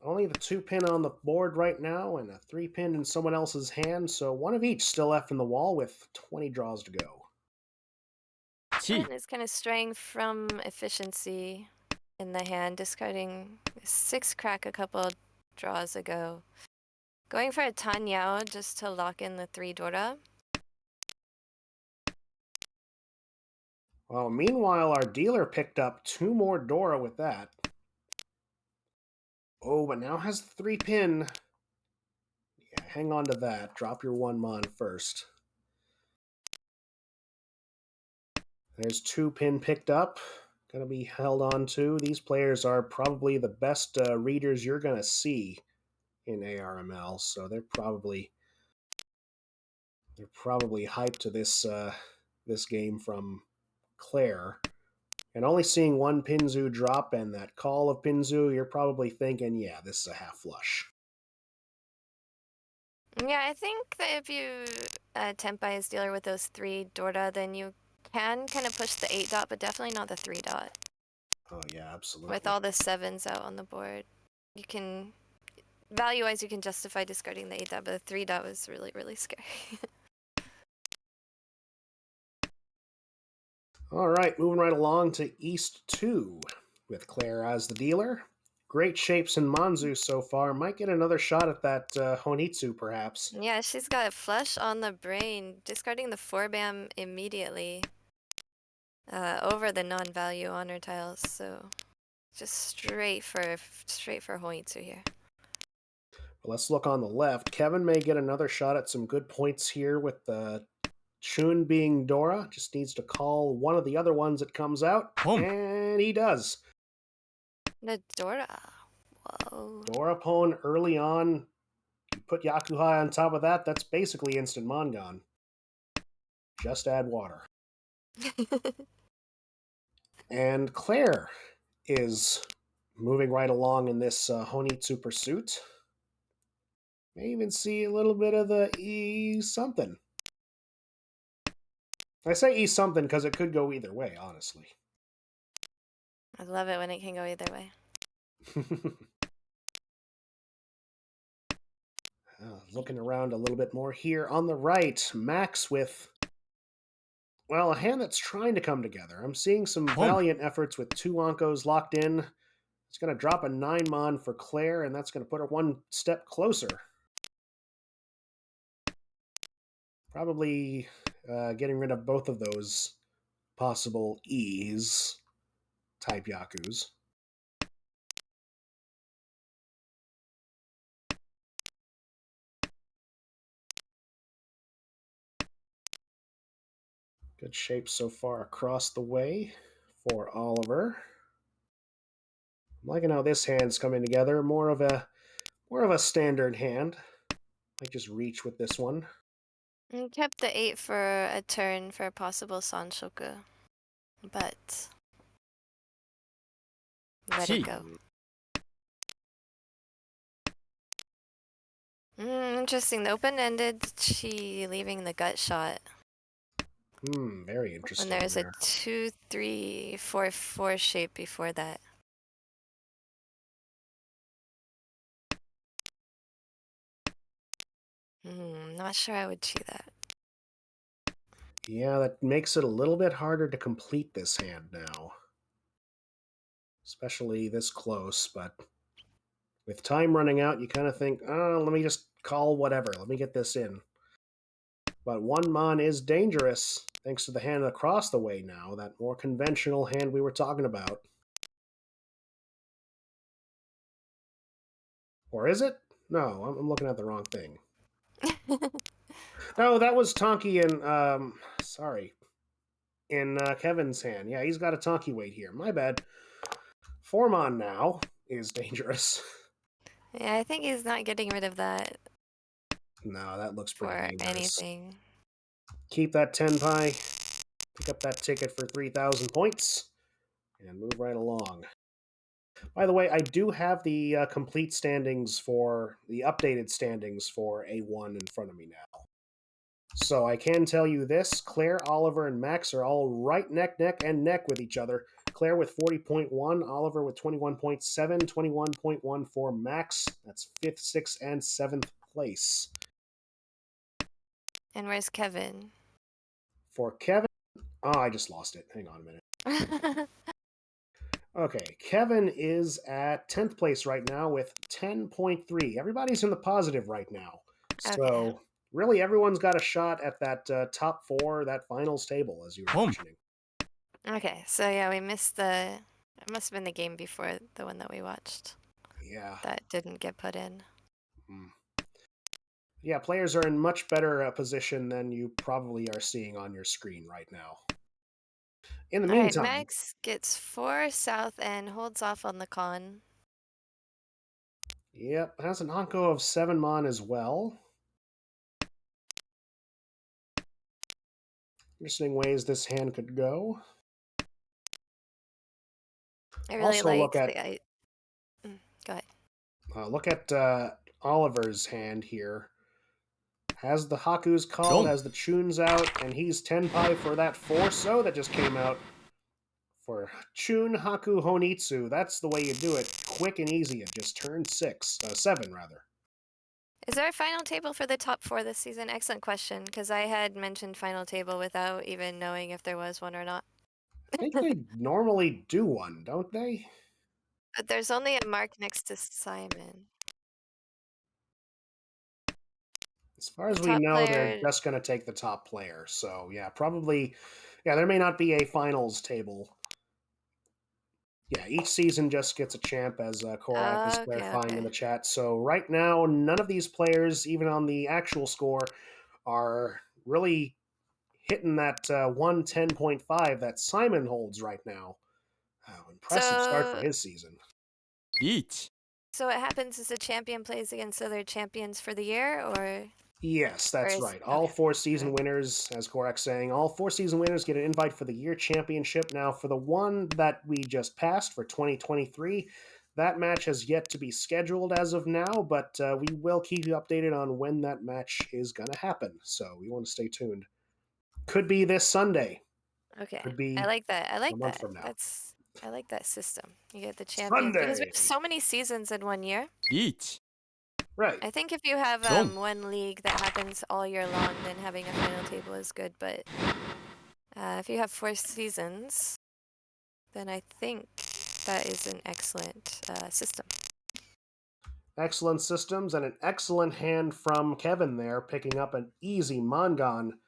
Only the 2-pin on the board right now, and a 3-pin in someone else's hand, so one of each still left in the wall with 20 draws to go. And is kind of straying from efficiency in the hand, discarding 6 crack a couple draws ago. Going for a Tan Yao just to lock in the 3 Dora. Well, meanwhile, our dealer picked up 2 more Dora with that. Oh, but now has the 3-pin. Yeah, hang on to that. Drop your 1 mon first. There's 2-pin picked up. Gonna be held on to. These players are probably the best readers you're gonna see in ARML, so they're probably hyped to this game from Claire. And only seeing one Pinzu drop and that call of Pinzu, you're probably thinking, yeah, this is a half flush. Yeah, I think that if you Tempai his dealer with those 3 Dora, then you can kind of push the 8 dot, but definitely not the 3 dot. Oh yeah, absolutely. With all the 7s out on the board, you can value-wise you can justify discarding the 8 dot, but the 3 dot was really, really scary. All right, moving right along to East 2 with Claire as the dealer. Great shapes in Manzu so far. Might get another shot at that Honitsu, perhaps. Yeah, she's got a flush on the brain, discarding the 4-bam immediately over the non-value on her tiles, so just straight for Hoitsu here. Let's look on the left. Kevin may get another shot at some good points here with the Chun being Dora. Just needs to call one of the other ones that comes out, and he does. The Dora. Whoa. Dora Pone early on. You put Yakuhai on top of that, that's basically instant Mangan. Just add water. And Claire is moving right along in this Honitsu pursuit. May even see a little bit of the E something. I say E something because it could go either way, honestly. I love it when it can go either way. Looking around a little bit more here. On the right, Max with, well, a hand that's trying to come together. I'm seeing some valiant efforts with 2 Onkos locked in. It's going to drop a 9-mon for Claire, and that's going to put her one step closer. Probably getting rid of both of those possible E's type Yakus. Good shape so far across the way for Oliver. I'm liking how this hand's coming together. More of a standard hand. Might just reach with this one. And kept the 8 for a turn for a possible Sanshoku, but let it go. Interesting. The open-ended, she leaving the gut shot. Very interesting. And there's a 2, 3, 4, 4 shape before that. Not sure I would chew that. Yeah, that makes it a little bit harder to complete this hand now. Especially this close, but with time running out, you kind of think, oh, let me just call whatever. Let me get this in. But 1 mon is dangerous, thanks to the hand across the way now, that more conventional hand we were talking about. Or is it? No, I'm looking at the wrong thing. No, that was Tonki in Kevin's hand. Yeah, he's got a Tonki weight here. My bad. 4-mon now is dangerous. Yeah, I think he's not getting rid of that No, that looks for pretty dangerous. anything. Keep that 10 pie. Pick up that ticket for 3,000 points. And move right along. By the way, I do have the complete standings for the updated standings for A1 in front of me now. So I can tell you this: Claire, Oliver, and Max are all right neck and neck with each other. Claire with 40.1, Oliver with 21.7, 21.1 for Max. That's 5th, 6th, and 7th place. And where's Kevin? For Kevin, oh, I just lost it. Hang on a minute. Okay, Kevin is at 10th place right now with 10.3. Everybody's in the positive right now. Okay. So, really, everyone's got a shot at that top four, that finals table, as you were Home. mentioning. Okay, so yeah, we missed the. It must have been the game before the one that we watched Yeah. that didn't get put in. Mm. Yeah, players are in much better position than you probably are seeing on your screen right now. In the All right, meantime, Max gets 4 south and holds off on the con. yep, has an Anko of 7 Mon as well. Interesting ways this hand could go. I really Also, like the. Go ahead. look at Oliver's hand here. Has the Haku's called, Don't. has the Chuns out, and he's Tenpai for that 4-so that just came out. For Chun Haku Honitsu, that's the way you do it. Quick and easy. It just turned 7 rather. Is there a final table for the top 4 this season? Excellent question, because I had mentioned final table without even knowing if there was one or not. I think they normally do one, don't they? But there's only a mark next to Simon. As far The as we top know, they're player. just going to take the top player. So, yeah, probably. Yeah, there may not be a finals table. Yeah, each season just gets a champ, as Korak is Okay, clarifying in okay. the chat. So, right now, none of these players, even on the actual score, are really hitting that 110.5 that Simon holds right now. Impressive start for So, his season. リーチ so what happens is the champion plays against other champions for the year, or Yes, that's is right. All okay. 4 season Okay. winners, as Korak's saying, all 4 season winners get an invite for the year championship. Now, for the one that we just passed for 2023, that match has yet to be scheduled as of now, but we will keep you updated on when that match is going to happen. So we want to stay tuned. Could be this Sunday. Okay. Could I be like that. I a like month that. from now. I like that system. You get the champions because we Sunday. have so many seasons in one year. リーチ Right. I think if you have Don't. one league that happens all year long, then having a final table is good. But if you have 4 seasons, then I think that is an excellent system. Excellent systems and an excellent hand from Kevin there, picking up an easy Mangan,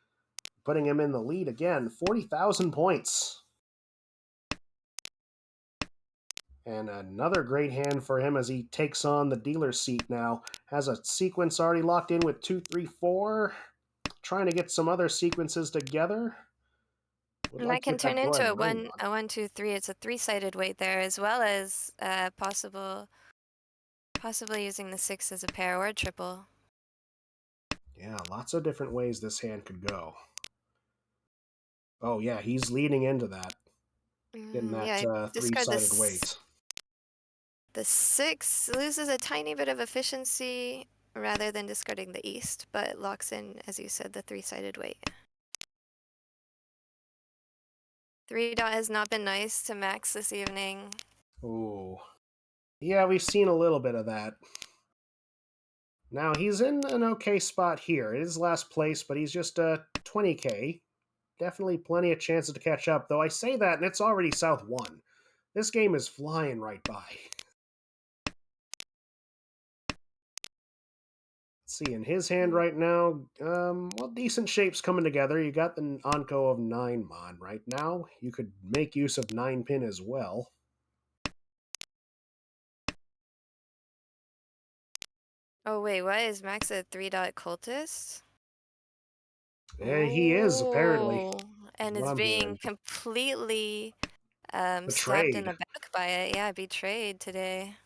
putting him in the lead again. 40,000 points. And another great hand for him as he takes on the dealer's seat now. Has a sequence already locked in with 2, 3, 4. Trying to get some other sequences together. Would And like that to can get that turn door into at 9 on. a 1, 2, 3. It's a 3-sided weight there, as well as possibly using the 6 as a pair or a triple. Yeah, lots of different ways this hand could go. Oh, yeah, he's leading into that. Getting that Yeah, discard 3-sided this. weight. The 6 loses a tiny bit of efficiency rather than discarding the east, but locks in, as you said, the 3-sided weight. 3 dot has not been nice to Max this evening. Ooh. Yeah, we've seen a little bit of that. Now, he's in an okay spot here. It is last place, but he's just 20k. Definitely plenty of chances to catch up, though I say that and it's already South 1. This game is flying right by. Let's see, in his hand right now, well, decent shapes coming together. You got the Anko of 9 Mon right now. You could make use of 9 pin as well. Oh wait, what is Max a 3 dot cultist? He is, apparently, Oh, is and what is I'm being hearing. completely stabbed in Betrayed. the back by it. Yeah, betrayed today.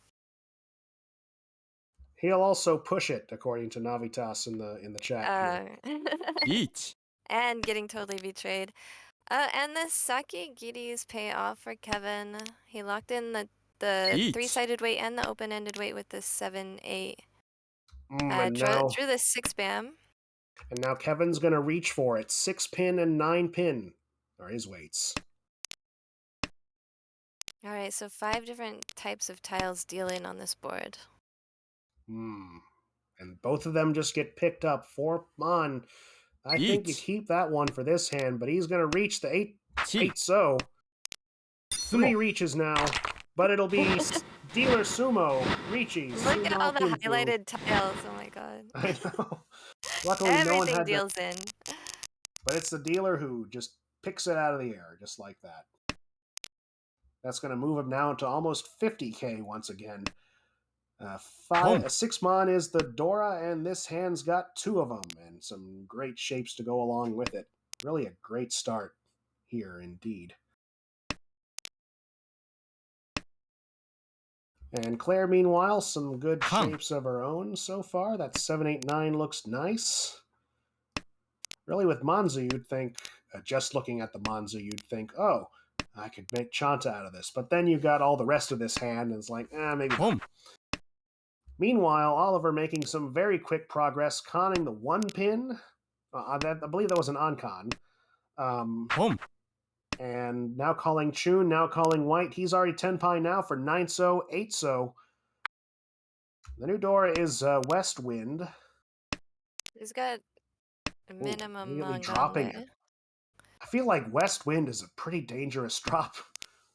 He'll also push it, according to Navitas in the chat here.リーチ And getting totally betrayed. And the Sake Giri's pay off for Kevin. He locked in the the 1 three-sided weight and the open-ended weight with the 7-8. And Drew the 6 bam. Kevin's gonna reach for it. 6-pin and 9-pin are his weights. All right, so 5 different types of tiles deal in on this board. And both of them just get picked up. 4-mon. I think you 1 keep that one for this hand, but he's gonna reach the 8 1 so. 相 3 撲 reaches now, but it'll be dealer sumo. Riichi. Look at all Sumo the Kinfu. highlighted tiles. Oh my god. I know. Luckily, no one Everything had to. deals in. But it's the dealer who just picks it out of the air, just like that. That's going to move him now to almost 50k once again. 6-mon is the Dora, and this hand's got 2 of them, and some great shapes to go along with it. Really a great start here, indeed. And Claire, meanwhile, some good shapes of her own so far. That 7-8-9 looks nice. Really, with Manzu, you'd think, just looking at the Manzu, you'd think, oh, I could make Chanta out of this. But then you got all the rest of this hand, and it's like, maybe not. Meanwhile, Oliver making some very quick progress, conning the 1-pin. I believe that was an on-con. And now calling Chun, now calling White. He's already 10-pi now for 9-so, 8-so. The new Dora is West Wind. He's got a minimum Immediately Mangan dropping there. it. I feel like West Wind is a pretty dangerous drop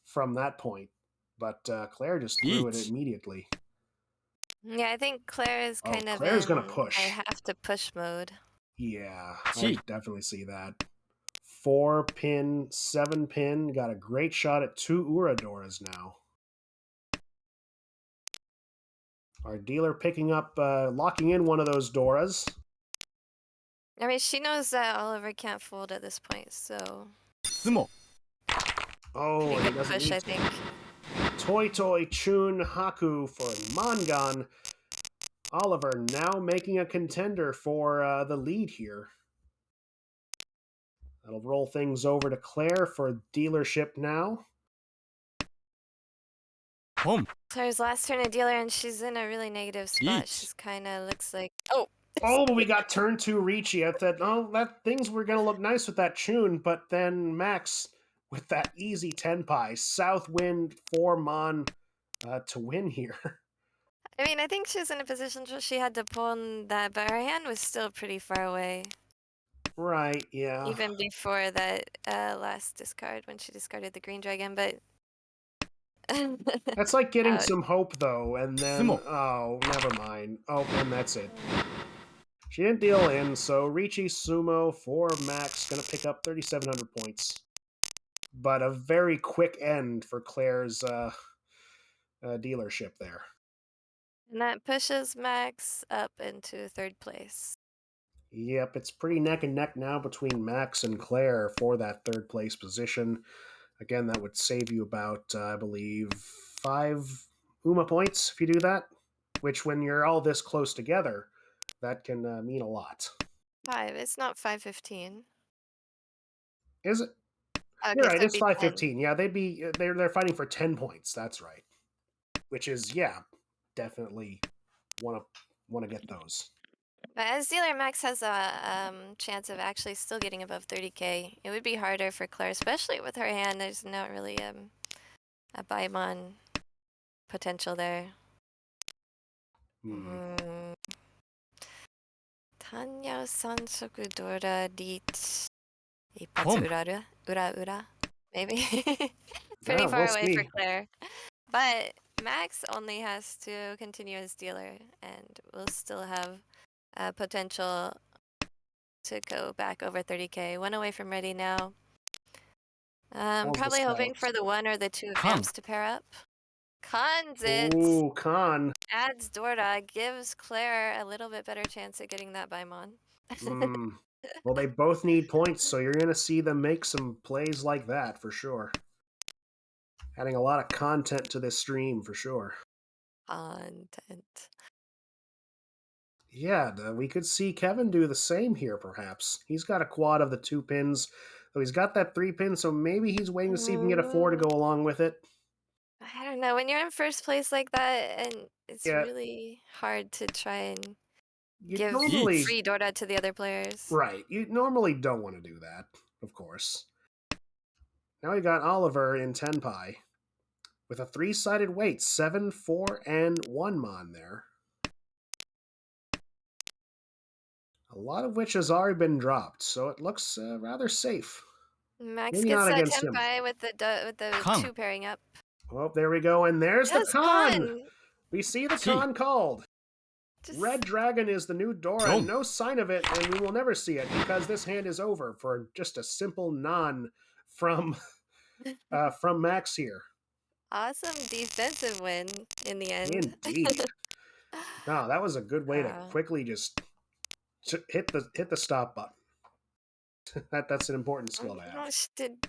from that point. But Claire just threw it immediately. Yeah, I think Claire is kind of Claire's in going to push. I have to push mode. Yeah, I definitely see that. 4-pin, 7-pin. Got a great shot at 2 Uradoras now. Our dealer picking up, locking in one of those Doras. I mean, she knows that Oliver can't fold at this point, so... 相撲 Oh, pretty he good doesn't push, need I to. think. Toy Toy Chun Haku for Mangan. Oliver now making a contender for the lead here. That'll roll things over to Claire for dealership now. Claire's last turn a dealer, and she's in a really negative spot. Eat. She's kind of looks like... Oh! Oh, but we got turn 2 Ricci. I thought, that things were going to look nice with that Chun, but then Max with that easy 10-pi. Southwind 4-mon to win here. I mean, I think she was in a position where she had to pull on that, but her hand was still pretty far away. Right, yeah. Even before that last discard, when she discarded the green dragon, but... That's like getting Ouch. some hope, though, and then, never mind. Oh, and that's it. She didn't deal in, so Ricci Sumo for Max, gonna pick up 3,700 points. But a very quick end for Claire's dealership there. And that pushes Max up into 3rd place. Yep, it's pretty neck and neck now between Max and Claire for that 3rd place position. Again, that would save you about, I believe, 5 UMA points if you do that, which when you're all this close together, that can mean a lot. 5. It's not 515. Is it? Okay, You're right. so it'd It's be 515. Yeah, they're fighting for 10 points. That's right. Which is definitely want to get those. But as dealer, Max has a chance of actually still getting above 30k. It would be harder for Claire, especially with her hand. There's not really a Baimon potential there. Tanya Sansoku Dora Dit Ipatsu Ura. Maybe. Pretty far We'll away see. for Claire. But Max only has to continue as dealer and will still have potential to go back over 30k. 1 away from ready now. Probably hoping for the 1 or the 2 vamps to pair up. Cons it! Ooh, Con. Adds Dorda, gives Claire a little bit better chance at getting that Baimon. Well, they both need points, so you're going to see them make some plays like that for sure. Adding a lot of content to this stream for sure. Content. Yeah, we could see Kevin do the same here, perhaps. He's got a quad of the 2 pins, though he's got that 3 pin, so maybe he's waiting to see if he can get a 4 to go along with it. I don't know. When you're in first place like that, and it's Yeah, really hard to try and you'd give normally free Dota to the other players. right. You normally don't want to do that, of course. Now we got Oliver in Tenpai with a three-sided weight, 7, 4, and 1 mon there. A lot of which has already been dropped, so it looks rather safe. Max Maybe gets not that against him. Tenpai with the Come. 2 pairing up. Oh, there we go, and there's the Yes, con! con! We see the Chi. con called. Red Just Dragon is the new Dora, Boom. and no sign of it, and we will never see it because this hand is over for just a simple non from from Max here. awesome defensive win in the end. Indeed. Wow, that was a good way to Wow. quickly just hit the stop button. That's an important skill to have.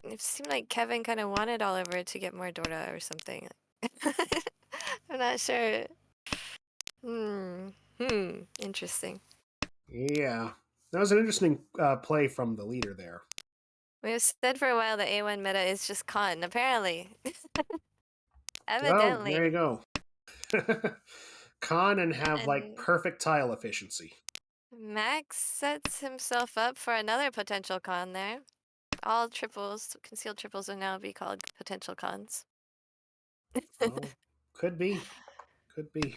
It seemed like Kevin kind of wanted Oliver to get more Dota or something. I'm not sure. Interesting. Yeah, that was an interesting play from the leader there. We've said for a while that A1 meta is just con, apparently. Well, there you Evidently. go. Con and have like And perfect tile efficiency. Max sets himself up for another potential con there. All triples, concealed triples will now be called potential cons. Well, could be, could be.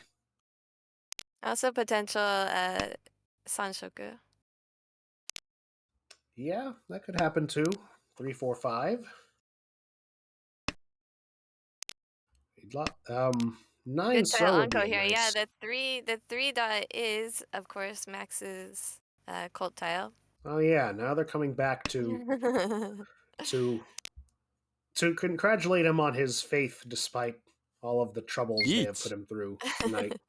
Also potential Sanshoku. Yeah, that could happen too. 3, 4, 5. Nine Good so title would be Anko a here. Yeah, nice. the three dot is of course Max's cult tile. Oh yeah, now they're coming back to to congratulate him on his faith despite all of the troubles they have put Each. him through tonight.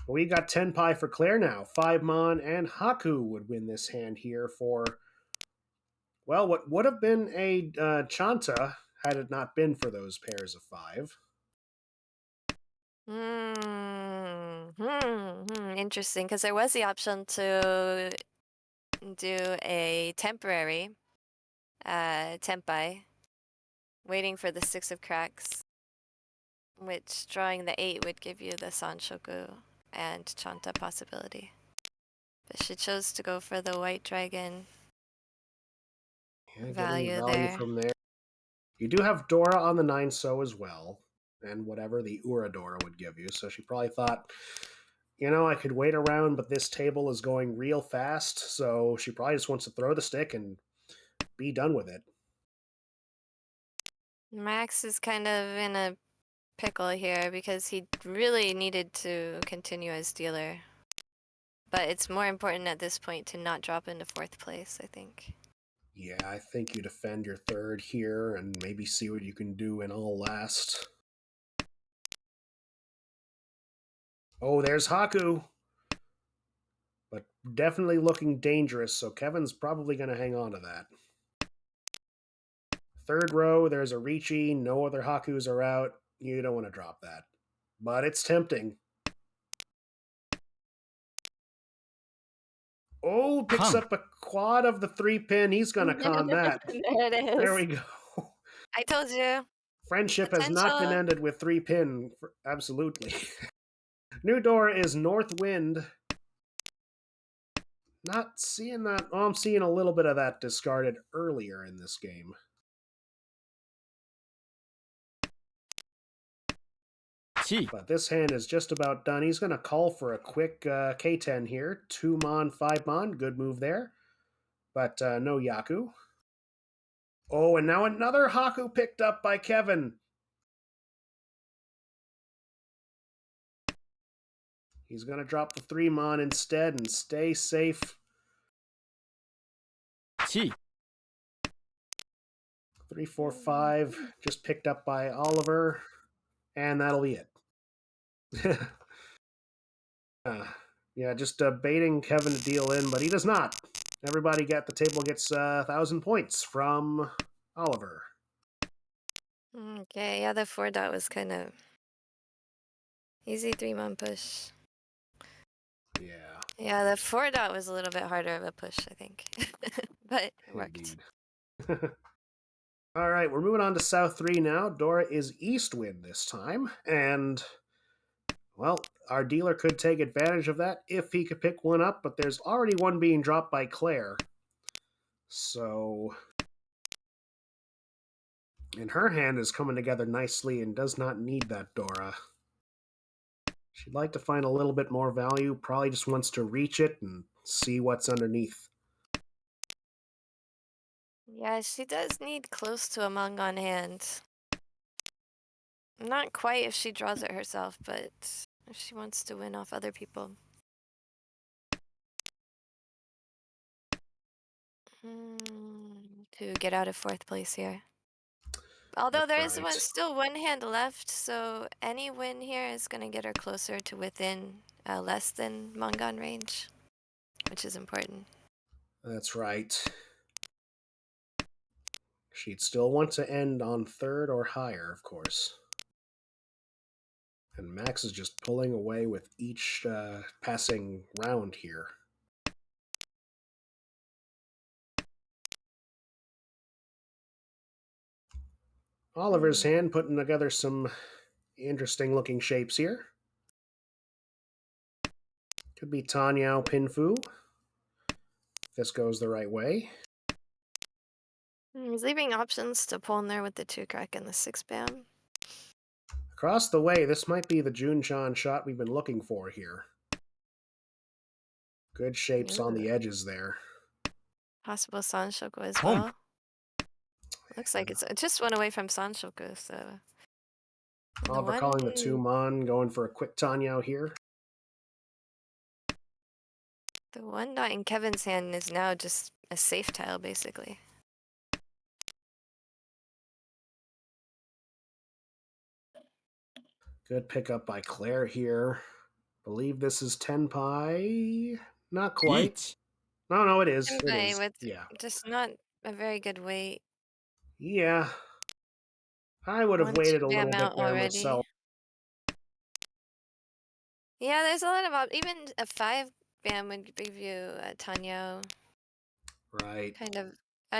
We got 10 pie for Claire now. 5 Mon and Haku would win this hand here for, well, what would have been a Chanta had it not been for those pairs of 5. Interesting, because there was the option to do a temporary tempai, waiting for the 6 of cracks, which drawing the 8 would give you the Sanshoku and Chanta possibility. But she chose to go for the white dragon Yeah, getting value value there. from there. You do have Dora on the 9 so as well, and whatever the Uradora would give you. So she probably thought, I could wait around, but this table is going real fast. So she probably just wants to throw the stick and be done with it. Max is kind of in a pickle here because he really needed to continue as dealer. But it's more important at this point to not drop into 4th place, I think. Yeah, I think you defend your third here and maybe see what you can do in all last. Oh, there's Haku. But definitely looking dangerous, so Kevin's probably going to hang on to that. Third row, there's a Ricci. No other Hakus are out. You don't want to drop that. But it's tempting. Oh, picks Come. up a quad of the 3-pin. He's going to con that. There it There is. we go. I told you. Friendship has not been Potential. ended with 3-pin. Absolutely. New door is North Wind. Not seeing that. Oh, I'm seeing a little bit of that discarded earlier in this game. Chi. But this hand is just about done. He's going to call for a quick K10 here. 2 Mon, 5 Mon. Good move there. But no Yaku. Oh, and now another Haku picked up by Kevin. He's going to drop the 3 Mon instead and stay safe. Chi. 3, 4, 5. Just picked up by Oliver. And that'll be it. Yeah, just baiting Kevin to deal in, but he does not. Everybody the table gets 1,000 points from Oliver. Okay, yeah, the 4 dot was kind of easy 3-mon push. Yeah. Yeah, the 4 dot was a little bit harder of a push, I think. But it worked. Indeed. All right, we're moving on to South 3 now. Dora is East Wind this time, and well, our dealer could take advantage of that if he could pick one up, but there's already one being dropped by Claire. So, and her hand is coming together nicely and does not need that Dora. She'd like to find a little bit more value, probably just wants to reach it and see what's underneath. Yeah, she does need close to a Mangan hand. Not quite if she draws it herself, but if she wants to win off other people. To get out of 4th place here. Although there is Right. still one hand left, so any win here is going to get her closer to within less than Mangan range, which is important. That's right. She'd still want to end on 3rd or higher, of course. And Max is just pulling away with each passing round here. Oliver's hand putting together some interesting looking shapes here. Could be Tanyao Pinfu. If this goes the right way. He's leaving options to pull in there with the 2 crack and the 6 bam. Across the way, this might be the Junchan shot we've been looking for here. Good shapes on the edges there. Possible Sanshoku as Pump. well. Looks like it just went away from Sanshoku, so. Oliver calling the 2-mon, going for a quick Tanyao here. The 1 dot in Kevin's hand is now just a safe tile, basically. Good pickup by Claire here. Believe this is Tenpai. Not quite. Each. No, it is. It Tenpai is. with Yeah. just not a very good weight. Yeah. I would have 1 waited a 2 little bam bit out there already. myself. Yeah, there's a lot of even a 5 bam would give you a Tanyo. Right. Kind of.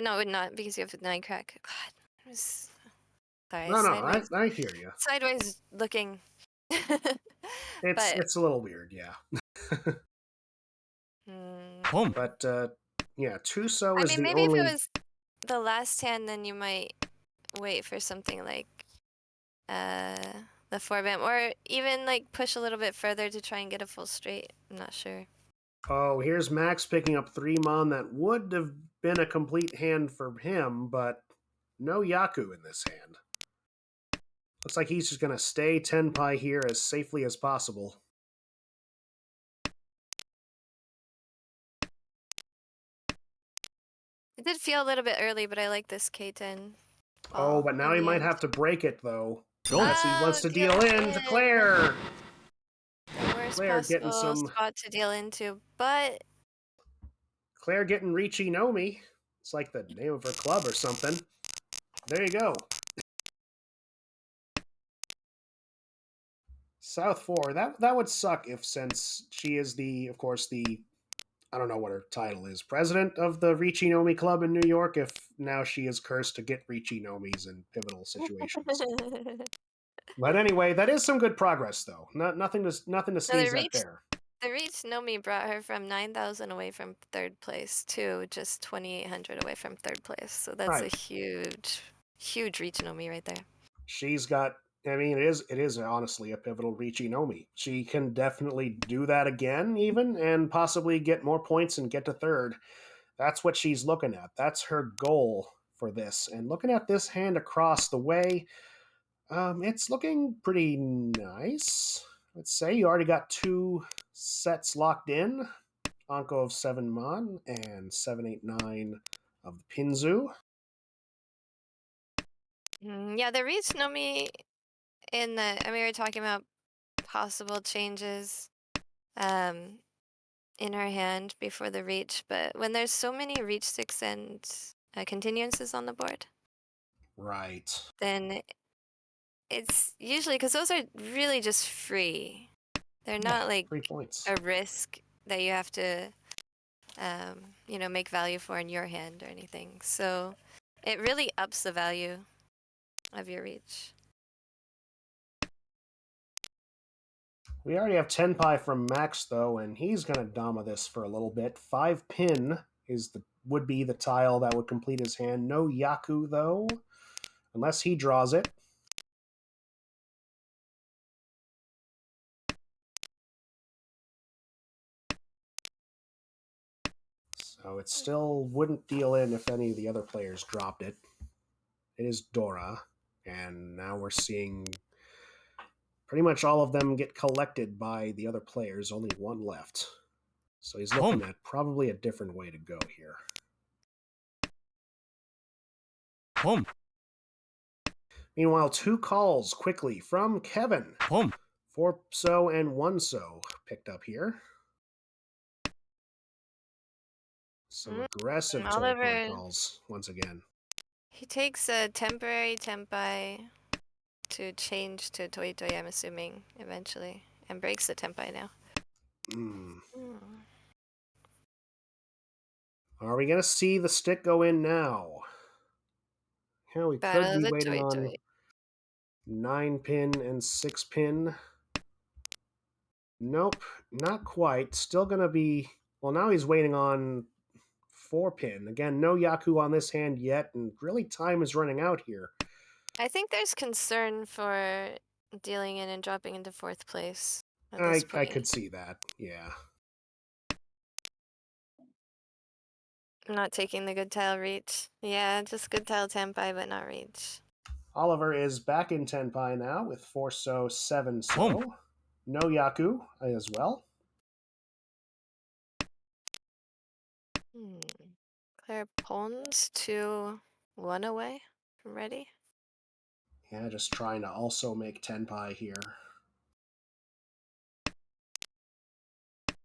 No, it would not because you have a 9 crack. God, it was, sorry, No, sideways. I hear you. Sideways looking. But It's a little weird, yeah. Pump. But yeah, Tuso I is mean, the maybe if only. it was the last hand, then you might wait for something like the 4 bam, or even like push a little bit further to try and get a full straight. I'm not sure. Oh, here's Max picking up 3-mon. That would have been a complete hand for him, but no Yaku in this hand. Looks like he's just going to stay Tenpai here as safely as possible. It did feel a little bit early, but I like this K10. Oh, but now he might end. have to break it, though. Don't. As he wants to deal in to in. Claire. The worst Claire getting possible some. spot to deal into, but Claire getting Richie Nomi. It's like the name of her club or something. There you go. South 4. That would suck if, since she is of course, I don't know what her title is, president of the Richie Nomi Club in New York, if now she is cursed to get Richie Nomis in pivotal situations. But anyway, that is some good progress, though. Nothing to sneeze at there. The Reach Nomi brought her from 9,000 away from 3rd place to just 2,800 away from 3rd place. So that's a huge, huge Reach Nomi right there. She's got. I mean, it is honestly a pivotal Richie Nomi. She can definitely do that again, even, and possibly get more points and get to 3rd. That's what she's looking at. That's her goal for this. And looking at this hand across the way, it's looking pretty nice. Let's say you already got 2 sets locked in. Anko of 7-mon and 789 of the Pinzu. Yeah, the Reach Nomi I mean, we were talking about possible changes in her hand before the reach, but when there's so many reach 6 and continuances on the board, Right. then it's usually, because those are really just free. They're not like 3 points. a risk that you have to, make value for in your hand or anything. So It really ups the value of your reach. We already have Tenpai from Max though, and he's gonna Dama this for a little bit. 5 pin would be the tile that would complete his hand. No Yaku though, unless he draws it. So it still wouldn't deal in if any of the other players dropped it. It is Dora, and now we're seeing pretty much all of them get collected by the other players, only one left. So he's looking at probably a different way to go here. Pom. Meanwhile, 2 calls quickly from Kevin. Pom. 4 so and 1 so picked up here. Some aggressive toy Oliver, calls once again. he takes a temporary Tenpai to change to Toi Toi, I'm assuming, eventually, and breaks the Tenpai now. Are we going to see the stick go in now? Yeah, we Battle could of be the waiting Toi on Toi. 9 pin and 6 pin. Nope, not quite. Still going to be... Well, now he's waiting on 4 pin. Again, no Yaku on this hand yet, and really time is running out here. I think there's concern for dealing in and dropping into 4th place at this point. I could see that, yeah. Not taking the good tile reach. Yeah, just good tile Tenpai, but not reach. Oliver is back in Tenpai now with 4 so, 7 so. No Yaku as well. Claire Pons 2-1 away from ready. Yeah, just trying to also make Tenpai here.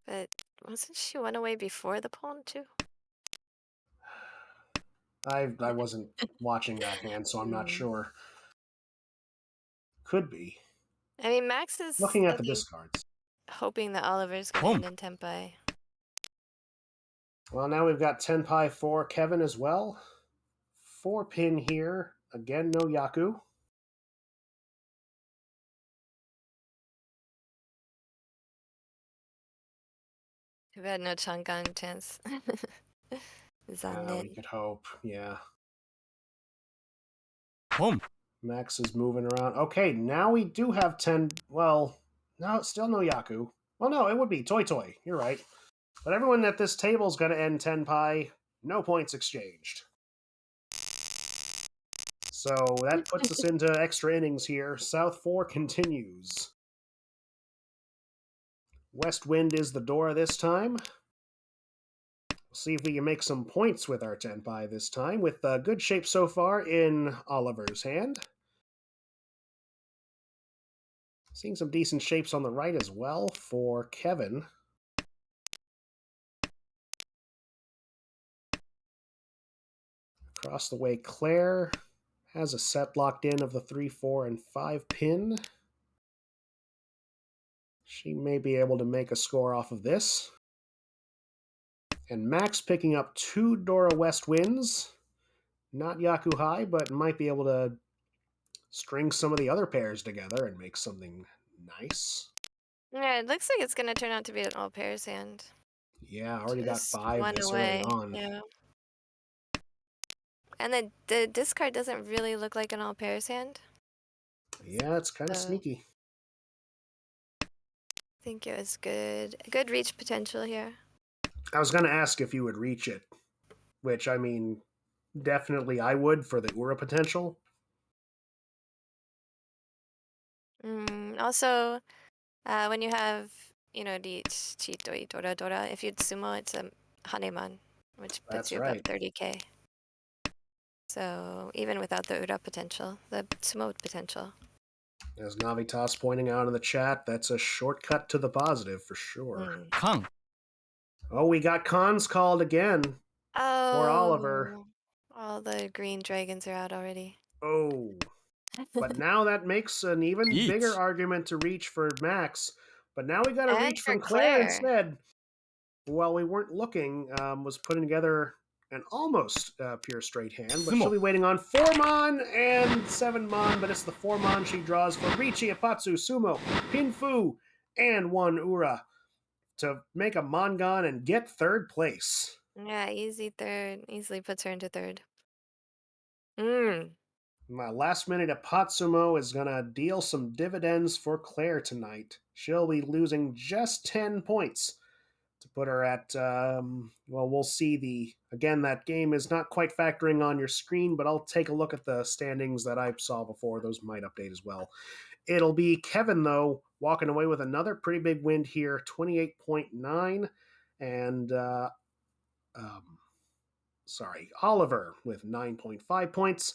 But wasn't she 1 away before the pawn too? I wasn't watching that hand, so I'm not sure. Could be. I mean, Max is Looking at the discards. hoping that Oliver's going to end in Tenpai. Well, now we've got Tenpai for Kevin as well. 4 pin here. Again, no Yaku. Too bad no Changan chance. Is on We it. could hope, yeah. Max is moving around. Okay, now we do have 10... Well, no, still no Yaku. Well, no, it would be Toi Toi. You're right. But everyone at this table is going to end Tenpai. No points exchanged. So that puts us into extra innings here. South 4 continues. West Wind is the Dora this time. We'll see if we can make some points with our Tenpai this time, with good shape so far in Oliver's hand. Seeing some decent shapes on the right as well for Kevin. Across the way, Claire has a set locked in of the 3, 4, and 5 pin. She may be able to make a score off of this. And Max picking up 2 Dora West wins. Not Yaku High, but might be able to string some of the other pairs together and make something nice. Yeah, it looks like it's going to turn out to be an all pairs hand. Yeah, already got Just 5 1 this away. early on. Yeah. And the discard doesn't really look like an all pairs hand. Yeah, it's kind of sneaky. I think it was good reach potential here. I was going to ask if you would reach it, which, I mean, definitely I would for the Ura potential. Also, when you have, the Chitoi Dora Dora, if you sumo, it's a Haneman, which puts That's you right. above 30k. So even without the Ura potential, the sumo potential. As Navitas pointing out in the chat, that's a shortcut to the positive for sure. Kang. Oh, we got cons called again for Oliver. All the green dragons are out already. Oh. But now that makes an even bigger argument to reach for Max. But now we got to And reach for from Claire Claire. instead. While we weren't looking, was putting together an almost pure straight hand, but she'll 相撲 be waiting on 4 mon and 7 mon, but it's the 4 mon she draws for Richi, Apatsu, Sumo, Pinfu, and 1 Ura to make a Mangan and get third place. Yeah, easy third. Easily puts her into third. Mm. My last minute Apatsumo is going to deal some dividends for Claire tonight. She'll be losing just 10 points to put her at, well, we'll see. Again, that game is not quite factoring on your screen, but I'll take a look at the standings that I saw before. Those might update as well. It'll be Kevin, though, walking away with another pretty big win here, 28.9. And, Oliver with 9.5 points.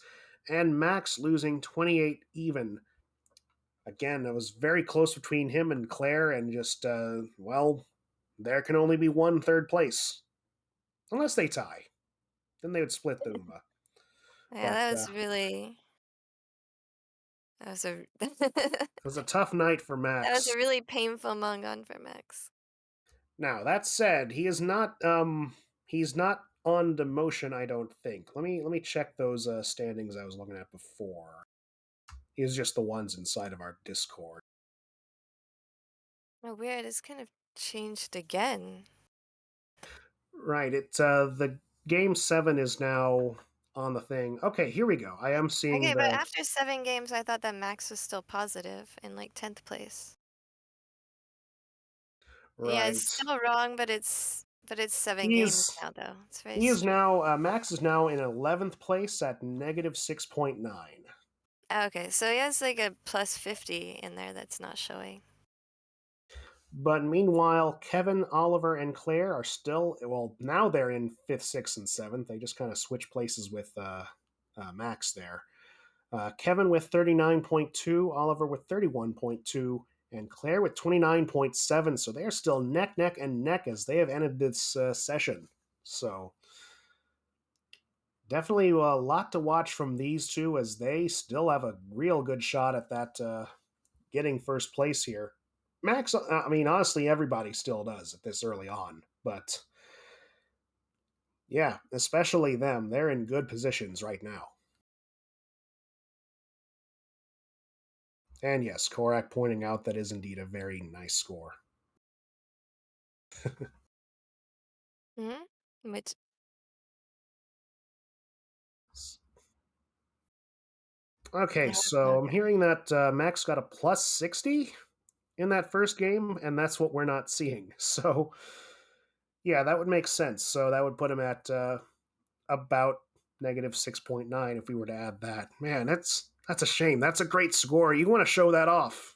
And Max losing 28 even. Again, it was very close between him and Claire, and just, there can only be one third place. Unless they tie. Then they would split the Uma. Yeah, But that was really. That was a. it was a tough night for That was Max. a really painful Mangan for Max. Now, that said, he's not on demotion, I don't think. Let me check those standings I was looking at before. He's just the ones inside of our Discord. Oh, weird. It's kind of changed again. Right. It's the game 7 is now on the thing. Okay, here we go. I am seeing Okay, but the after 7 games, I thought that Max was still positive in like 10th place. Yeah, it's right. still wrong, but it's 7 games He's now though. It's very he is strange. now Max is now in 11th place at negative 6.9. Okay, so he has like a plus 50 in there that's not showing. But meanwhile, Kevin, Oliver, and Claire are still, well, now they're in 5th, 6th, and 7th. They just kind of switch places with Max there. Kevin with 39.2, Oliver with 31.2, and Claire with 29.7. So they're still neck, neck, and neck as they have ended this session. So definitely a lot to watch from these two as they still have a real good shot at that getting first place here. Max, I mean, honestly, everybody still does at this early on, but yeah, especially them. They're in good positions right now. And yes, Korak pointing out that is indeed a very nice score. Hmm. Which Okay, so I'm okay. hearing that Max got a plus 60 in that first game, and that's what we're not seeing. So, yeah, that would make sense. So that would put him at about negative 6.9 if we were to add that. Man, that's a shame. That's a great score. You want to show that off.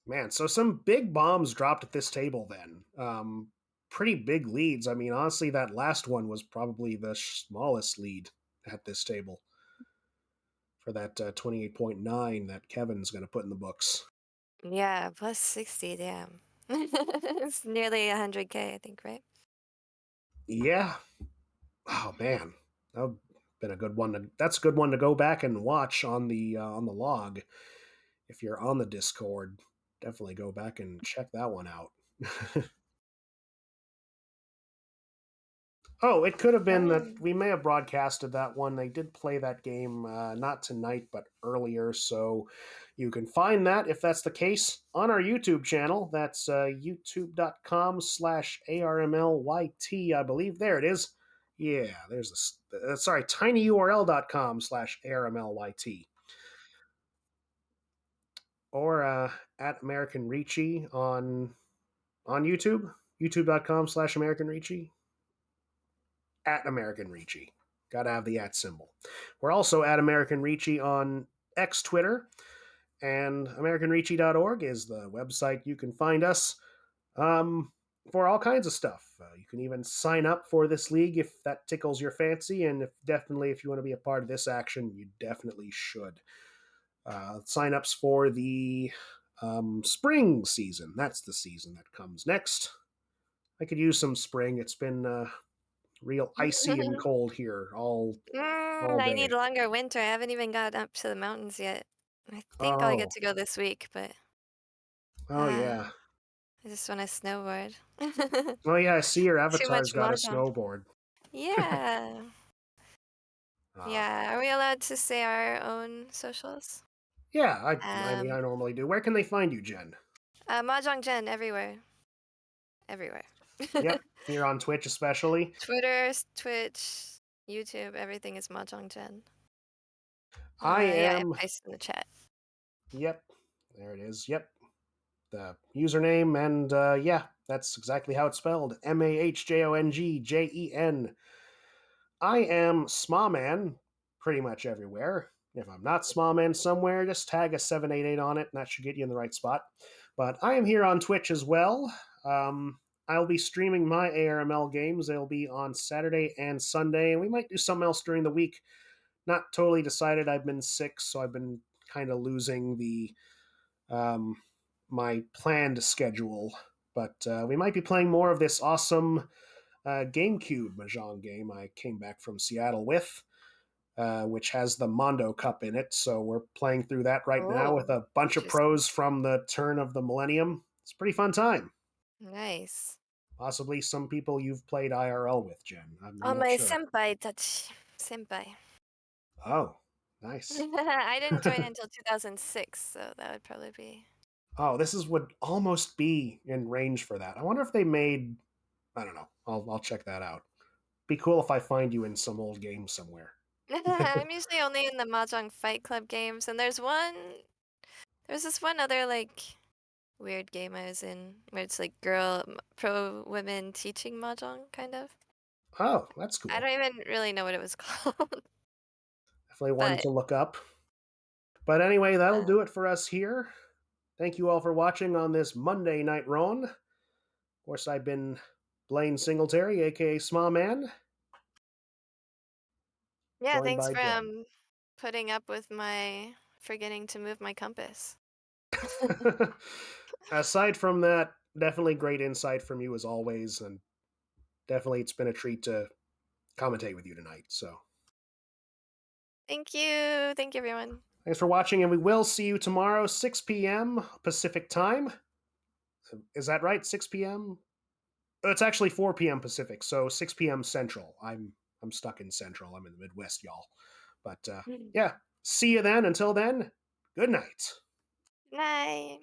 Man, so some big bombs dropped at this table then. Pretty big leads. I mean, honestly, that last one was probably the smallest lead at this table for that 28.9 that Kevin's going to put in the books. Yeah, plus 60, damn. It's nearly 100K, I think, right? Yeah. Oh man, that would been a good one. That's a good one to go back and watch on the log. If you're on the Discord, definitely go back and check that one out. Oh, it could have been that Um, we may have broadcasted that one. They did play that game not tonight, but earlier. So you can find that, if that's the case, on our YouTube channel. That's youtube.com/ARMLYT, I believe. There it is. Yeah, there's sorry, tinyurl.com/ARMLYT. Or at American Ricci on YouTube, youtube.com/American Ricci. At American Ricci. Gotta have the at symbol. We're also at American Ricci on X Twitter, and AmericanRicci.org is the website you can find us for all kinds of stuff. You can even sign up for this league if that tickles your fancy, and if you want to be a part of this action, you definitely should. Sign-ups for the spring season. That's the season that comes next. I could use some spring. It's been real icy and cold here all I need day. longer winter. I haven't even got up to the mountains yet. I think I'll get Oh, to go this week, but oh uh, yeah. I just want to snowboard. Oh yeah, I see your Too avatar's much got a mahjong. snowboard. Yeah. Ah, Yeah. Are we allowed to say our own socials? yeah, I mean, Um, I normally do. Where can they find you, Jen? Mahjong Gen everywhere. Everywhere. Yep, here on Twitch especially. Twitter, Twitch, YouTube, everything is Mahjong Gen. I Yeah, I am. pasted in the chat. Yep, there it is. Yep, the username, and yeah, that's exactly how it's spelled. MAHJONGJEN. I am Smawman pretty much everywhere. If I'm not Smawman somewhere, just tag a 788 on it, and that should get you in the right spot. But I am here on Twitch as well. I'll be streaming my ARML games. They'll be on Saturday and Sunday, and we might do something else during the week. Not totally decided. I've been sick, so I've been kind of losing the um, my planned schedule. But we might be playing more of this awesome GameCube Mahjong game I came back from Seattle with, which has the Mondo Cup in it. So we're playing through that right now with Oh, a bunch of interesting. pros from the turn of the millennium. It's a pretty fun time. Nice. Possibly some people you've played IRL with, Jen. I'm Oh, not my sure. senpai touch. Senpai. Oh, nice. I didn't join until 2006, so that would probably be. Oh, this is would almost be in range for that. I wonder if they made. I don't know. I'll check that out. Be cool if I find you in some old game somewhere. I'm usually only in the Mahjong Fight Club games, and there's this one other like weird game I was in where it's like pro women teaching Mahjong, kind of. Oh, that's I cool. don't even really know what it was called, Definitely one but to look up. But anyway, that'll uh, do it for us here. Thank you all for watching on this Monday night Ron. Of course, I've been Blaine Singletary, aka Smawman, yeah, joined thanks by for Jen. putting up with my forgetting to move my compass. Aside from that, definitely great insight from you as always, and definitely it's been a treat to commentate with you tonight. So Thank you, everyone. thanks for watching, and we will see you tomorrow, 6 p.m. Pacific time. Is that right? 6 p.m. It's actually 4 p.m. Pacific, so 6 p.m. Central. I'm stuck in Central. I'm in the Midwest, y'all. But yeah, see you then. Until then, good night. Night.